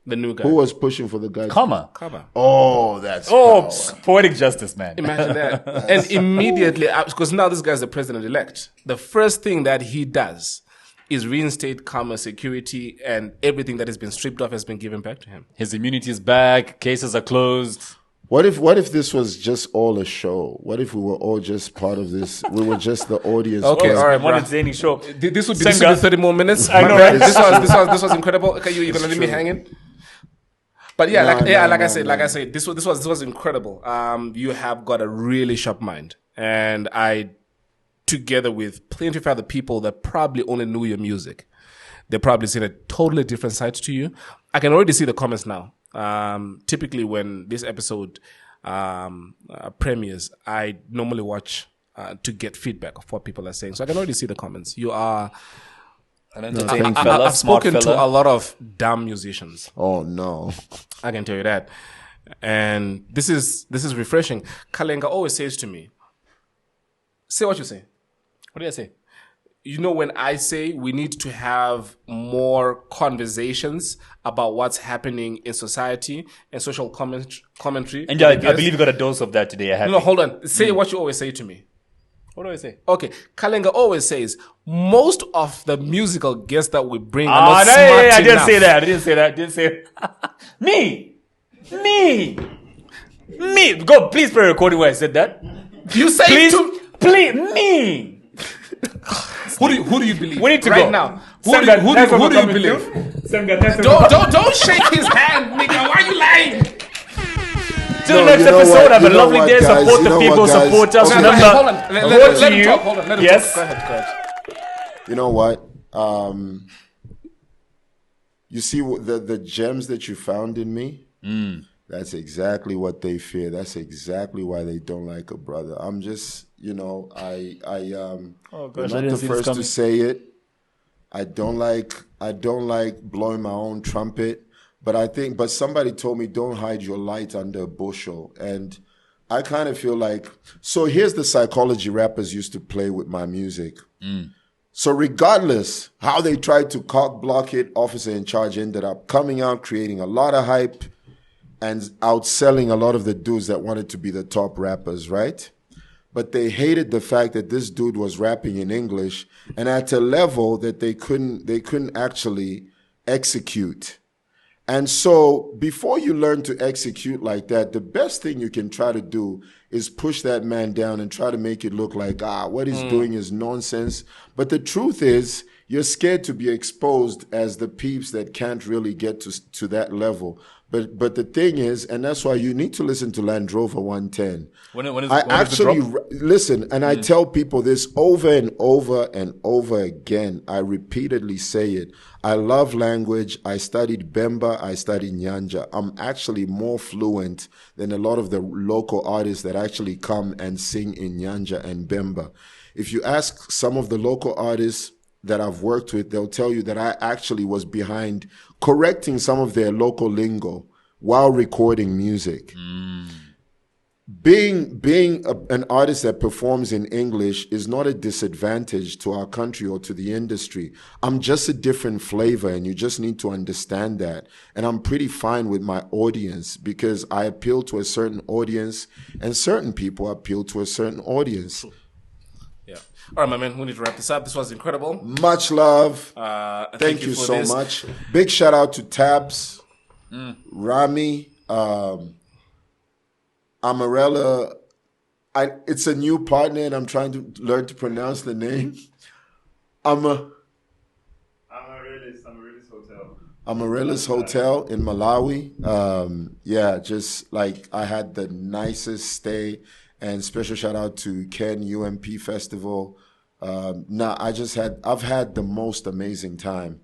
The new guy. Who was pushing for the guy? Karma. Karma. Oh, that's Oh, poetic justice, man. Imagine that. And immediately, because now this guy's the president-elect, the first thing that he does is reinstate Karma security, and everything that has been stripped off has been given back to him. His immunity is back. Cases are closed. What if this was just all a show? What if we were all just part of this? We were just the audience. Okay, part. all right, One bruh. entertaining show. This would be Senga. 30 more minutes. I know, My bad. right? This was incredible. Okay, you're gonna leave me true. hanging. But yeah, No, like no, I said, this was incredible. You have got a really sharp mind, and I, together with plenty of other people that probably only knew your music, they probably seen a totally different side to you. I can already see the comments now. Typically, when this episode premieres, I normally watch to get feedback of what people are saying. So I can already see the comments. You are. An entertaining fella, I've smart spoken fella. to a lot of dumb musicians. Oh no. I can tell you that. And this is refreshing. Kalenga always says to me, say what you say. What did I say? You know, when I say we need to have more conversations about what's happening in society and social commentary. And yeah, I believe you got a dose of that today. I had No, hold on. Say what you always say to me. What do I say? Okay, Kalenga always says most of the musical guests that we bring are Ah, not no, smart I didn't enough. say that. I didn't say me. Go, please play a recording where I said that. You say Please, to me. who do you believe? We need to right go now. Senga, Who thanks do for you coming believe? through. Senga, thanks for coming. Don't shake his hand, nigga. Why are you lying? Till No, the next you know episode. what? Have a You know lovely what, day. guys? Support You the know people. what, guys? Support us. Okay. Remember, Hold on. Let vote him you. talk. Hold on. Let him Yes. talk. Go ahead. You know what? You see the gems that you found in me? That's exactly what they fear. That's exactly why they don't like a brother. I'm just, I'm gosh, I not didn't the see this first to coming. say it. I don't like blowing my own trumpet. But somebody told me don't hide your light under a bushel. And I kind of feel like, so here's the psychology rappers used to play with my music. So regardless how they tried to cock block it, officer in charge ended up coming out, creating a lot of hype and outselling a lot of the dudes that wanted to be the top rappers, right? But they hated the fact that this dude was rapping in English and at a level that they couldn't actually execute. And so before you learn to execute like that, the best thing you can try to do is push that man down and try to make it look like, what he's doing is nonsense. But the truth is, you're scared to be exposed as the peeps that can't really get to that level. But the thing is, and that's why you need to listen to Land Rover 110. Listen, and I tell people this over and over and over again. I repeatedly say it. I love language. I studied Bemba. I studied Nyanja. I'm actually more fluent than a lot of the local artists that actually come and sing in Nyanja and Bemba. If you ask some of the local artists that I've worked with, they'll tell you that I actually was behind correcting some of their local lingo while recording music. Being an artist that performs in English is not a disadvantage to our country or to the industry. I'm just a different flavor, and you just need to understand that. And I'm pretty fine with my audience because I appeal to a certain audience, and certain people appeal to a certain audience. Yeah. All right, my man, we need to wrap this up. This was incredible. Much love. Thank you so much. Big shout out to Tabs, Rami, Amarella. It's a new partner, and I'm trying to learn to pronounce the name. Amarellis Hotel. Amarellis Hotel in Malawi. Just like I had the nicest stay. And special shout out to Ken UMP Festival. I've had the most amazing time,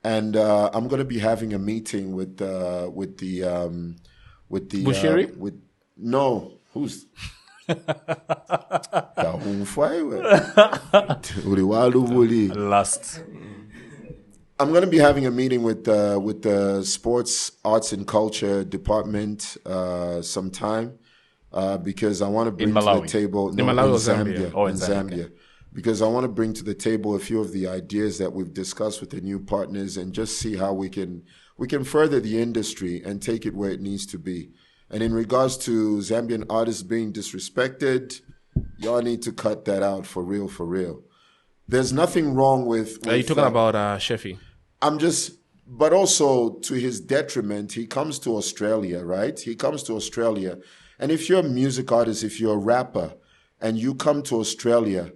and I'm gonna be having a meeting with the Bushiri? Who's Last. I'm going to be having a meeting with the Sports, Arts and Culture Department sometime. Because I want to bring to the table in Zambia. In Zambia. Because I want to bring to the table a few of the ideas that we've discussed with the new partners and just see how we can further the industry and take it where it needs to be. And in regards to Zambian artists being disrespected, y'all need to cut that out for real, for real. There's nothing wrong with Are you talking about Sheffy? But also to his detriment, he comes to Australia, right? He comes to Australia. And if you're a music artist, if you're a rapper, and you come to Australia,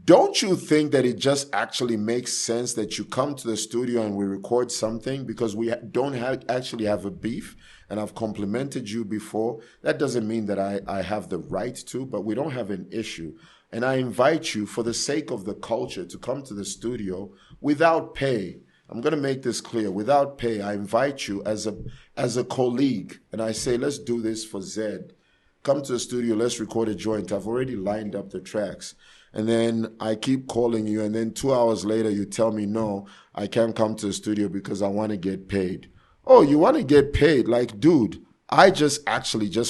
don't you think that it just actually makes sense that you come to the studio and we record something because we don't actually have a beef? And I've complimented you before. That doesn't mean that I have the right to, but we don't have an issue. And I invite you, for the sake of the culture, to come to the studio without pay. I'm going to make this clear. Without pay, I invite you as a colleague, and I say, let's do this for Zed. Come to the studio, let's record a joint. I've already lined up the tracks. And then I keep calling you, and then 2 hours later, you tell me, no, I can't come to the studio because I want to get paid. Oh, you want to get paid? Like, dude, I just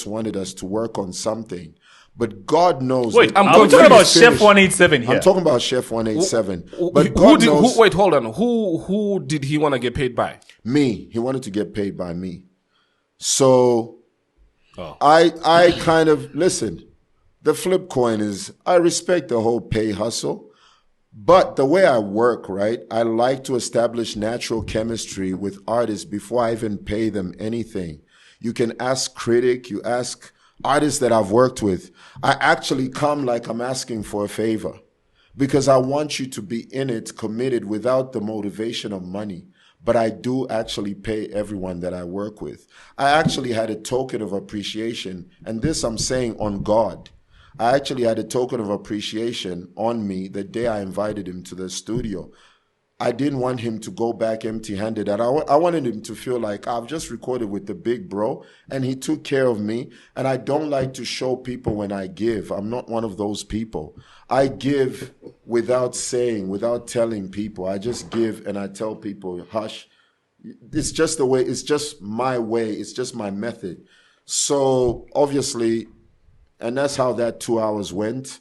wanted us to work on something. But God knows. Wait, I'm talking about Chef187 here. I'm talking about Chef187. But hold on. Who did he want to get paid by? Me. He wanted to get paid by me. So I kind of, listen, the flip coin is I respect the whole pay hustle. But the way I work, right, I like to establish natural chemistry with artists before I even pay them anything. You can ask Critic, you ask artists that I've worked with. I actually come like I'm asking for a favor because I want you to be in it, committed without the motivation of money. But I do actually pay everyone that I work with. I actually had a token of appreciation, and this I'm saying on God. I actually had a token of appreciation on me the day I invited him to the studio. I didn't want him to go back empty-handed. And I wanted him to feel like I've just recorded with the big bro and he took care of me. And I don't like to show people when I give. I'm not one of those people. I give without saying, without telling people. I just give and I tell people, hush. It's just the way, it's just my way. It's just my method. So obviously, and that's how that 2 hours went.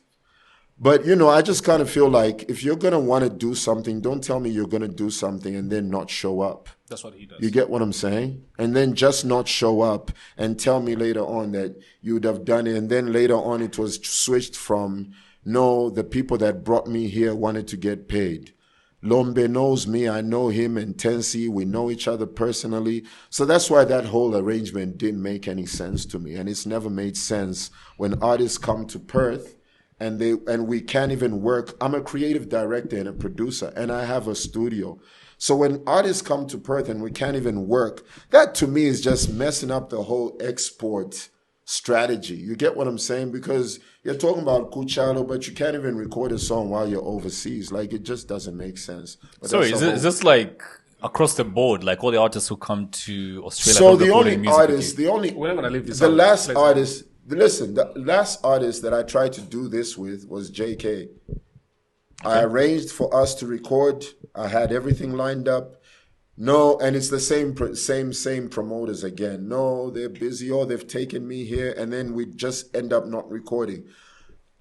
But, you know, I just kind of feel like if you're going to want to do something, don't tell me you're going to do something and then not show up. That's what he does. You get what I'm saying? And then just not show up and tell me later on that you would have done it. And then later on it was switched from, no, the people that brought me here wanted to get paid. Lombe knows me. I know him and Tensi. We know each other personally. So that's why that whole arrangement didn't make any sense to me. And it's never made sense when artists come to Perth and we can't even work. I'm a creative director and a producer, and I have a studio. So when artists come to Perth and we can't even work, that to me is just messing up the whole export strategy. You get what I'm saying? Because you're talking about Kuchalo, but you can't even record a song while you're overseas. Like, it just doesn't make sense. But sorry, is this like across the board, like all the artists who come to Australia? So the only artist, we're not going to leave this the out. last artist, listen, the last artist that I tried to do this with was JK. I arranged for us to record. I had everything lined up. No, and it's the same promoters again. No, they're busy, or they've taken me here, and then we just end up not recording.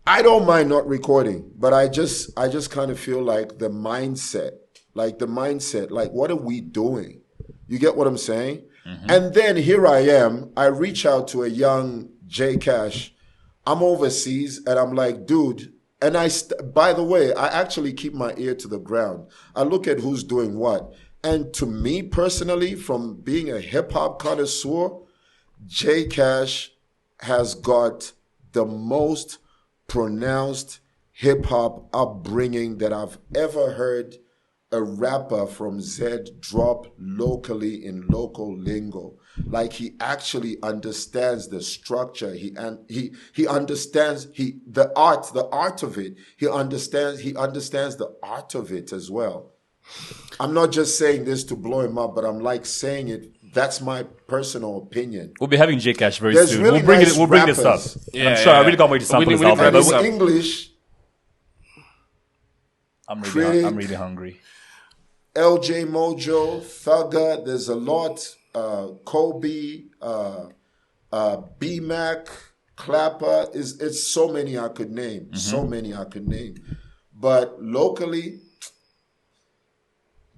I don't mind not recording, but I just kind of feel like the mindset, like what are we doing? You get what I'm saying? Mm-hmm. And then here I am. I reach out to a young Jae Cash. I'm overseas, and I'm like, dude. And by the way, I actually keep my ear to the ground. I look at who's doing what. And to me personally, from being a hip-hop connoisseur, Jae Cash has got the most pronounced hip-hop upbringing that I've ever heard a rapper from Z drop locally in local lingo. Like, he actually understands the structure. He understands the art of it. He understands the art of it as well. I'm not just saying this to blow him up, but I'm like saying it. That's my personal opinion. We'll be having Jae Cash very There's soon. Really we'll bring this up. Yeah, I'm sure. I really can't wait to sample this album. And in English, I'm really hungry. LJ Mojo, Thugger, there's a lot. Kobe, B-Mac, Clapper. It's so many I could name. Mm-hmm. So many I could name. But locally,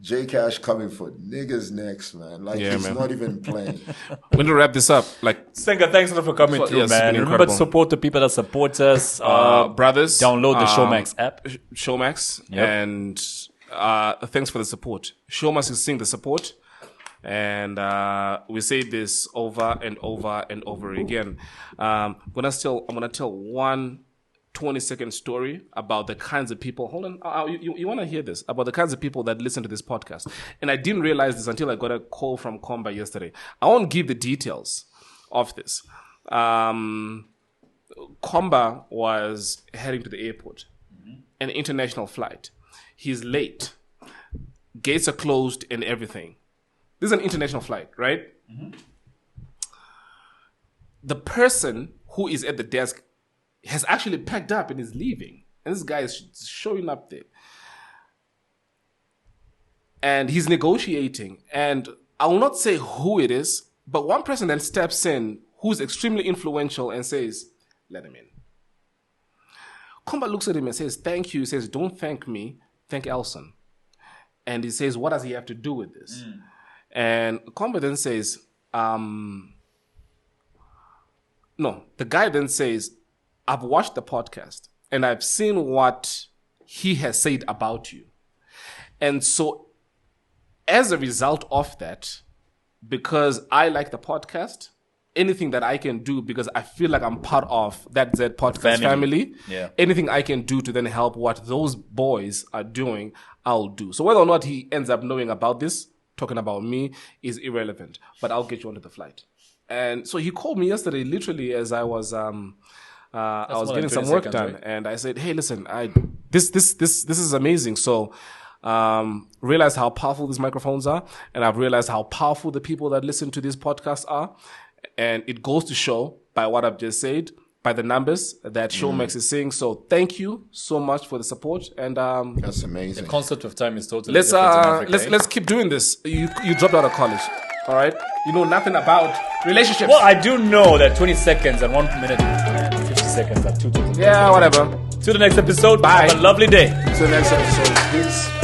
Jae Cash coming for niggas next, man. Like, he's not even playing. We're going to wrap this up. Like, Senga, thanks a lot for coming through, man. Remember to support the people that support us. Brothers. Download the Showmax app. Showmax. Yep. And thanks for the support. Showmax is seeing the support. And we say this over and over and over again. I'm gonna tell one 20-second story about the kinds of people. Hold on, you want to hear this about the kinds of people that listen to this podcast? And I didn't realize this until I got a call from Komba yesterday. I won't give the details of this. Komba was heading to the airport, an international flight. He's late. Gates are closed and everything. This is an international flight, right? Mm-hmm. The person who is at the desk has actually packed up and is leaving. And this guy is showing up there. And he's negotiating. And I will not say who it is, but one person then steps in who's extremely influential and says, let him in. Komba looks at him and says, thank you. He says, don't thank me, thank Elson. And he says, what does he have to do with this? And Komba then says, no, the guy then says, I've watched the podcast and I've seen what he has said about you. And so as a result of that, because I like the podcast, anything that I can do, because I feel like I'm part of that Z podcast family, anything I can do to then help what those boys are doing, I'll do. So whether or not he ends up knowing about this, talking about me, is irrelevant, but I'll get you onto the flight. And so he called me yesterday, literally as I was getting some work done, right? And I said, "Hey, listen, this is amazing. So realized how powerful these microphones are, and I've realized how powerful the people that listen to these podcasts are. And it goes to show by what I've just said, by the numbers that Showmax is seeing. So thank you so much for the support. And that's amazing. The concept of time is totally let's different in Africa, let's keep doing this. You dropped out of college, all right? You know nothing about relationships. Well, I do know that 20 seconds and 1 minute and 50 seconds are two totally yeah, whatever. To the next episode. Bye. Have a lovely day. To the next episode. Peace.